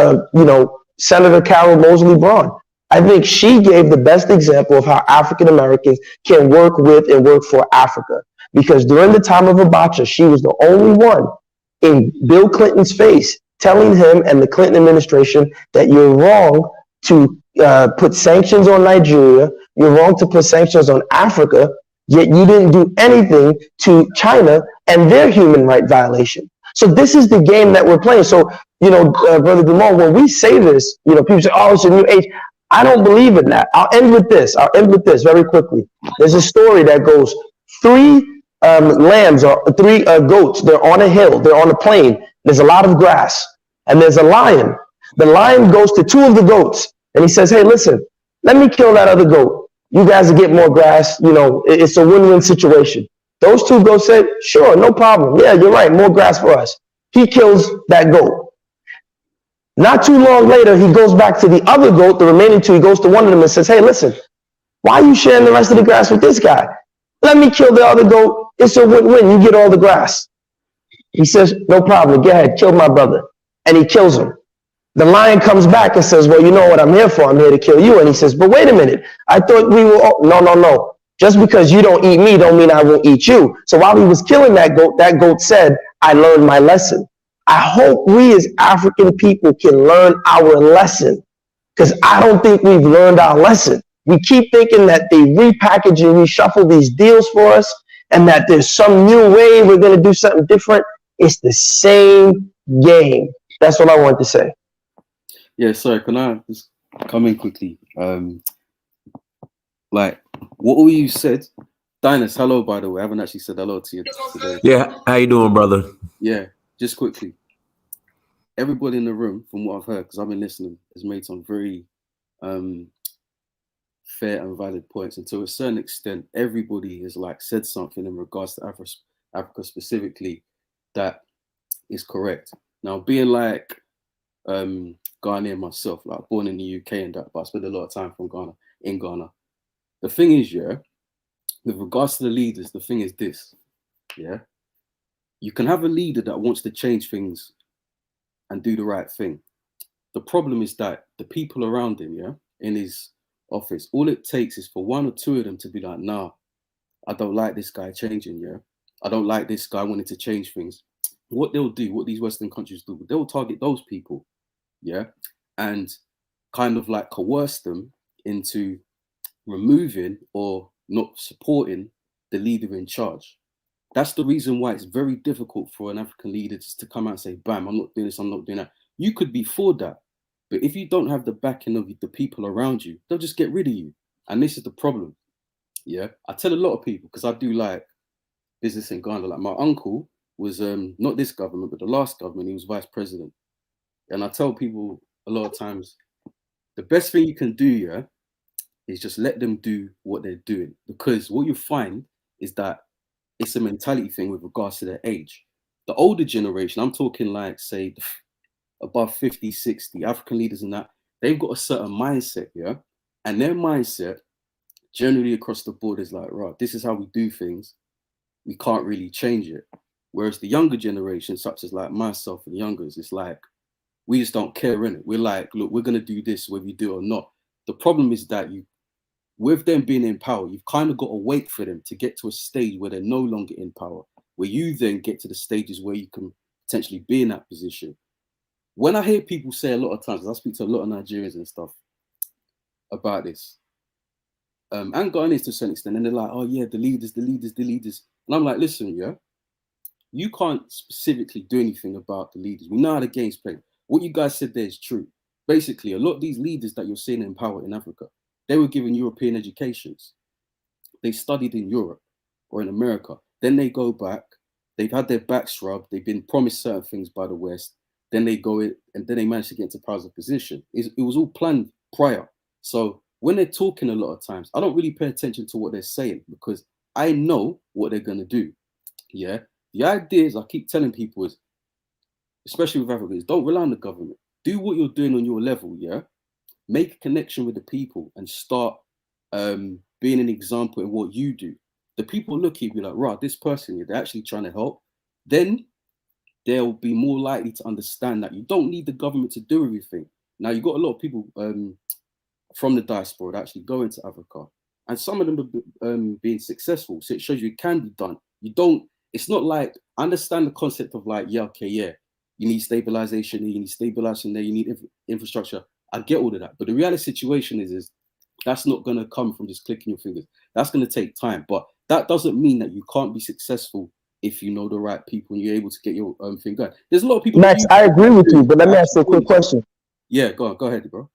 Senator Carol Moseley Braun. I think she gave the best example of how African Americans can work with and work for Africa. Because during the time of Abacha, she was the only one in Bill Clinton's face telling him and the Clinton administration that you're wrong to put sanctions on Nigeria, you're wrong to put sanctions on Africa, yet you didn't do anything to China and their human right violation. So this is the game that we're playing. So, Brother Dumont, when we say this, people say, oh, it's a new age. I don't believe in that. I'll end with this very quickly. There's a story that goes, three lambs or three goats, they're on a hill, they're on a plain, there's a lot of grass, and there's a lion. The lion goes to two of the goats, and he says, hey, listen, let me kill that other goat. You guys will get more grass. It's a win-win situation. Those two goats said, sure, no problem. Yeah, you're right, more grass for us. He kills that goat. Not too long later, he goes back to the other goat, the remaining two, he goes to one of them and says, hey, listen, why are you sharing the rest of the grass with this guy? Let me kill the other goat. It's a win-win. You get all the grass. He says, no problem. Go ahead, kill my brother. And he kills him. The lion comes back and says, well, you know what I'm here for? I'm here to kill you. And he says, but wait a minute. I thought we were all... No. Just because you don't eat me don't mean I won't eat you. So while he was killing that goat said, I learned my lesson. I hope we as African people can learn our lesson, because I don't think we've learned our lesson. We keep thinking that they repackage and reshuffle these deals for us and that there's some new way we're going to do something different. It's the same game. That's what I wanted to say. Yeah, sorry, can I just come in quickly? Like, what all you said, Dynast, hello, by the way. I haven't actually said hello to you today. Yeah, how you doing, brother? Yeah, just quickly. Everybody in the room, from what I've heard, because I've been listening, has made some very fair and valid points, and to a certain extent, everybody has like said something in regards to Africa specifically that is correct. Now, being like Ghanaian myself, like born in the UK and that, but I spent a lot of time in Ghana. The thing is, yeah, with regards to the leaders, the thing is this, yeah, you can have a leader that wants to change things and do the right thing. The problem is that the people around him, yeah, in his office, all it takes is for one or two of them to be like, nah, I don't like this guy changing, yeah. I don't like this guy wanting to change things. What they'll do, what these Western countries do, they'll target those people, yeah, and kind of like coerce them into removing or not supporting the leader in charge. That's the reason why it's very difficult for an African leader just to come out and say, bam, I'm not doing this, I'm not doing that. You could be for that, but if you don't have the backing of the people around you, they'll just get rid of you. And this is the problem. Yeah, I tell a lot of people, because I do like business in Ghana. Like my uncle was not this government, but the last government, he was vice president. And I tell people a lot of times, the best thing you can do, yeah, is just let them do what they're doing. Because what you find is that it's a mentality thing with regards to their age. The older generation, I'm talking like, say, above 50, 60, African leaders and that, they've got a certain mindset, yeah? And their mindset, generally across the board, is like, right, this is how we do things. We can't really change it. Whereas the younger generation, such as like myself and the youngers, it's like, we just don't care, innit? We're like, look, we're going to do this whether you do it or not. The problem is that with them being in power, you've kind of got to wait for them to get to a stage where they're no longer in power, where you then get to the stages where you can potentially be in that position. When I hear people say a lot of times, I speak to a lot of Nigerians and stuff about this, and Ghanaians to a certain extent, and they're like, oh yeah, the leaders. And I'm like, listen, yeah, you can't specifically do anything about the leaders. We know how the game's played. What you guys said there is true. Basically, a lot of these leaders that you're seeing in power in Africa, they were given European educations. They studied in Europe or in America. Then they go back. They've had their backs rubbed. They've been promised certain things by the West. Then they go in and then they manage to get into power position. It was all planned prior. So when they're talking a lot of times, I don't really pay attention to what they're saying because I know what they're going to do. Yeah. The idea is, I keep telling people is, especially with Africans, don't rely on the government. Do what you're doing on your level. Yeah. Make a connection with the people and start being an example in what you do. The people look at you like, right, this person, they're actually trying to help. Then they'll be more likely to understand that you don't need the government to do everything. Now, you've got a lot of people from the diaspora that actually go into Africa, and some of them are being successful. So it shows you it can be done. You don't, it's not like, I understand the concept of like, yeah, okay, yeah, you need stabilization here, you need stabilization there, you need infrastructure. I get all of that. But the reality situation is that's not going to come from just clicking your fingers. That's going to take time. But that doesn't mean that you can't be successful if you know the right people and you're able to get your thing going. There's a lot of people. Max, I agree with you, but let me ask you a quick question. Yeah, go ahead, bro.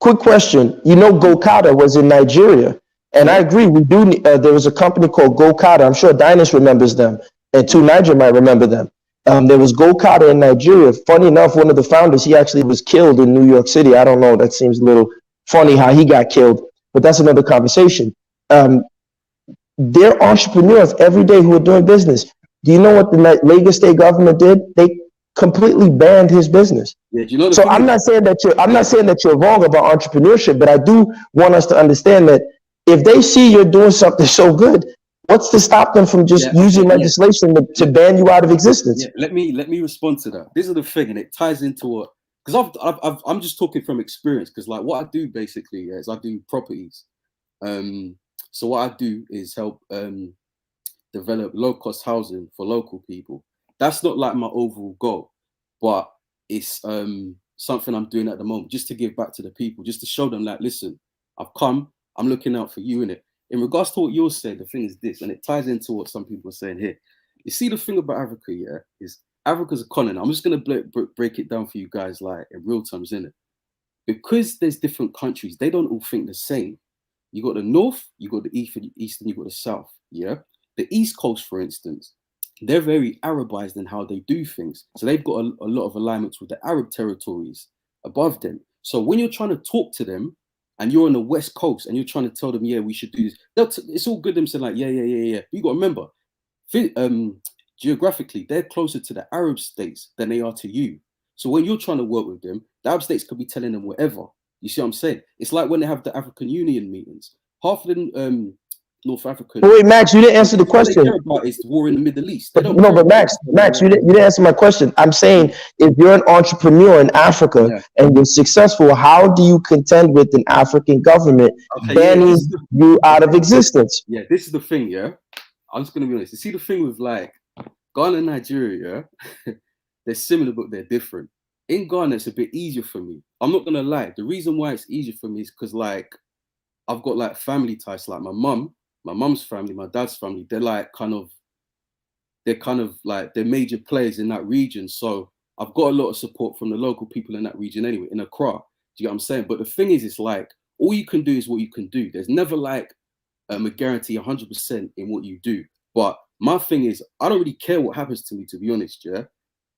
Quick question. You know, Gokada was in Nigeria, and I agree. We do. There was a company called Gokada. I'm sure Dynas remembers them, and Two Niger might remember them. There was Gokada in Nigeria. Funny enough, one of the founders, he actually was killed in New York City. I don't know. That seems a little funny how he got killed, but that's another conversation. There are entrepreneurs every day who are doing business. Do you know what the Lagos state government did? They completely banned his business. Yeah, you know, so I'm not saying that you're wrong about entrepreneurship, but I do want us to understand that if they see you're doing something so good, what's to stop them from just using legislation to ban you out of existence? Yeah, let me respond to that. This is the thing, and it ties into what, because I'm just talking from experience. Because like what I do basically is I do properties. So what I do is help develop low-cost housing for local people. That's not like my overall goal, but it's something I'm doing at the moment just to give back to the people, just to show them like, listen, I've come, I'm looking out for you in it. In regards to what you're saying, the thing is this, and it ties into what some people are saying here. You see, the thing about Africa, yeah, is Africa's a continent. I'm just going to break it down for you guys like in real terms, innit? Because there's different countries, they don't all think the same. You got the north, you got the east, and you got the south, yeah? The East Coast, for instance, they're very Arabized in how they do things. So they've got a lot of alignments with the Arab territories above them. So when you're trying to talk to them, and you're on the West Coast and you're trying to tell them, yeah, we should do this. It's all good them saying like, yeah. But you got to remember, geographically, they're closer to the Arab states than they are to you. So when you're trying to work with them, the Arab states could be telling them whatever. You see what I'm saying? It's like when they have the African Union meetings. Half of them North African. Wait, Max, you didn't answer the question. All they care about is the war in the Middle East. They don't No, but Max, you didn't answer my question. I'm saying if you're an entrepreneur in Africa and you're successful, how do you contend with an African government banning you out of existence? Yeah, this is the thing, yeah? I'm just going to be honest. You see the thing with like Ghana and Nigeria, yeah? They're similar, but they're different. In Ghana, it's a bit easier for me. I'm not going to lie. The reason why it's easier for me is because like I've got like family ties, like my mum's family, my dad's family, they're major players in that region. So I've got a lot of support from the local people in that region anyway, in Accra. Do you get what I'm saying? But the thing is, it's like, all you can do is what you can do. There's never like a guarantee 100% in what you do. But my thing is, I don't really care what happens to me, to be honest, yeah?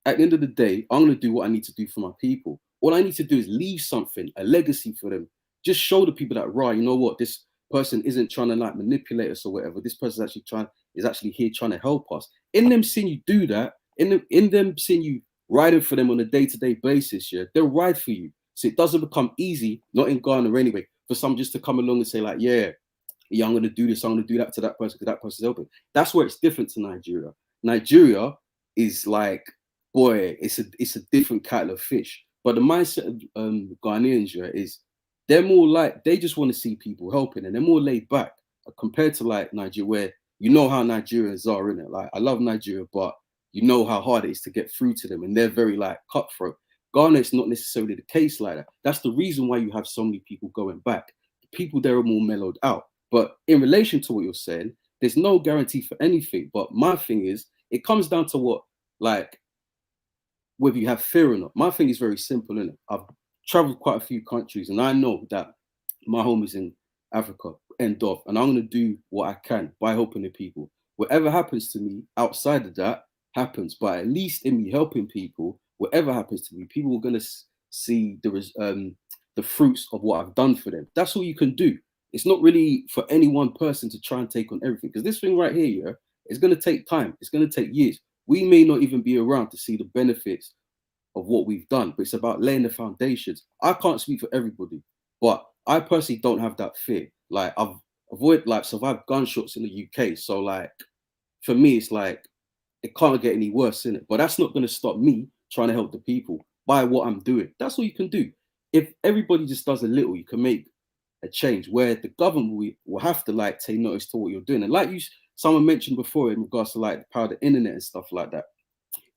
At the end of the day, I'm going to do what I need to do for my people. All I need to do is leave something, a legacy for them. Just show the people that, right, you know what, this person isn't trying to like manipulate us or whatever. This person is actually here trying to help us. In them seeing you do that, in them seeing you riding for them on a day-to-day basis, yeah, they'll ride for you. So it doesn't become easy, not in Ghana anyway, for some just to come along and say like, yeah, I'm going to do this, I'm going to do that to that person because that person's helping. That's where it's different to Nigeria. Nigeria is like, boy, it's a different kettle of fish. But the mindset of Ghanaians, yeah, is they're more like, they just want to see people helping and they're more laid back compared to like Nigeria, where you know how Nigerians are, innit? Like, I love Nigeria, but you know how hard it is to get through to them and they're very like cutthroat. Ghana, it's not necessarily the case like that. That's the reason why you have so many people going back. The people there are more mellowed out. But in relation to what you're saying, there's no guarantee for anything. But my thing is, it comes down to what, like, whether you have fear or not. My thing is very simple, innit? I've traveled quite a few countries and I know that my home is in Africa, end of, and I'm going to do what I can by helping the people. Whatever happens to me outside of that happens, but at least in me helping people, whatever happens to me, people are going to see the fruits of what I've done for them. That's all you can do. It's not really for any one person to try and take on everything, because this thing right here, yeah, it's going to take time. It's going to take years. We may not even be around to see the benefits of what we've done, but it's about laying the foundations. I can't speak for everybody, but I personally don't have that fear. Like, I've survived gunshots in the UK. So like, for me, it's like, it can't get any worse, innit? But that's not going to stop me trying to help the people by what I'm doing. That's all you can do. If everybody just does a little, you can make a change where the government will have to like take notice to what you're doing. And like someone mentioned before in regards to like the power of the internet and stuff like that,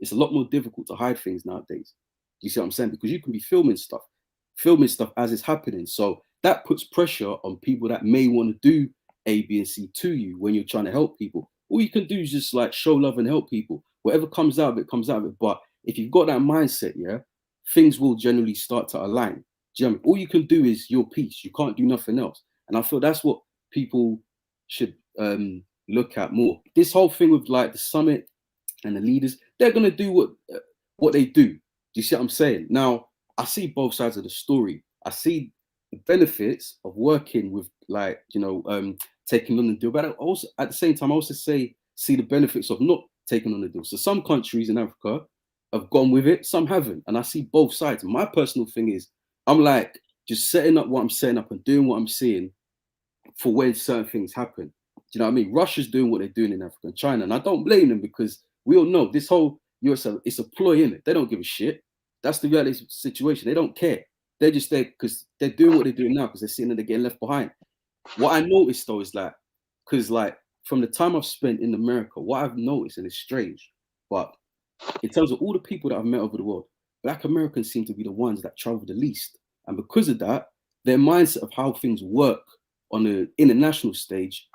it's a lot more difficult to hide things nowadays. You see what I'm saying? Because you can be filming stuff as it's happening. So that puts pressure on people that may want to do A, B, and C to you when you're trying to help people. All you can do is just like show love and help people. Whatever comes out of it, comes out of it. But if you've got that mindset, yeah, things will generally start to align. Do you know what I mean? All you can do is your piece. You can't do nothing else. And I feel that's what people should look at more. This whole thing with like the summit and the leaders, they're going to do what they do. Do you see what I'm saying? Now, I see both sides of the story. I see the benefits of working with like, taking on the deal. But I also, at the same time, I also see the benefits of not taking on the deal. So some countries in Africa have gone with it, some haven't. And I see both sides. And my personal thing is, I'm like just setting up what I'm setting up and doing what I'm seeing for when certain things happen. Do you know what I mean? Russia's doing what they're doing in Africa and China. And I don't blame them, because we all know this whole US, it's a ploy, in it. They don't give a shit. That's the reality situation. They don't care. They're just there because they're doing what they're doing now, because they're seeing that they're getting left behind. What I noticed though is like, because like from the time I've spent in America, what I've noticed, and it's strange, but in terms of all the people that I've met over the world, Black Americans seem to be the ones that travel the least. And because of that, their mindset of how things work on the international stage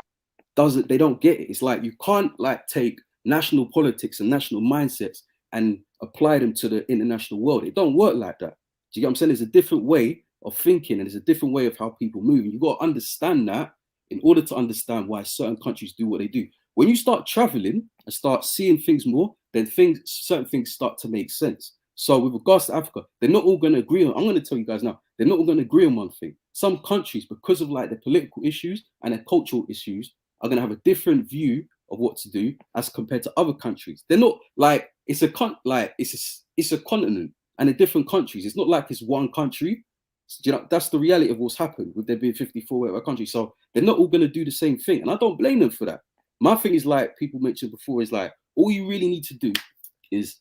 they don't get it. It's like you can't like take national politics and national mindsets and apply them to the international world. It don't work like that. Do you get what I'm saying? There's a different way of thinking and there's a different way of how people move. And you got to understand that in order to understand why certain countries do what they do. When you start traveling and start seeing things more, then certain things start to make sense. So with regards to Africa, they're not all going to agree on, I'm going to tell you guys now, they're not all going to agree on one thing. some countries, because of like the political issues and the cultural issues, are going to have a different view of what to do as compared to other countries. They're not like it's a continent and in different countries. It's not like it's one country. You know, that's the reality of what's happened with there being 54 whatever countries. So they're not all going to do the same thing, and I don't blame them for that. My thing is, like people mentioned before, is like all you really need to do is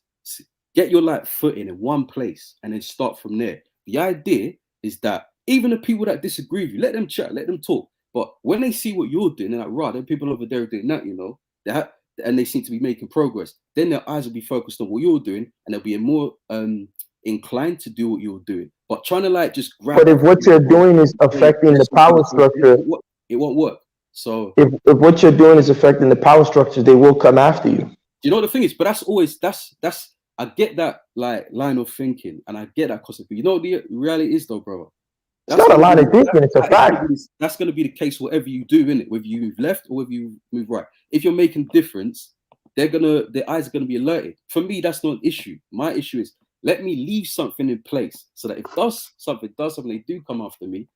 get your like footing in one place and then start from there. The idea is that even the people that disagree with you, let them chat, let them talk. But when they see what you're doing, they're like, right, there are people over there doing that, you know, and they seem to be making progress. Then their eyes will be focused on what you're doing, and they'll be more inclined to do what you're doing. But trying to like just grab. But if what you're doing is affecting the power structure, it won't work. So if what you're doing is affecting the power structures, they will come after you. You know what the thing is, but that's I get that like line of thinking, and I get that concept. But you know what the reality is, though, brother. It's not a line of thinking; it's a fact. That's going to be the case whatever you do, innit? Whether you move left or whether you move right. If you're making difference, their eyes are gonna be alerted. For me, that's not an issue. My issue is let me leave something in place so that if something they do come after me,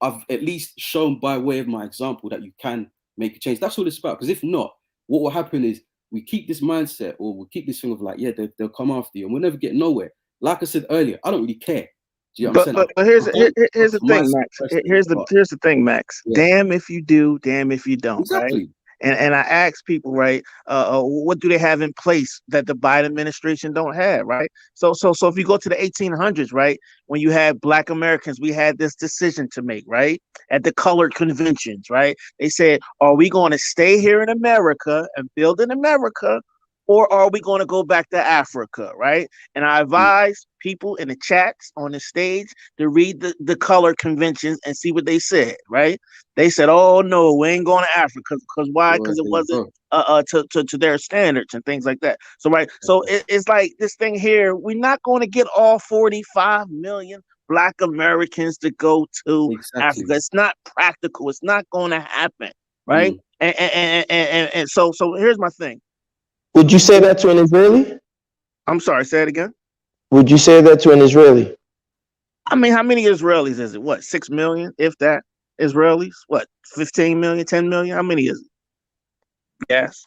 I've at least shown by way of my example that you can make a change. That's what it's about. Because if not, what will happen is we keep this mindset, or we keep this thing of like, yeah, they'll come after you, and we'll never get nowhere. Like I said earlier, I don't really care. Do you know what I'm saying? But here's the thing, Max. Here's the thing, Max. Yeah. Damn if you do, damn if you don't. Exactly. Right? And I ask people, right, what do they have in place that the Biden administration don't have, right? So if you go to the 1800s, right, when you had Black Americans, we had this decision to make, right, at the colored conventions, right? They said, are we going to stay here in America and build in America, or are we going to go back to Africa, right? And I advise people in the chats on the stage to read the color conventions and see what they said, right? They said, oh, no, we ain't going to Africa. Because why? Because it wasn't to their standards and things like that. So, right. So it's like this thing here. We're not going to get all 45 million Black Americans to go to Africa. It's not practical. It's not going to happen, right? And so here's my thing. Would you say that to an Israeli? I'm sorry, say it again. Would you say that to an Israeli? I mean, how many Israelis is it? What, 6 million, if that? Israelis? What, 15 million, 10 million? How many is it? Yes.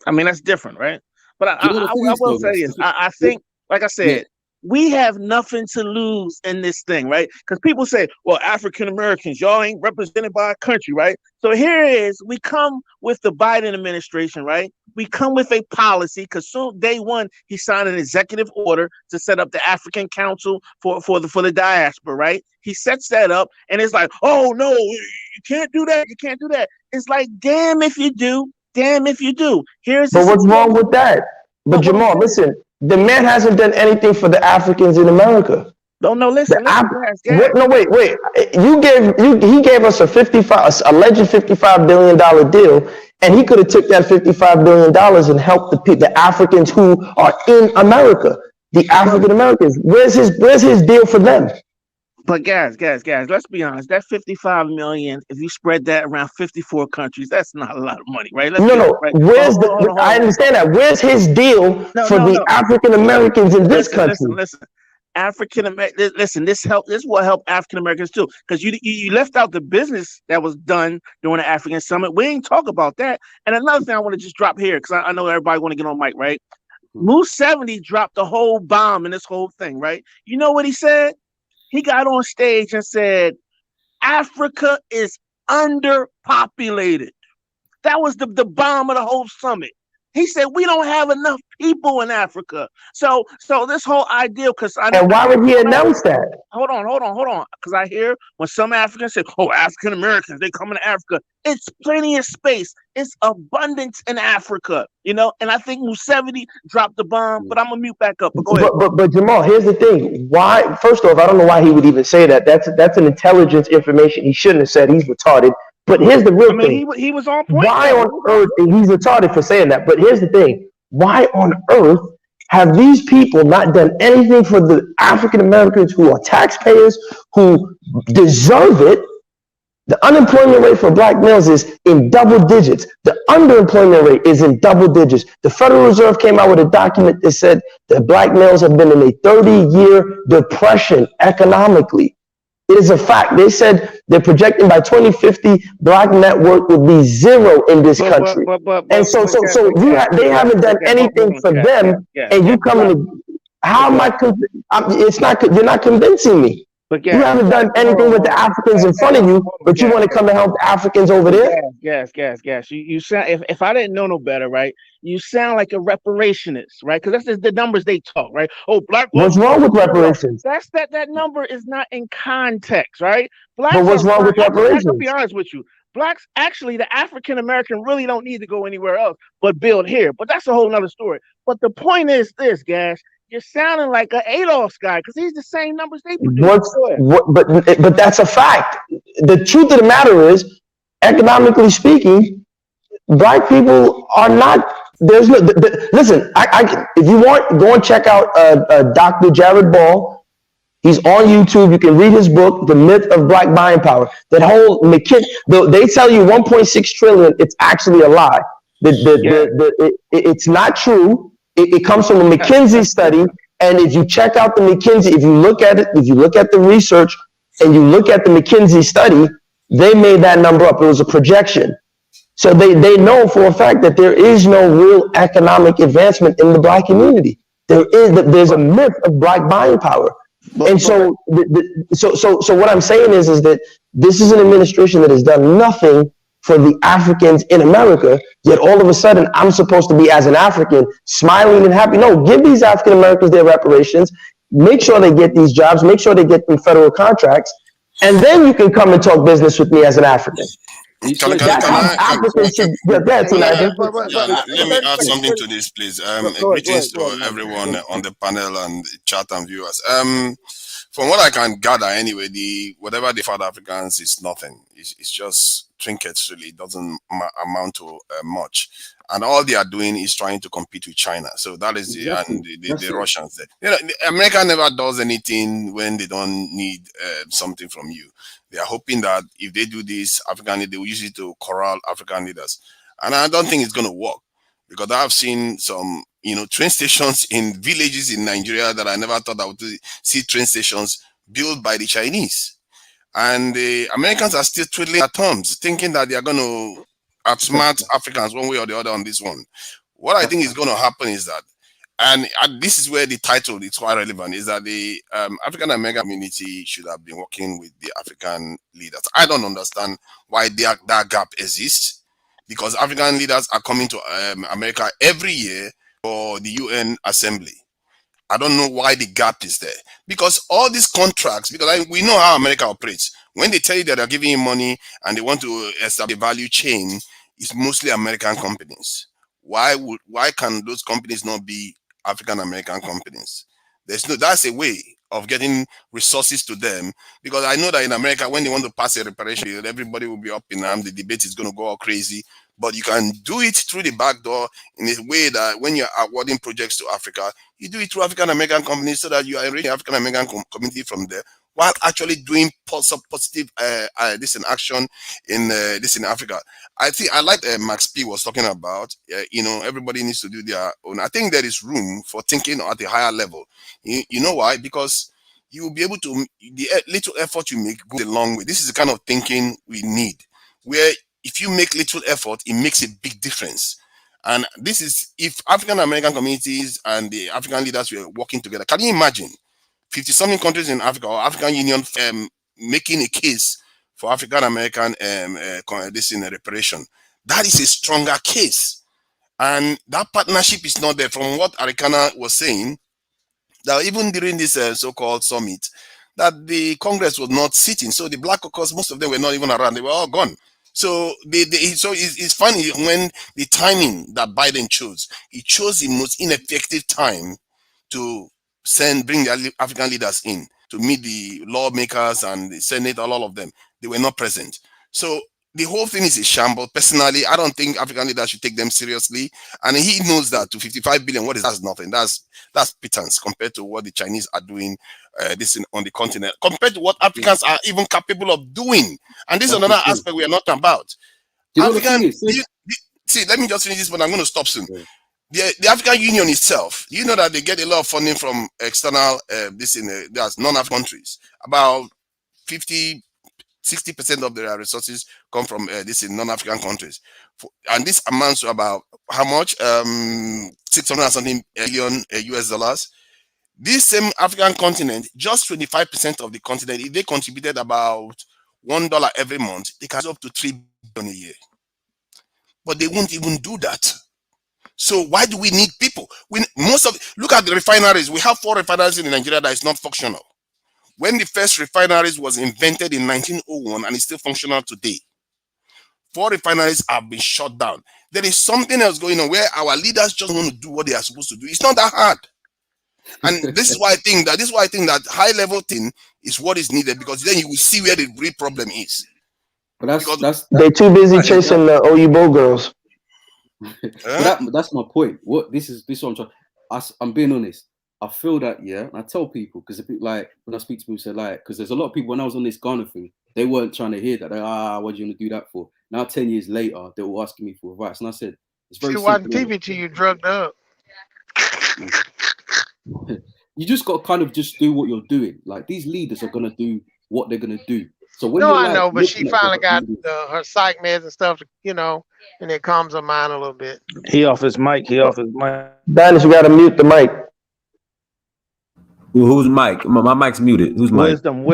I mean, that's different, right? But I will say this. I think, like I said, we have nothing to lose in this thing, right? Because people say, well, African Americans, y'all ain't represented by a country, right? So here it is. We come with the Biden administration, right? We come with a policy because soon day one, he signed an executive order to set up the African Council for the diaspora, right? He sets that up and it's like, oh, no, you can't do that. You can't do that. It's like, damn if you do. Damn if you do. But what's wrong with that? But Jamal, listen. The man hasn't done anything for the Africans in America. No, listen. Wait. He gave us a alleged $55 billion deal, and he could have took that $55 billion and helped the Africans who are in America, the African Americans. Where's his deal for them? But guys, let's be honest. That 55 million, if you spread that around 54 countries, that's not a lot of money, right? Right? Where's I understand that. Where's his deal for the African Americans in this country? Listen. African American, listen. This will help African Americans too, because you left out the business that was done during the African Summit. We ain't talk about that. And another thing I want to just drop here, because I know everybody want to get on mic, right? Moose 70 dropped the whole bomb in this whole thing, right? You know what he said? He got on stage and said, Africa is underpopulated. That was the bomb of the whole summit. He said, we don't have enough people in Africa. So this whole idea, because I know. And why would he announce that? Hold on. Because I hear when some Africans say, oh, African Americans, they come to Africa. It's plenty of space. It's abundance in Africa, you know? And I think Museveni dropped the bomb, but I'm going to mute back up. But go ahead. But Jamal, here's the thing. Why? First off, I don't know why he would even say that. That's an intelligence information he shouldn't have said. He's retarded. But here's the real thing. He was on point. Why on earth, he's retarded for saying that, but here's the thing. Why on earth have these people not done anything for the African Americans who are taxpayers, who deserve it? The unemployment rate for Black males is in double digits. The underemployment rate is in double digits. The Federal Reserve came out with a document that said that Black males have been in a 30-year depression economically. It is a fact. They said they're projecting by 2050, black net worth would be zero in this country. And they haven't done anything for them, and you coming to, how am I, you're not convincing me. You haven't done anything with the Africans in front of you, but you want to come and help the Africans over there? Gas. You sound, if I didn't know no better, right? You sound like a reparationist, right? Because that's just the numbers they talk, right? Oh, black. What's wrong with reparations? That number is not in context, right? Blacks but what's wrong with reparations? I'll be honest with you. Blacks, actually, the African American really don't need to go anywhere else but build here. But that's a whole nother story. But the point is this, Gas. You're sounding like an ADOS guy because he's the same numbers they produce. But that's a fact. The truth of the matter is, economically speaking, black people are not. There's no. Listen, if you want, go and check out Dr. Jared Ball. He's on YouTube. You can read his book, The Myth of Black Buying Power. That whole they tell you 1.6 trillion. It's actually a lie. It's not true. It comes from a McKinsey study, and if you check out the McKinsey, if you look at it, if you look at the research, and you look at the McKinsey study, they made that number up. It was a projection. So they know for a fact that there is no real economic advancement in the black community. There's a myth of black buying power. And so what I'm saying is that this is an administration that has done nothing for the Africans in America, yet all of a sudden I'm supposed to be, as an African, smiling and happy. No, give these African Americans their reparations, make sure they get these jobs, make sure they get them federal contracts, and then you can come and talk business with me as an African. Let me add something to this, please. Greetings to everyone on the panel and chat and viewers. From what I can gather, anyway, whatever they fought Africans is nothing. It's just trinkets. Really, it doesn't amount to much. And all they are doing is trying to compete with China. So that is the Russians. You know, America never does anything when they don't need something from you. They are hoping that if they do this, they will use it to corral African leaders. And I don't think it's going to work, because I've seen some, train stations in villages in Nigeria that I never thought I would see train stations built by the Chinese. And the Americans are still twiddling their thumbs, thinking that they are going to outsmart Africans one way or the other on this one. What I think is going to happen is that, and this is where the title is quite relevant, is that the African American community should have been working with the African leaders. I don't understand why that gap exists, because African leaders are coming to America every year for the UN Assembly. I don't know why the gap is there, because all these contracts, because we know how America operates. When they tell you that they're giving you money and they want to establish a value chain, it's mostly American companies. Why can those companies not be African American companies? That's a way of getting resources to them, because I know that in America, when they want to pass a reparation, everybody will be up in arms. The debate is going to go all crazy. But you can do it through the back door in a way that when you're awarding projects to Africa, you do it through African American companies, so that you are enriching African American community from there, while actually doing positive action in Africa. I think I like Max P was talking about. Everybody needs to do their own. I think there is room for thinking at a higher level. You know why? Because you will be able to, the little effort you make goes a long way. This is the kind of thinking we need, where if you make little effort, it makes a big difference. And this is if African American communities and the African leaders were working together. Can you imagine 50-something countries in Africa or African Union making a case for African American reparation? That is a stronger case. And that partnership is not there. From what Arikana was saying, that even during this so-called summit, that the Congress was not sitting. So the Black Caucus, most of them were not even around. They were all gone. So so it's funny when the timing that Biden chose, he chose the most ineffective time to bring the African leaders in to meet the lawmakers and the Senate, all of them. They were not present. So the whole thing is a shambles. Personally, I don't think African leaders should take them seriously. And he knows that to 55 billion, that's nothing. That's pittance compared to what the Chinese are doing on the continent, compared to what Africans are even capable of doing. And this is another aspect we are not about. See, let me just finish this, but I'm going to stop soon. The African Union itself, you know that they get a lot of funding from external, that's non-African countries. About 60% of their resources come from this in non-African countries, and this amounts to about how much? 600 and something billion US dollars. This same African continent, just 25% of the continent, if they contributed about $1 every month, they can up to $3 billion a year. But they won't even do that. So why do we need people? Look at the refineries. We have 4 refineries in Nigeria that is not functional. When the first refineries was invented in 1901 and is still functional today, 4 refineries have been shut down. There is something else going on where our leaders just want to do what they are supposed to do. It's not that hard. And this is why I think that high level thing is what is needed, because then you will see where the real problem is. But they're too busy chasing the OUBO girls. That's my point. This is what I'm trying. I'm being honest. I feel that, yeah, and I tell people, because a bit like when I speak to people, say like, because there's a lot of people when I was on this Ghana thing, they weren't trying to hear that. What do you want to do that for? Now 10 years later, they were asking me for advice, and I said, it's very simple. Watching TV till you drugged up. You just got to kind of just do what you're doing. Like, these leaders are gonna do what they're gonna do. So when I know, but she finally got her psych meds and stuff, and it calms her mind a little bit. He off his mic. Dennis, you got to mute the mic. Who's mic? My mic's muted. Who's mic? Wisdom.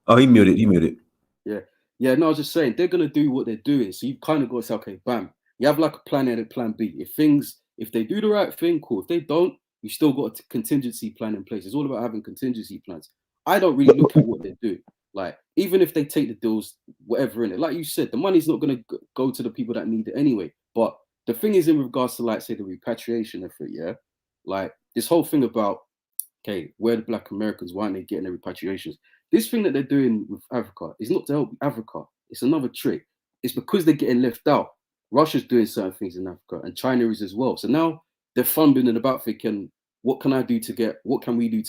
Oh, he muted. Yeah. No, I was just saying they're gonna do what they're doing. So you kind of got to say, okay, bam. You have like a plan A and a plan B. If they do the right thing, cool. If they don't, you still got a contingency plan in place. It's all about having contingency plans. I don't really look at what they're doing. Like, even if they take the deals, whatever in it, like you said, the money's not going to go to the people that need it anyway. But the thing is, in regards to, like, say, the repatriation effort, yeah, like this whole thing about, okay, where the Black Americans, why aren't they getting their repatriations? This thing that they're doing with Africa is not to help Africa. It's another trick. It's because they're getting left out. Russia's doing certain things in Africa, and China is as well. So now they're fumbling about thinking, what can we do to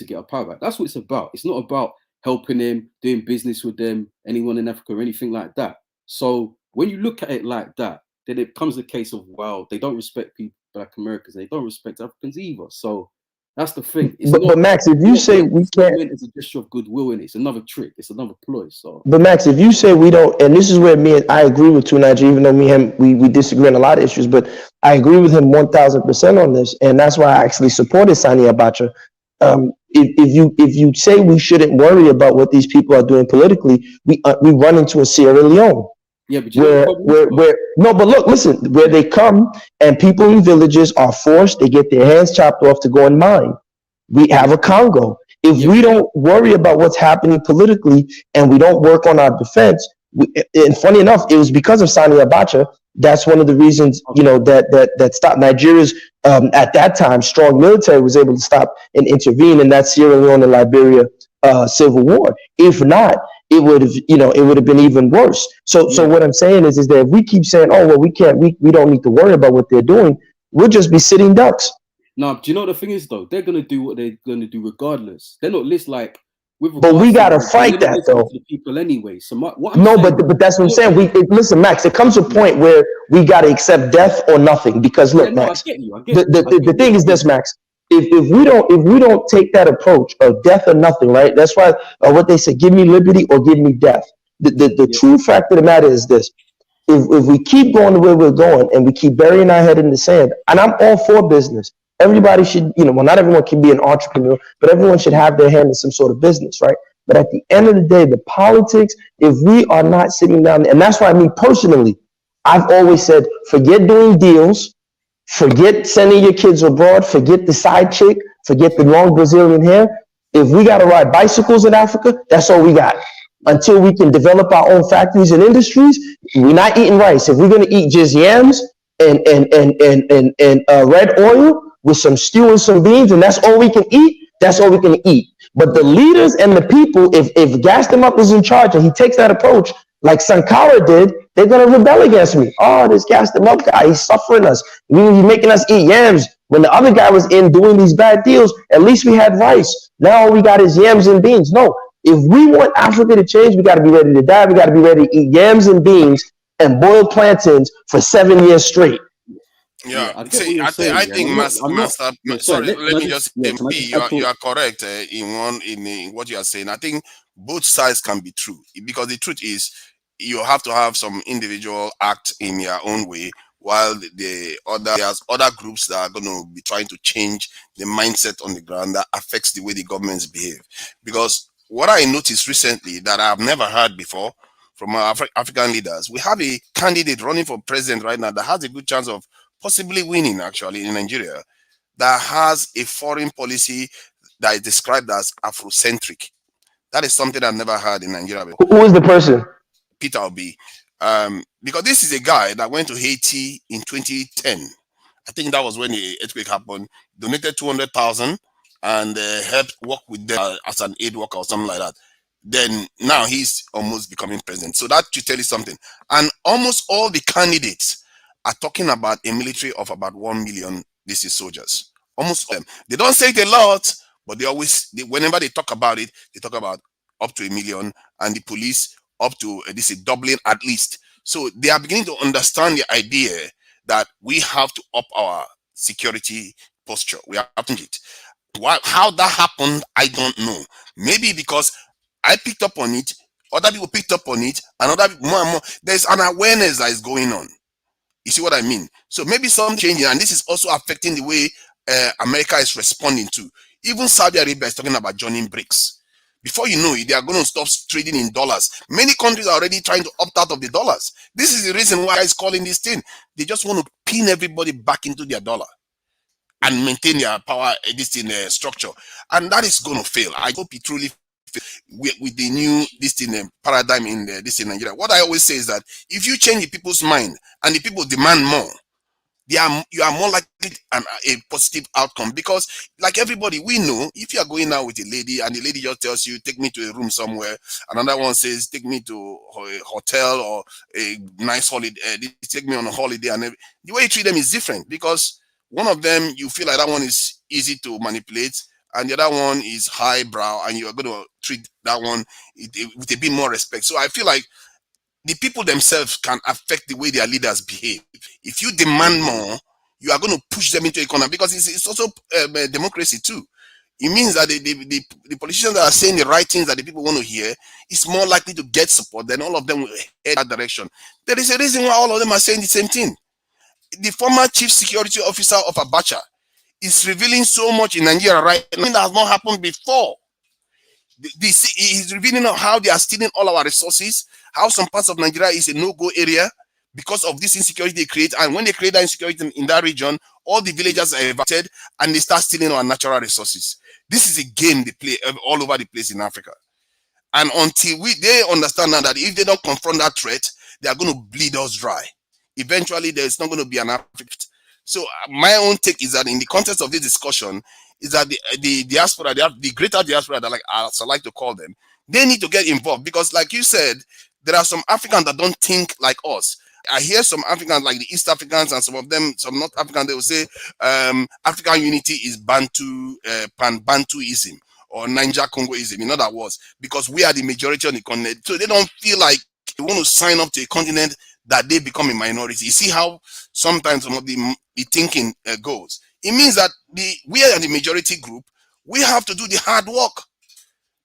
get our power back? That's what it's about. It's not about helping them, doing business with them, anyone in Africa or anything like that. So when you look at it like that, then it comes the case of, wow, they don't respect people, Black Americans, they don't respect Africans either. So that's the thing. But Max, if you say we can't, it's a gesture of goodwill, and it's another trick, it's another ploy. So, but Max, if you say we don't, and this is where I agree with Tunaji, even though we disagree on a lot of issues, but I agree with him 1,000% on this, and that's why I actually supported Sani Abacha. If you say we shouldn't worry about what these people are doing politically, we run into a Sierra Leone. Yeah, but where they come and people in villages are forced, they get their hands chopped off to go and mine. We have a Congo. If we don't worry about what's happening politically and we don't work on our defense, and funny enough, it was because of Sani Abacha. That's one of the reasons, that stopped Nigeria's at that time strong military was able to stop and intervene in that Sierra Leone and Liberia civil war. If not, it would have been even worse. So what I'm saying is that if we keep saying, oh, well, we don't need to worry about what they're doing, we'll just be sitting ducks. No, do you know what the thing is though? They're gonna do what they're gonna do regardless. They're not like. But we gotta fight that though. To the people anyway. So but that's what I'm saying. Listen, Max. It comes to a point where we gotta accept death or nothing. Because look, Max. The thing is this, Max. If we don't take that approach of death or nothing, right? That's why what they say: give me liberty or give me death. The true fact of the matter is this: if we keep going the way we're going and we keep burying our head in the sand, and I'm all for business. Everybody should, not everyone can be an entrepreneur, but everyone should have their hand in some sort of business, right? But at the end of the day, the politics, if we are not sitting down, and that's why personally, I've always said, forget doing deals, forget sending your kids abroad, forget the side chick, forget the long Brazilian hair. If we got to ride bicycles in Africa, that's all we got. Until we can develop our own factories and industries, we're not eating rice. If we're going to eat just yams and red oil, with some stew and some beans, and that's all we can eat, that's all we can eat. But the leaders and the people, if Gaston is in charge and he takes that approach, like Sankara did, they're going to rebel against me. Oh, this Gaston guy, he's suffering us. He's making us eat yams. When the other guy was in doing these bad deals, at least we had rice. Now all we got is yams and beans. No, if we want Africa to change, we got to be ready to die. We got to be ready to eat yams and beans and boiled plantains for 7 years straight. Yeah, I get what see, you're saying. I Yeah, think I'm not. master. Yeah, sorry. Sorry, Can let I me just? just Yeah, can I P. just add You to? are correct in what you are saying. I think both sides can be true because the truth is you have to have some individual act in your own way, while there's other groups that are going to be trying to change the mindset on the ground that affects the way the governments behave. Because what I noticed recently that I've never heard before from our African leaders, we have a candidate running for president right now that has a good chance of possibly winning actually in Nigeria, that has a foreign policy that is described as Afrocentric. That is something I've never heard in Nigeria before. Who is the person? Peter Obi. Because this is a guy that went to Haiti in 2010. I think that was when the earthquake happened. Donated 200,000 and helped work with them as an aid worker or something like that. Then now he's almost becoming president. So that should tell you something. And almost all the candidates are talking about a military of about 1 million. This is soldiers. Almost all of them. They don't say it a lot, but whenever they talk about it, they talk about up to 1 million, and the police up to this is doubling at least. So they are beginning to understand the idea that we have to up our security posture. We have to change it. How that happened, I don't know. Maybe because I picked up on it, other people picked up on it, and other people, more and more. There's an awareness that is going on. You see what I mean? So maybe something changing, and this is also affecting the way America is responding to. Even Saudi Arabia is talking about joining BRICS. Before you know it, they are going to stop trading in dollars. Many countries are already trying to opt out of the dollars. This is the reason why it's calling this thing. They just want to pin everybody back into their dollar and maintain their power, this in structure. And that is going to fail. I hope it truly fails with the new paradigm in this in Nigeria. What I always say is that if you change the people's mind and the people demand more, you are more likely a positive outcome. Because like everybody, we know if you are going out with a lady and the lady just tells you, take me to a room somewhere, another one says, take me to a hotel or a nice holiday, take me on a holiday, and the way you treat them is different, because one of them you feel like that one is easy to manipulate, and the other one is highbrow, and you are going to treat that one with a bit more respect. So I feel like the people themselves can affect the way their leaders behave. If you demand more, you are going to push them into a corner, because it's also democracy too. It means that the politicians that are saying the right things that the people want to hear is more likely to get support, then all of them will head that direction. There is a reason why all of them are saying the same thing. The former chief security officer of Abacha is revealing so much in Nigeria right now that has not happened before. He's revealing how they are stealing all our resources, how some parts of Nigeria is a no-go area because of this insecurity they create. And when they create that insecurity in that region, all the villagers are evicted and they start stealing our natural resources. This is a game they play all over the place in Africa. And until they understand now that if they don't confront that threat, they are going to bleed us dry. Eventually, there's not going to be an Africa. So my own take is that in the context of this discussion, is that the diaspora, the greater diaspora, that I like to call them, they need to get involved, because like you said, there are some Africans that don't think like us. I hear some Africans, like the East Africans, and some of them, some North Africans, they will say African unity is Bantuism or Niger Congoism, in other words, because we are the majority on the continent. So they don't feel like they want to sign up to a continent that they become a minority. You see how sometimes some of the thinking goes. It means that we are the majority group. We have to do the hard work,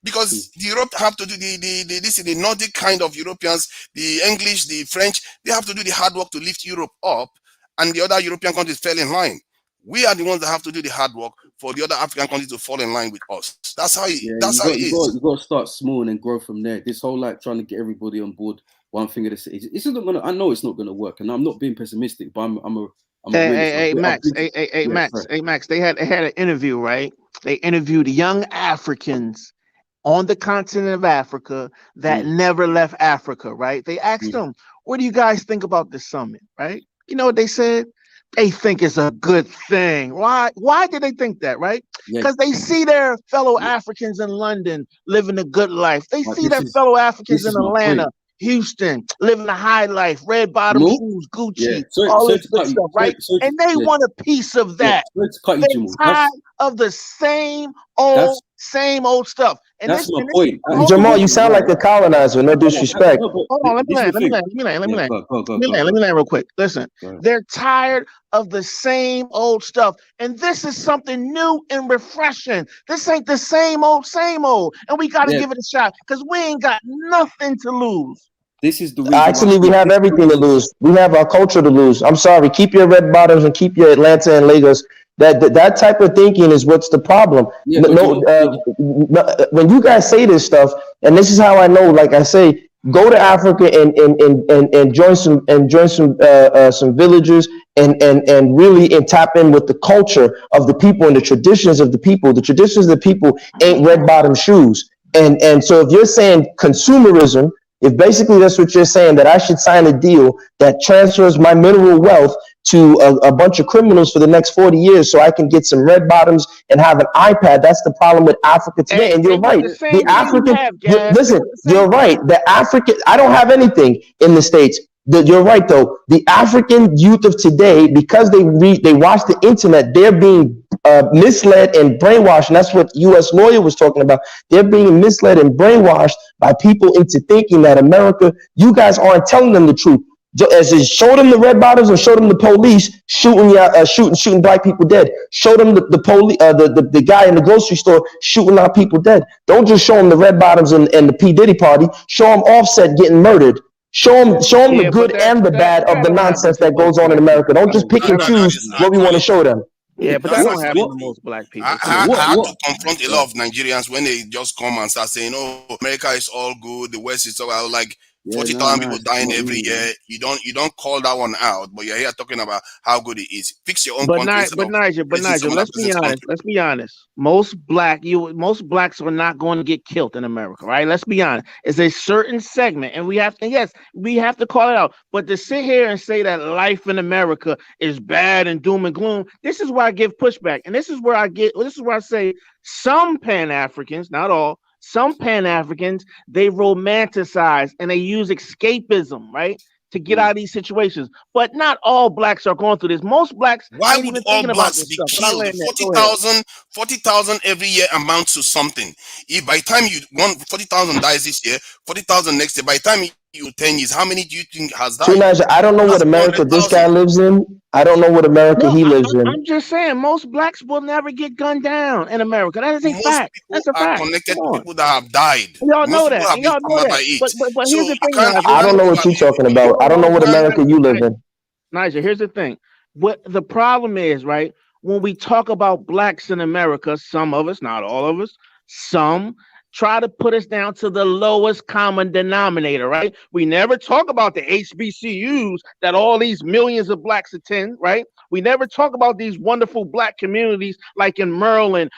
because the Europe have to do the Nordic kind of Europeans, the English, the French. They have to do the hard work to lift Europe up, and the other European countries fell in line. We are the ones that have to do the hard work for the other African countries to fall in line with us. That's how it, Yeah, that's how it is. You got to start small and then grow from there. This whole like trying to get everybody on board one thing at a time. It's not gonna. I know it's not gonna work, and I'm not being pessimistic, but I'm a Max. Max. They had an interview, right? They interviewed young Africans on the continent of Africa that never left Africa, right? They asked them, "What do you guys think about this summit?" Right? You know what they said? They think it's a good thing. Why? Why did they think that? Right? Because they see their fellow Africans in London living a good life. They see their fellow Africans in Atlanta, Houston, living a high life, red bottom shoes, Gucci, all this good stuff, right? And they want a piece of that. They're tired of the same old same old stuff. And That's this, my and this point. Jamal, you sound like a colonizer. No disrespect. hold on, let me land real quick. Listen, they're tired of the same old stuff, and this is something new and refreshing. This ain't the same old, and we got to give it a shot because we ain't got nothing to lose. This is the reason. Actually, we have everything to lose. We have our culture to lose. I'm sorry. Keep your red bottoms and keep your Atlanta and Lagos. That type of thinking is what's the problem. Yeah, when you guys say this stuff, and this is how I know. Like I say, go to Africa and join some villagers and really tap in with the culture of the people and the traditions of the people. The traditions of the people ain't red bottom shoes. And so if you're saying consumerism. If basically that's what you're saying, that I should sign a deal that transfers my mineral wealth to a bunch of criminals for the next 40 years so I can get some red bottoms and have an iPad, that's the problem with Africa today. And you're right. The African, you're right. The African, I don't have anything in the States. You're right, though. The African youth of today, because they watch the internet, they're being misled and brainwashed. And that's what U.S. lawyer was talking about. They're being misled and brainwashed by people into thinking that America, you guys aren't telling them the truth. As it show them the red bottoms and show them the police shooting black people dead. Show them the police, the guy in the grocery store shooting our people dead. Don't just show them the red bottoms and the P. Diddy party. Show them Offset getting murdered. Show them the good and the bad of the nonsense that goes on in America. Don't just pick and choose what we want to show them. Yeah, but that don't happen to most black people. I had to confront a lot of Nigerians when they just come and start saying, "Oh, America is all good, the West is all." I was like, 40,000 people dying every year. You don't call that one out, but you're here talking about how good it is. Fix your own country. But Nigel, let's be honest. Most blacks are not going to get killed in America, right? Let's be honest. It's a certain segment, and we have to call it out. But to sit here and say that life in America is bad and doom and gloom, this is where I give pushback, and this is where I say some Pan-Africans, not all. Some Pan-Africans, they romanticize and they use escapism, right, to get out of these situations. But not all blacks are going through this. Most blacks ain't even thinking about this stuff. 40,000 every year amounts to something. If by the time 40,000 dies this year, 40,000 next year, by the time you 10 years, how many do you think has died? I don't know what America this guy lives in. I don't know what America he lives in. I'm just saying, most blacks will never get gunned down in America. That is a fact. That's a fact. Connected to people that have died. Y'all know that. But here's the thing. I don't know what you're talking about. I don't know what America you live in. Nigel, here's the thing. What the problem is, right? When we talk about blacks in America, some of us, not all of us, some try to put us down to the lowest common denominator, right? We never talk about the HBCUs that all these millions of blacks attend, right? We never talk about these wonderful black communities like in Maryland,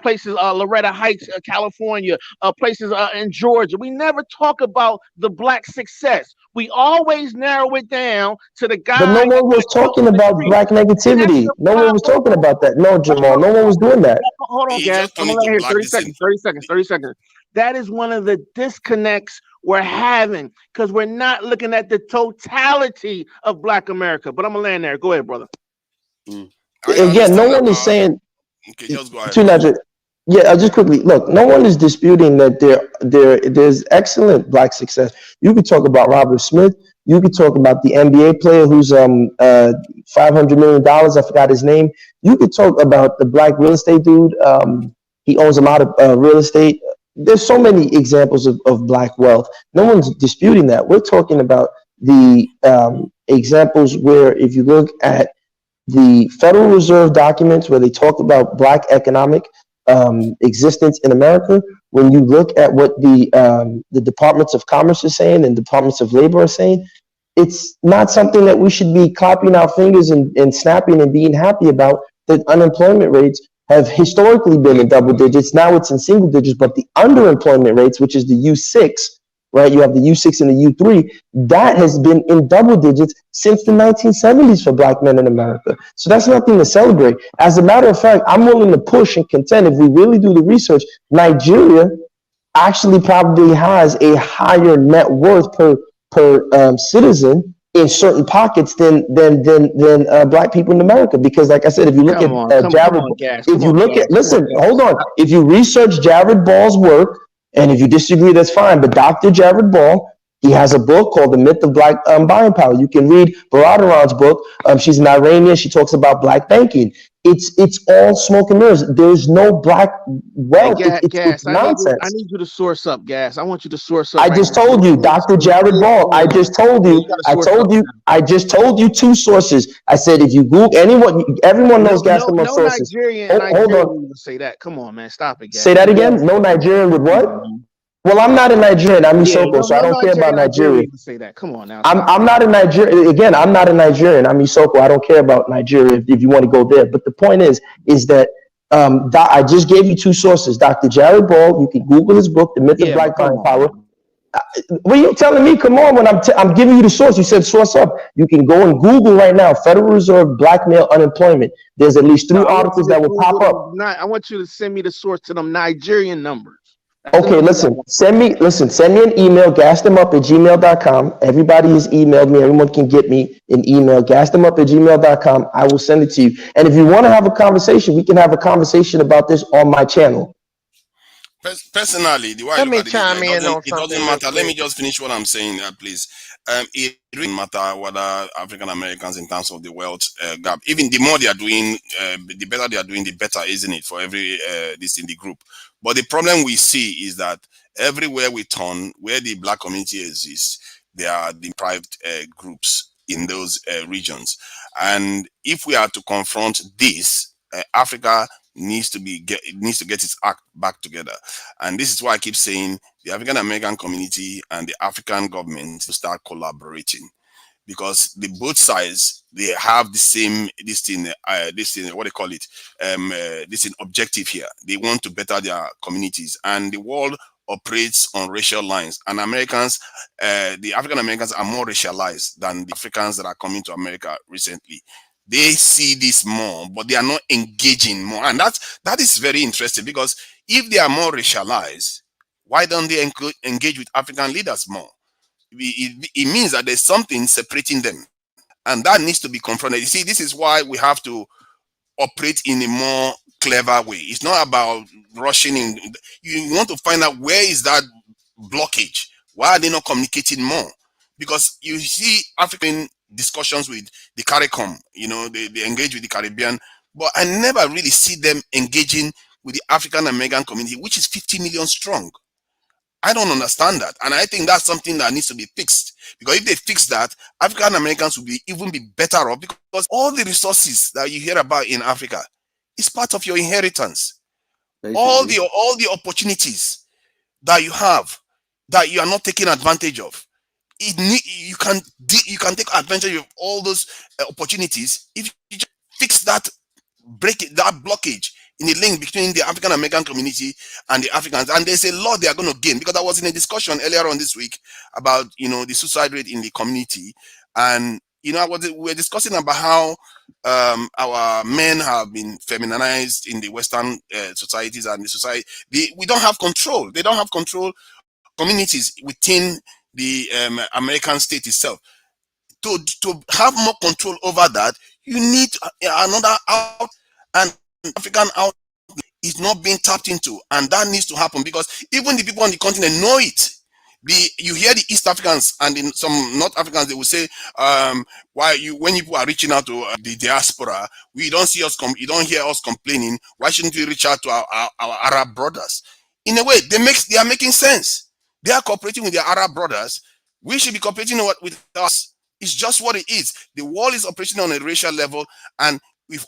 places, Loretta Heights, California, places in Georgia. We never talk about the black success. We always narrow it down to the guy. But no one was talking about black negativity. No one was talking about that. No, Jamal, no one was doing that. Hold on, guys. I'm gonna here 30 seconds. That is one of the disconnects we're having because we're not looking at the totality of Black America. But I'm gonna land there. Go ahead, brother. Again, no one is saying. Okay, just go ahead. Yeah, just quickly. Look, no one is disputing that there's excellent black success. You could talk about Robert Smith. You could talk about the NBA player who's $500 million. I forgot his name. You could talk about the black real estate dude. He owns a lot of real estate. There's so many examples of black wealth. No one's disputing that. We're talking about the examples where if you look at the Federal Reserve documents where they talk about black economic existence in America, when you look at what the Departments of Commerce is saying and Departments of Labor are saying, it's not something that we should be clapping our fingers and snapping and being happy about. That unemployment rates have historically been in double digits. Now it's in single digits, but the underemployment rates, which is the U6, right? You have the U6 and the U3, that has been in double digits since the 1970s for black men in America. So that's nothing to celebrate. As a matter of fact, I'm willing to push and contend, if we really do the research, Nigeria actually probably has a higher net worth per citizen in certain pockets than black people in America. Because, like I said, if you look at Jared, if you look at, listen, hold on, if you research Jared Ball's work, and if you disagree, that's fine. But Dr. Jared Ball, he has a book called The Myth of Black Buying Power. You can read Baradaran's book. She's an Iranian. She talks about black banking. It's all smoke and mirrors. There's no black wealth. Hey, It's nonsense. I need you to source up, Gas. I want you to source up. I just told you, Dr. Jared Ball. I just told you. I just told you 2 sources. I said if you Google everyone knows Gas the most sources. Hold on. Say that. Come on, man. Stop it, Gas. Say that again. No Nigerian with what? Well, I'm not a Nigerian. I'm Isoko, so I don't care about Nigeria. Say that. Come on now. I'm not a Nigerian. Again, I'm not a Nigerian. I'm Isoko. I don't care about Nigeria if you want to go there. But the point is that I just gave you 2 sources. Dr. Jared Ball, you can Google his book, The Myth of Black Buying Power. What are you telling me? Come on, when I'm giving you the source. You said source up. You can go and Google right now, Federal Reserve blackmail unemployment. There's at least 3 articles that will pop up. I want you to send me the source to them Nigerian numbers. Okay, listen, send me an email, gasthemup@gmail.com. Everybody has emailed me. Everyone can get me an email, gasthemup@gmail.com. I will send it to you. And if you want to have a conversation, we can have a conversation about this on my channel. Personally, the way Let me chime in on it doesn't something. matter. Let me just finish what I'm saying, please. It really matter whether African Americans in terms of the wealth gap. Even the more they are doing, the better they are doing, the better, isn't it, for every this in the group? But the problem we see is that everywhere we turn, where the black community exists, there are deprived groups in those regions. And if we are to confront this, Africa needs to get its act back together. And this is why I keep saying the African American community and the African government to start collaborating, because the both sides, they have the same this objective here. They want to better their communities, and the world operates on racial lines, and Americans, the African Americans are more racialized than the Africans that are coming to America recently. They see this more, but they are not engaging more. And that is very interesting, because if they are more racialized, why don't they engage with African leaders more? It means that there's something separating them, and that needs to be confronted. You see, this is why we have to operate in a more clever way. It's not about rushing in. You want to find out where is that blockage. Why are they not communicating more? Because you see African discussions with the CARICOM, they engage with the Caribbean, but I never really see them engaging with the African American community, which is 50 million strong. I don't understand that, and I think that's something that needs to be fixed. Because if they fix that, African Americans will even be better off, because all the resources that you hear about in Africa is part of your inheritance. Basically. All the opportunities that you have that you are not taking advantage of. You can take advantage of all those opportunities if you just fix that blockage in the link between the African American community and the Africans. And there's a lot they are going to gain, because I was in a discussion earlier on this week about the suicide rate in the community, and we were discussing about how our men have been feminized in the Western societies, and the society we don't have control. They don't have control communities within the American state itself. To have more control over that, you need another out, and African out is not being tapped into, and that needs to happen, because even the people on the continent know it. You hear the East Africans and in some North Africans, they will say, when you are reaching out to the diaspora, you don't hear us complaining. Why shouldn't we reach out to our Arab brothers? In a way, they are making sense. They are cooperating with their Arab brothers. We should be cooperating with us. It's just what it is. The world is operating on a racial level, and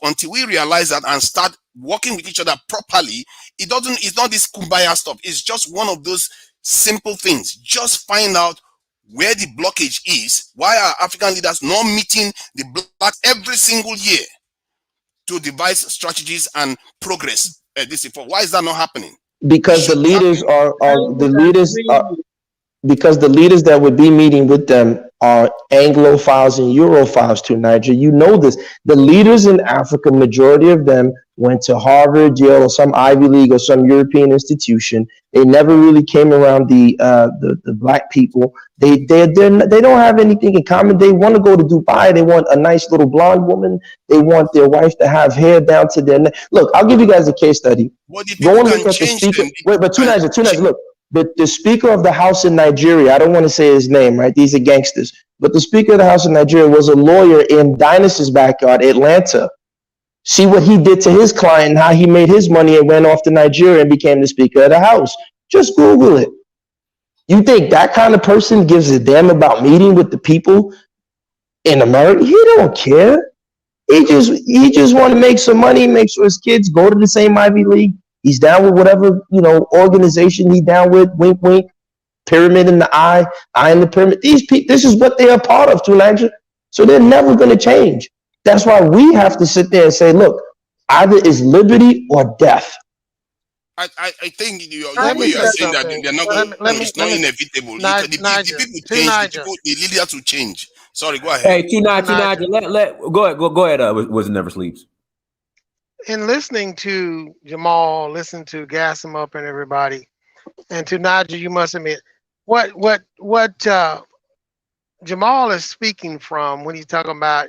until we realize that and start working with each other properly, it's not this kumbaya stuff. It's just one of those simple things. Just find out where the blockage is. Why are African leaders not meeting the blacks every single year to devise strategies and progress? Why is that not happening? Because the leaders because the leaders that would be meeting with them are Anglophiles and Europhiles to Niger. You know this. The leaders in Africa, majority of them went to Harvard, Yale, or some Ivy League or some European institution. They never really came around the black people. They don't have anything in common. They want to go to Dubai. They want a nice little blonde woman. They want their wife to have hair down to their neck. Look, I'll give you guys a case study. Go and look up the speaker. Wait, but two nights. Look, the Speaker of the House in Nigeria, I don't want to say his name, right? These are gangsters. But the Speaker of the House in Nigeria was a lawyer in Dynast's backyard, Atlanta. See what he did to his client and how he made his money and went off to Nigeria and became the Speaker of the House. Just Google it. You think that kind of person gives a damn about meeting with the people in America? He don't care. He just want to make some money, make sure his kids go to the same Ivy League. He's down with whatever, organization he's down with. Wink, wink. Pyramid in the eye in the pyramid. These people, this is what they are part of, Tulaja. So they're never going to change. That's why we have to sit there and say, look, either it's liberty or death. I think the way you are saying that they're not going. It's not inevitable. The people change. The leaders will change. Sorry, go ahead. Hey, Tulaja, go ahead. Was never sleeps. In listening to Jamal, listen to Gassam Up and everybody, and to Naja, you must admit what Jamal is speaking from when he's talking about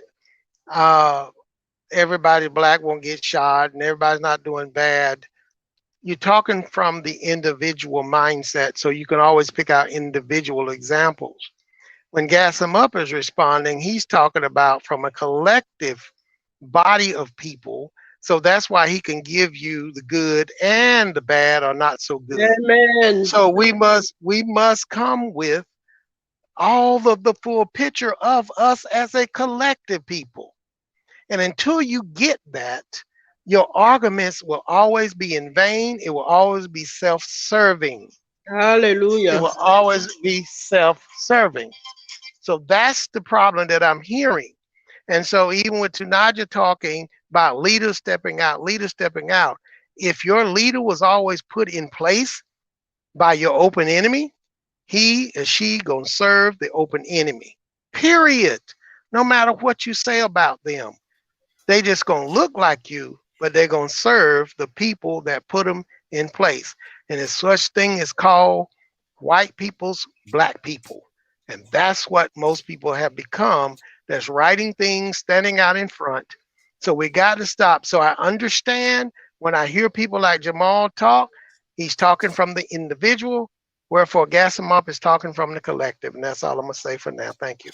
everybody black won't get shot and everybody's not doing bad. You're talking from the individual mindset, so you can always pick out individual examples. When Gassam Up is responding, he's talking about from a collective body of people. So that's why he can give you the good and the bad or not so good. Amen. So we must come with all of the full picture of us as a collective people. And until you get that, your arguments will always be in vain. It will always be self-serving. Hallelujah. It will always be self-serving. So that's the problem that I'm hearing. And so even with Tunaja talking about leaders stepping out, if your leader was always put in place by your open enemy, he or she gonna serve the open enemy, period. No matter what you say about them, they just gonna look like you, but they're gonna serve the people that put them in place. And it's such thing is called white people's black people. And that's what most people have become, that's writing things, standing out in front. So we got to stop. So I understand when I hear people like Jamal talk, he's talking from the individual, wherefore Gassam Up is talking from the collective. And that's all I'm going to say for now. Thank you.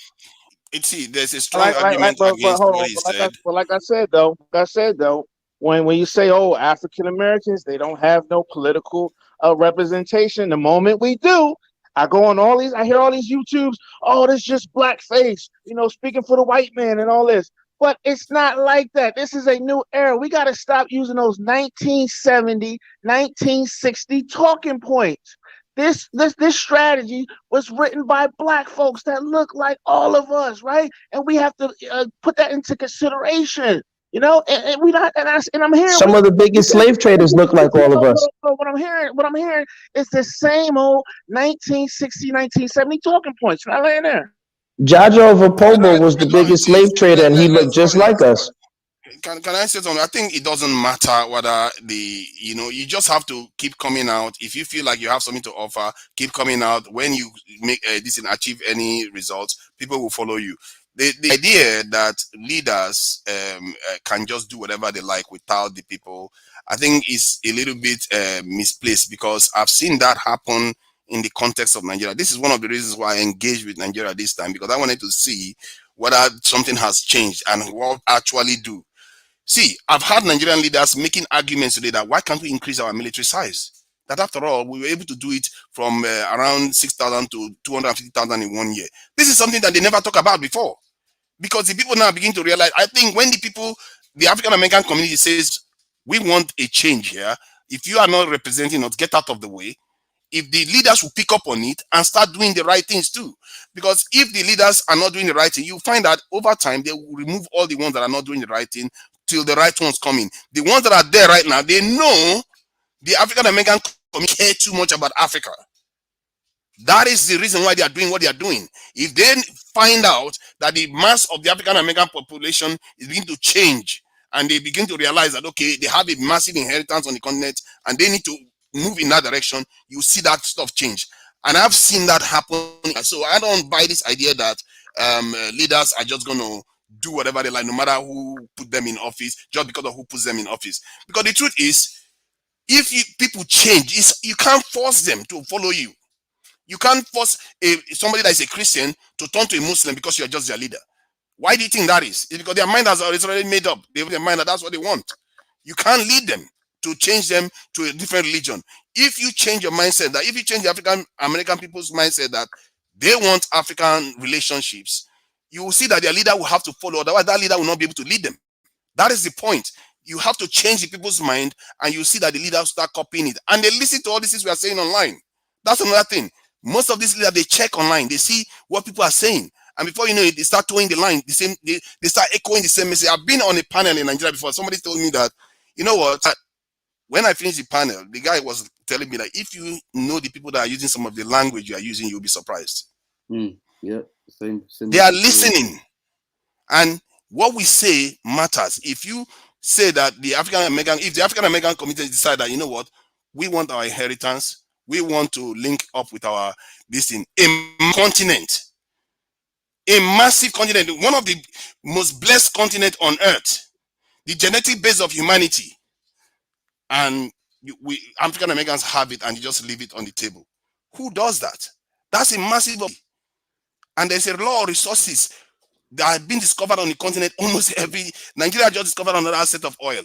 There's a strong argument against what he said. Like I said though, when you say, oh, African Americans, they don't have no political representation. The moment we do, I go on I hear all these YouTubes, oh, this is just blackface, speaking for the white man and all this. But it's not like that. This is a new era. We got to stop using those 1970, 1960 talking points. This strategy was written by black folks that look like all of us, right? And we have to put that into consideration. And I'm hearing some of the biggest slave traders look like all of us. What I'm hearing is the same old 1960, 1970 talking points right in there. Jaja Vapobo was the biggest slave trader, and he looked just like us. Can I say something? I think it doesn't matter whether you just have to keep coming out. If you feel like you have something to offer, keep coming out. When you make this and achieve any results, people will follow you. The idea that leaders can just do whatever they like without the people, I think is a little bit misplaced, because I've seen that happen in the context of Nigeria. This is one of the reasons why I engaged with Nigeria this time, because I wanted to see whether something has changed and what actually do. See, I've had Nigerian leaders making arguments today that why can't we increase our military size? That after all, we were able to do it from around 6,000 to 250,000 in 1 year. This is something that they never talked about before. Because the people now begin to realize, I think when the African American community says, we want a change here, if you are not representing us, get out of the way. If the leaders will pick up on it and start doing the right things too. Because if the leaders are not doing the right thing, you find that over time, they will remove all the ones that are not doing the right thing till the right ones come in. The ones that are there right now, they know the African American community care too much about Africa. That is the reason why they are doing what they are doing. If they find out that the mass of the African American population is beginning to change and they begin to realize that, okay, they have a massive inheritance on the continent and they need to move in that direction, you see that stuff change. And I've seen that happen. So I don't buy this idea that leaders are just going to do whatever they like, no matter who put them in office, just because of who puts them in office. Because the truth is, if people change, you can't force them to follow you. You can't force somebody that is a Christian to turn to a Muslim because you are just their leader. Why do you think that is? It's because their mind has already made up. They have their mind that that's what they want. You can't lead them to change them to a different religion. If you change your mindset, that if you change the African American people's mindset that they want African relationships, you will see that their leader will have to follow. Otherwise, that leader will not be able to lead them. That is the point. You have to change the people's mind, and you see that the leaders start copying it, and they listen to all these things we are saying online. That's another thing. Most of these leaders, they check online, they see what people are saying, and before you know it, they start towing the line. The same, they start echoing the same message. I've been on a panel in Nigeria before. Somebody told me that, you know what? When I finished the panel, the guy was telling me that if you know the people that are using some of the language you are using, you'll be surprised. Yeah, same. They are listening, and what we say matters. If you say that if the African American community decide that, you know what, we want our inheritance, we want to link up with our this thing, a continent, a massive continent, one of the most blessed continent on earth, the genetic base of humanity, and we African Americans have it, and you just leave it on the table. Who does that? That's a massive, and there's a lot of resources that have been discovered on the continent. Almost every Nigeria just discovered another set of oil.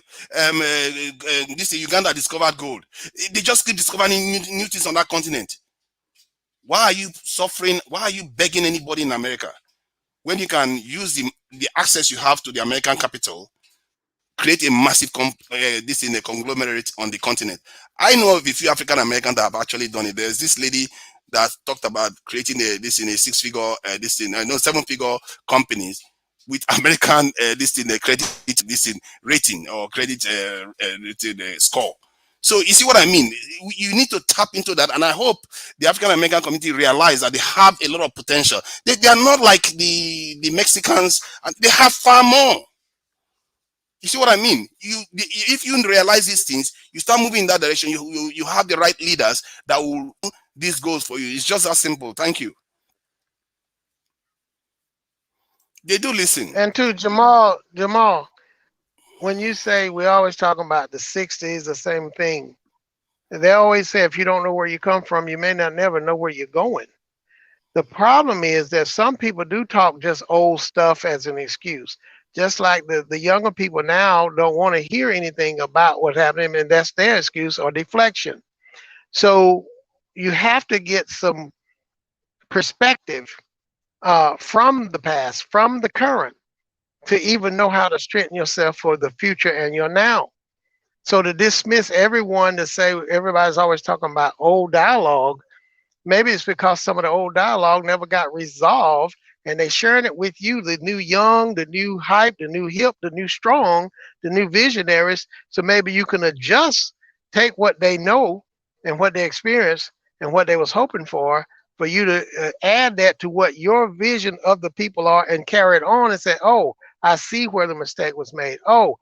Uganda discovered gold. They just keep discovering new things on that continent. Why are you suffering? Why are you begging anybody in America when you can use the access you have to the American capital, create a massive a conglomerate on the continent? I know of a few African Americans that have actually done it. There's this lady that talked about creating a 7-figure companies with American credit rating or credit score. So you see what I mean? You need to tap into that, and I hope the African American community realize that they have a lot of potential. They are not like the Mexicans, and they have far more. You see what I mean? If you realize these things, you start moving in that direction. You have the right leaders that will do these goals for you. It's just that simple. Thank you. They do listen. And to Jamal, when you say we always talking about the 60s, the same thing. They always say if you don't know where you come from, you may not never know where you're going. The problem is that some people do talk just old stuff as an excuse. Just like the younger people now don't want to hear anything about what's happening, and that's their excuse or deflection. So you have to get some perspective from the past, from the current, to even know how to strengthen yourself for the future and your now. So to dismiss everyone to say everybody's always talking about old dialogue, maybe it's because some of the old dialogue never got resolved, and they sharing it with you, the new young, the new hype, the new hip, the new strong, the new visionaries. So maybe you can adjust, take what they know and what they experience and what they was hoping for you to add that to what your vision of the people are and carry it on and say, oh, I see where the mistake was made. Oh,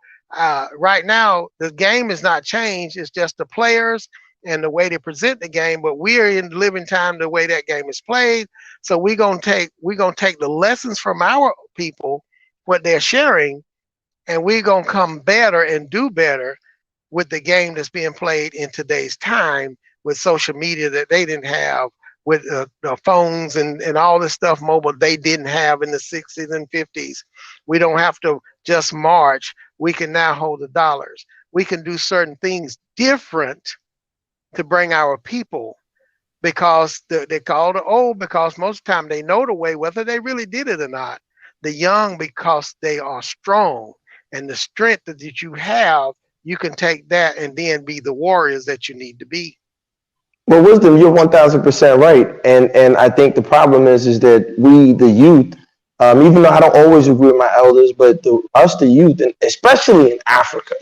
right now, the game is not changed. It's just the players and the way they present the game, but we're in living time the way that game is played. So we're gonna take the lessons from our people, what they're sharing, and we're gonna come better and do better with the game that's being played in today's time with social media that they didn't have, with the phones and all this stuff mobile they didn't have in the 60s and 50s. We don't have to just march. We can now hold the dollars. We can do certain things different to bring our people, because they call the old because most of the time they know the way, whether they really did it or not. The young because they are strong, and the strength that you have, you can take that and then be the warriors that you need to be. Well, Wisdom, you're 1000% right, and I think the problem is that we, the youth, even though I don't always agree with my elders, but the youth, and especially in Africa,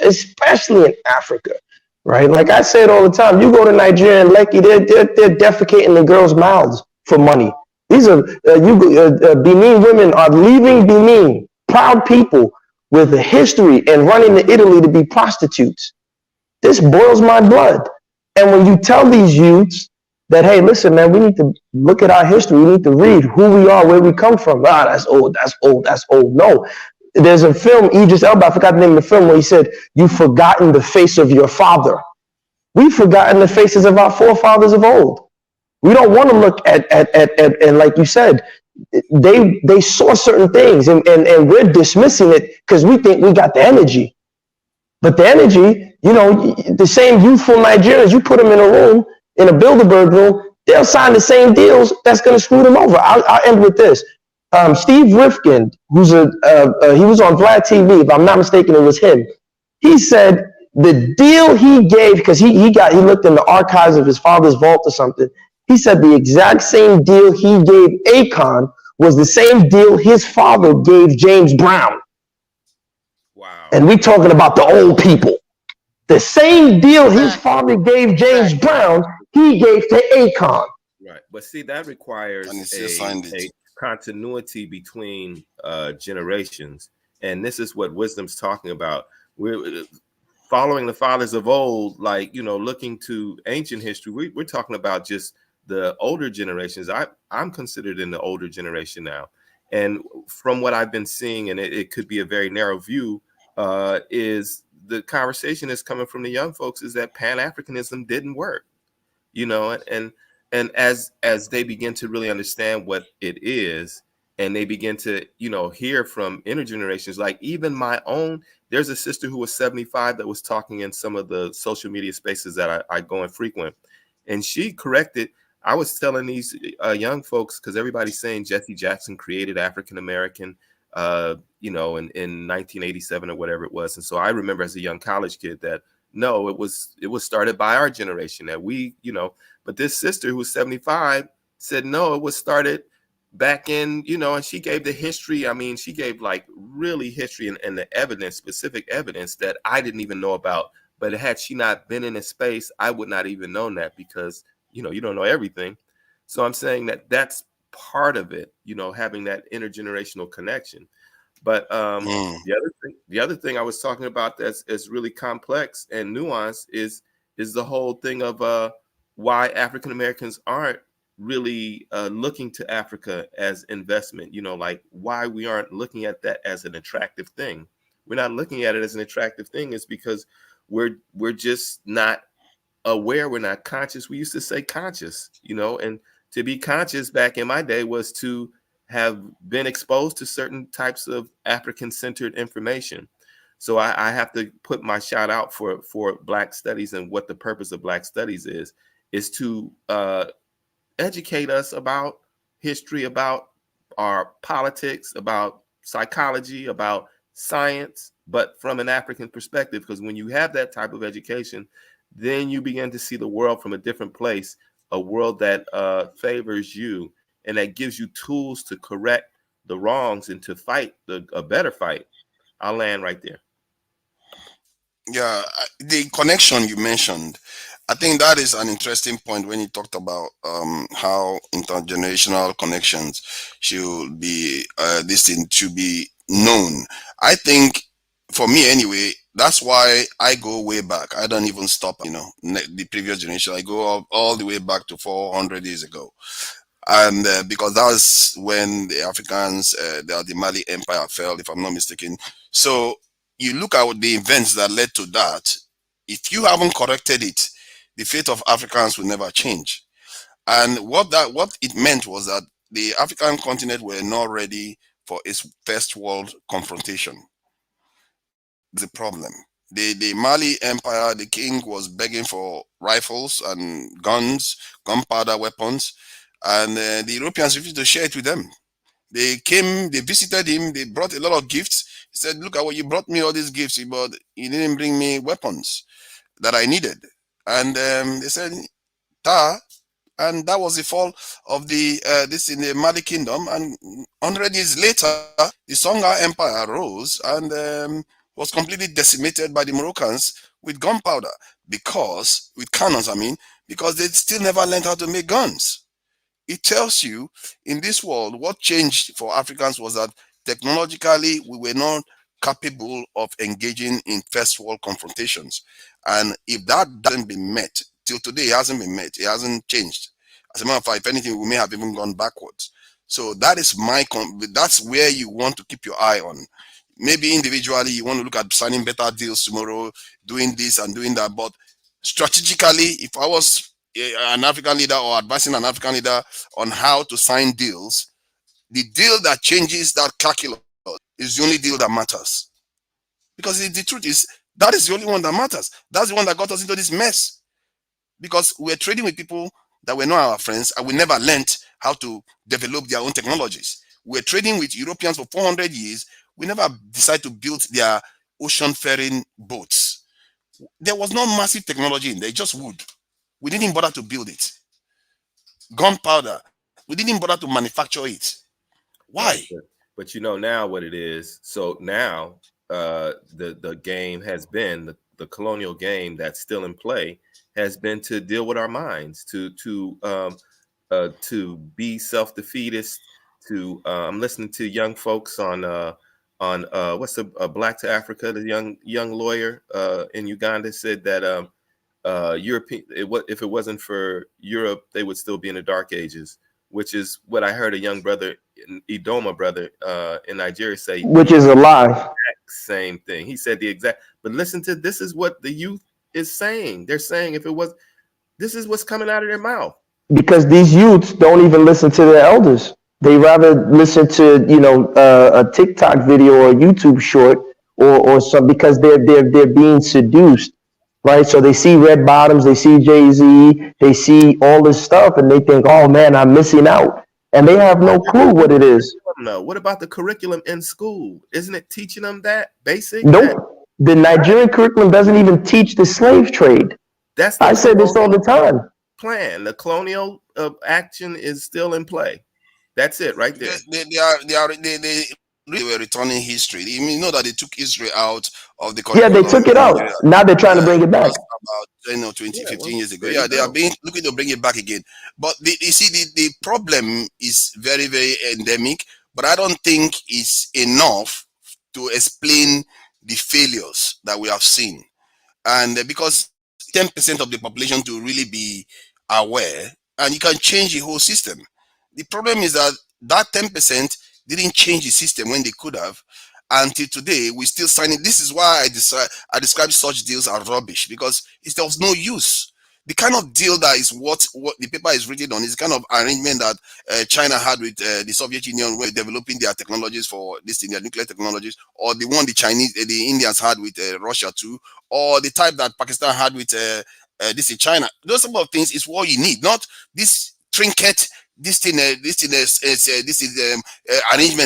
right? Like I say it all the time, you go to Nigeria and Lekki, they're defecating the girls' mouths for money. These are Benin women are leaving Benin, proud people, with a history and running to Italy to be prostitutes. This boils my blood. And when you tell these youths that, hey, listen, man, we need to look at our history. We need to read who we are, where we come from. Ah, that's old, that's old, that's old. No. There's a film, Idris Elba, I forgot the name of the film, where he said, you've forgotten the face of your father. We've forgotten the faces of our forefathers of old. We don't want to look at and like you said, they saw certain things and we're dismissing it because we think we got the energy. But the energy, you know, the same youthful Nigerians, you put them in a room, in a Bilderberg room, they'll sign the same deals that's going to screw them over. I'll end with this. Steve Rifkin, who's he was on Vlad TV, if I'm not mistaken, it was him. He said the deal he gave, because he looked in the archives of his father's vault or something. He said the exact same deal he gave Akon was the same deal his father gave James Brown. Wow. And we talking about the old people. The same deal his father gave James Brown, he gave to Akon. Right. But see, that requires a continuity between generations. And this is what wisdom's talking about. We're following the fathers of old, like, you know, looking to ancient history. We're talking about just the older generations. I'm considered in the older generation now. And from what I've been seeing, and it could be a very narrow view, is the conversation is coming from the young folks is that Pan-Africanism didn't work, you know, and as they begin to really understand what it is, and they begin to, you know, hear from intergenerations, like even my own, there's a sister who was 75 that was talking in some of the social media spaces that I go and frequent. And she corrected, I was telling these young folks, because everybody's saying Jesse Jackson created African-American, you know, in 1987 or whatever it was. And so I remember as a young college kid that, no, it was started by our generation that we, you know, but this sister who was 75 said, no, it was started back in, you know, and she gave the history. I mean, she gave like really history and the evidence, specific evidence that I didn't even know about. But had she not been in a space, I would not even known that because, you know, you don't know everything. So I'm saying that that's part of it, you know, having that intergenerational connection. But the other thing I was talking about that's really complex and nuanced is the whole thing of why African Americans aren't really looking to Africa as investment, you know, like why we aren't looking at that as an attractive thing. We're not looking at it as an attractive thing is because we're just not aware. We're not conscious. We used to say conscious, you know, and to be conscious back in my day was to have been exposed to certain types of African-centered information. So I have to put my shout out for Black studies, and what the purpose of Black studies is to educate us about history, about our politics, about psychology, about science, but from an African perspective, because when you have that type of education, then you begin to see the world from a different place, a world that favors you and that gives you tools to correct the wrongs and to fight a better fight. I'll land right there. Yeah, the connection you mentioned, I think that is an interesting point when you talked about how intergenerational connections should be this thing should be known. I think, for me anyway, that's why I go way back. I don't even stop, you know, the previous generation. I go all the way back to 400 years ago. And because that was when the Africans, the Mali Empire fell, if I'm not mistaken. So you look at the events that led to that. If you haven't corrected it, the fate of Africans will never change. And what it meant was that the African continent were not ready for its first world confrontation. The problem. The Mali Empire, the king was begging for rifles and guns, gunpowder weapons, and the Europeans refused to share it with them. They came, they visited him, they brought a lot of gifts. He said, look at what you brought me, all these gifts, but you didn't bring me weapons that I needed. And they said, ta, and that was the fall of this in the Mali kingdom. And 100 years later, the Songhai Empire rose and was completely decimated by the Moroccans with gunpowder, with cannons, I mean, because they still never learned how to make guns. It tells you in this world what changed for Africans was that technologically we were not capable of engaging in first world confrontations. And if that doesn't be met, till today it hasn't been met, it hasn't changed. As a matter of fact, if anything, we may have even gone backwards. So that is that's where you want to keep your eye on. Maybe individually you want to look at signing better deals tomorrow, doing this and doing that. But strategically, if I was an African leader or advising an African leader on how to sign deals, the deal that changes that calculus is the only deal that matters. Because the truth is, that is the only one that matters. That's the one that got us into this mess. Because we're trading with people that were not our friends, and we never learned how to develop their own technologies. We're trading with Europeans for 400 years. We never decided to build their ocean-faring boats. There was no massive technology in there, just wood. We didn't bother to build it. Gunpowder, we didn't bother to manufacture it. Why? Right, but you know now what it is. So now the game has been the colonial game that's still in play has been to deal with our minds, to be self-defeatist. I'm listening to young folks on what's Black to Africa, the young lawyer in Uganda said that if it wasn't for Europe, they would still be in the Dark Ages, which is what I heard a young brother, Idoma brother in Nigeria say. Which is a lie. Same thing. He said the exact. But listen to this is what the youth is saying. They're saying this is what's coming out of their mouth. Because these youths don't even listen to their elders. They rather listen to a TikTok video or a YouTube short or some, because they're being seduced, right? So they see Red Bottoms, they see Jay-Z, they see all this stuff, and they think, oh man, I'm missing out, and they have no clue what it is. No, what about the curriculum in school? Isn't it teaching them that basic? Nope. The Nigerian curriculum doesn't even teach the slave trade. I say this all the time. Plan. The colonial action is still in play. That's it, right there. They were returning history. You know that they took history out of the curriculum. Yeah, they took it out. Now they're trying to bring it back. About 15 years ago. Yeah, they are looking to bring it back again. But you see, the problem is very, very endemic. But I don't think it's enough to explain the failures that we have seen. And because 10% of the population to really be aware, and you can change the whole system. The problem is that 10% didn't change the system when they could have. Until today, we still signing. This is why I describe such deals as rubbish, because there was no use. The kind of deal that is what the paper is written on is the kind of arrangement that China had with the Soviet Union when developing their technologies for their nuclear technologies, or the one the Indians had with Russia too, or the type that Pakistan had with this in China. Those type of things is what you need, not this trinket, this arrangement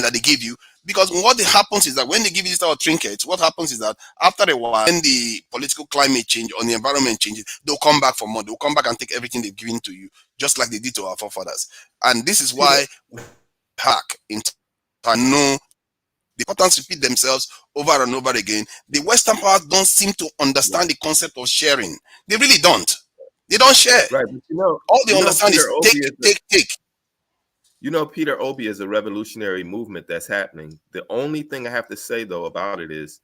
that they give you. Because what happens is that when they give you this type of trinkets, what happens is that after a while, when the political climate change or the environment changes, they'll come back for more. They'll come back and take everything they've given to you, just like they did to our forefathers. And this is why we hack into know the patterns repeat themselves over and over again. The Western powers don't seem to understand the concept of sharing. They really don't. They don't share. Right, but all they understand is take. You know, Peter Obi is a revolutionary movement that's happening. The only thing I have to say, though, about it is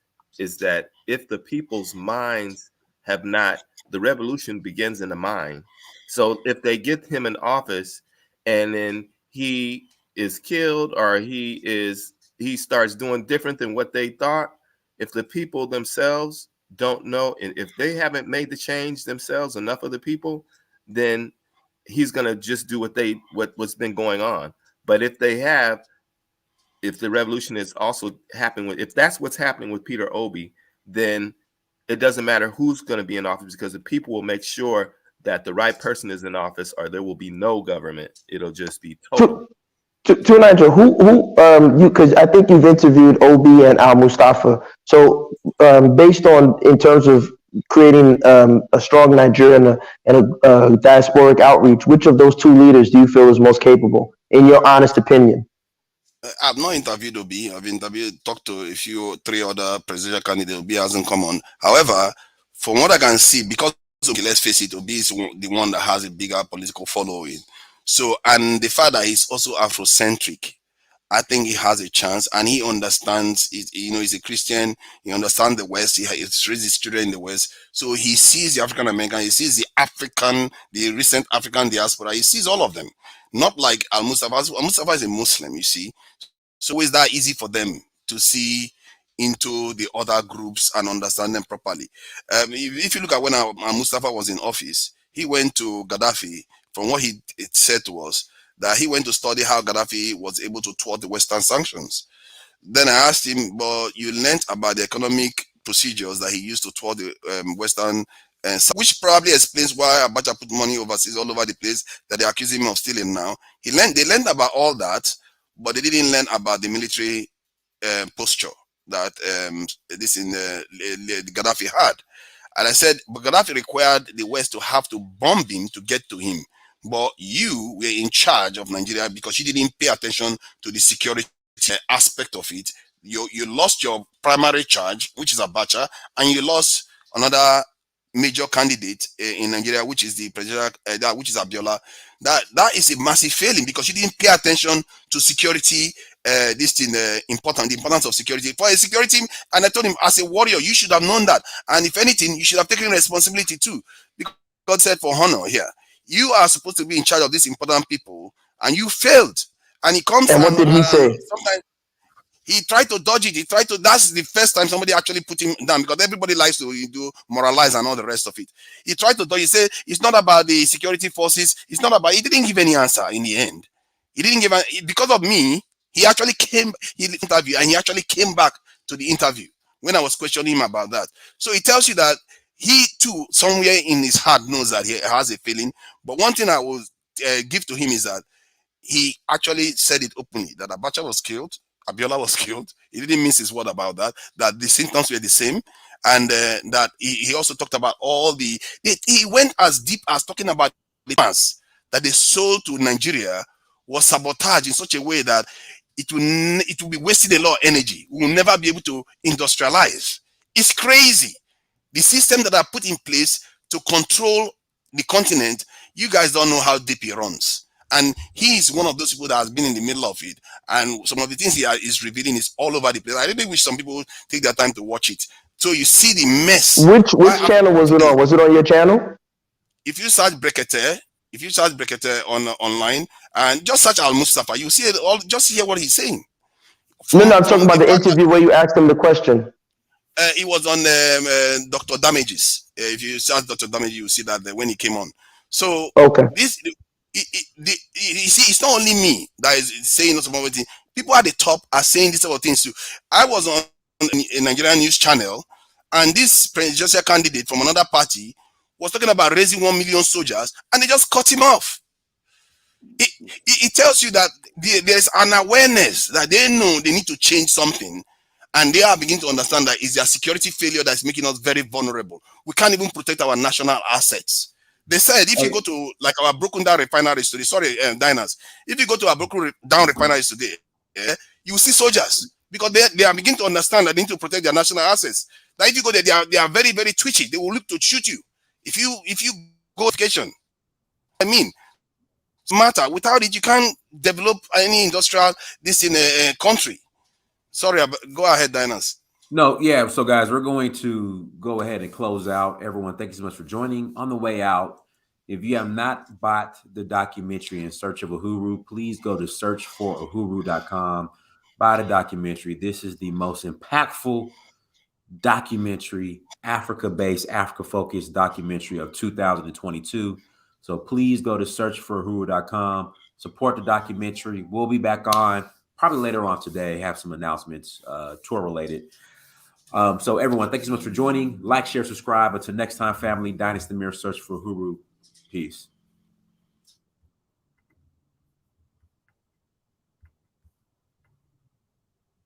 that if the people's minds have not, the revolution begins in the mind. So if they get him in office and then he is killed or he starts doing different than what they thought, if the people themselves don't know, and if they haven't made the change themselves, enough of the people, then he's gonna just do what's been going on. But if the revolution is also happening if that's what's happening with Peter Obi, then it doesn't matter who's going to be in office, because the people will make sure that the right person is in office, or there will be no government. It'll just be total. Because I think you've interviewed Obi and Al Mustafa. So based on, in terms of creating a strong Nigeria and a diasporic outreach, which of those two leaders do you feel is most capable, in your honest opinion? I've not interviewed Obi. I've talked to three other presidential candidates. Obi hasn't come on. However, from what I can see, because let's face it, Obi is the one that has a bigger political following. So, and the fact that he's also Afrocentric, I think he has a chance, and he understands it. You know, he's a Christian. He understands the West. He's raised his children in the West, so he sees the African American. He sees the recent African diaspora. He sees all of them. Not like Al Mustafa. Al Mustafa is a Muslim, you see. So is that easy for them to see into the other groups and understand them properly? If you look at when Al Mustafa was in office, he went to Gaddafi. From what he said to us, that he went to study how Gaddafi was able to thwart the Western sanctions. Then I asked him, but you learned about the economic procedures that he used to thwart the Western, which probably explains why Abacha put money overseas all over the place that they accuse him of stealing now. They learned about all that, but they didn't learn about the military posture that Gaddafi had. And I said, but Gaddafi required the West to have to bomb him to get to him. But you were in charge of Nigeria because you didn't pay attention to the security aspect of it. You lost your primary charge, which is Abacha, and you lost another major candidate in Nigeria, which is the president, which is Abiola. That is a massive failing because you didn't pay attention to security. The importance of security for a security. And I told him, as a warrior, you should have known that. And if anything, you should have taken responsibility too. Because God said, for honor here, you are supposed to be in charge of these important people, and you failed. And he comes. And what did he say? Sometimes he tried to dodge it. That's the first time somebody actually put him down, because everybody likes to do moralize and all the rest of it. He tried to dodge. He said it's not about the security forces. It's not about. He didn't give any answer in the end. He didn't give because of me. He actually came. He interviewed, and he actually came back to the interview when I was questioning him about that. So it tells you that he too, somewhere in his heart, knows that he has a feeling. But one thing I will give to him is that he actually said it openly, that Abacha was killed, Abiola was killed. He didn't mince his word about that, that the symptoms were the same. And that he also talked about he went as deep as talking about the plans that they sold to Nigeria was sabotaged in such a way that it will be wasting a lot of energy. We will never be able to industrialize. It's crazy. The system that I put in place to control the continent, you guys don't know how deep it runs. And he is one of those people that has been in the middle of it. And some of the things he is revealing is all over the place. I really wish some people take their time to watch it. So you see the mess. Which channel was it on? Was it on your channel? If you search Brekete, online and just search Al Mustafa, you see it all. Just hear what he's saying. No, I'm talking about the interview where you asked him the question. It was on Dr. Damages. If you search Dr. Damages, you see that when he came on. So okay, you see, it's not only me that is saying some of the people at the top are saying these sort of things too. I was on a Nigerian news channel, and this presidential candidate from another party was talking about raising 1 million soldiers, and they just cut him off. It tells you that there's an awareness that they know they need to change something, and they are beginning to understand that it's their security failure that's making us very vulnerable. We can't even protect our national assets. They said if you go to like our broken down refineries today, Dynas, if you go to our broken down refineries today, you will see soldiers, because they are beginning to understand that they need to protect their national assets. That if you go there, they are very, very twitchy. They will look to shoot you. If you go vacation, I mean, it's matter. Without it, you can't develop any industrial in a country. Sorry, go ahead, Dynas. No, yeah. So, guys, we're going to go ahead and close out. Everyone, thank you so much for joining. On the way out, if you have not bought the documentary In Search of Uhuru, please go to searchforuhuru.com. Buy the documentary. This is the most impactful documentary, Africa-based, Africa-focused documentary of 2022. So please go to searchforuhuru.com. Support the documentary. We'll be back on probably later on today. Have some announcements, tour related. So everyone, thank you so much for joining. Like, share, subscribe. Until next time, family. Dynasty Mirror, Search for Uhuru. Peace.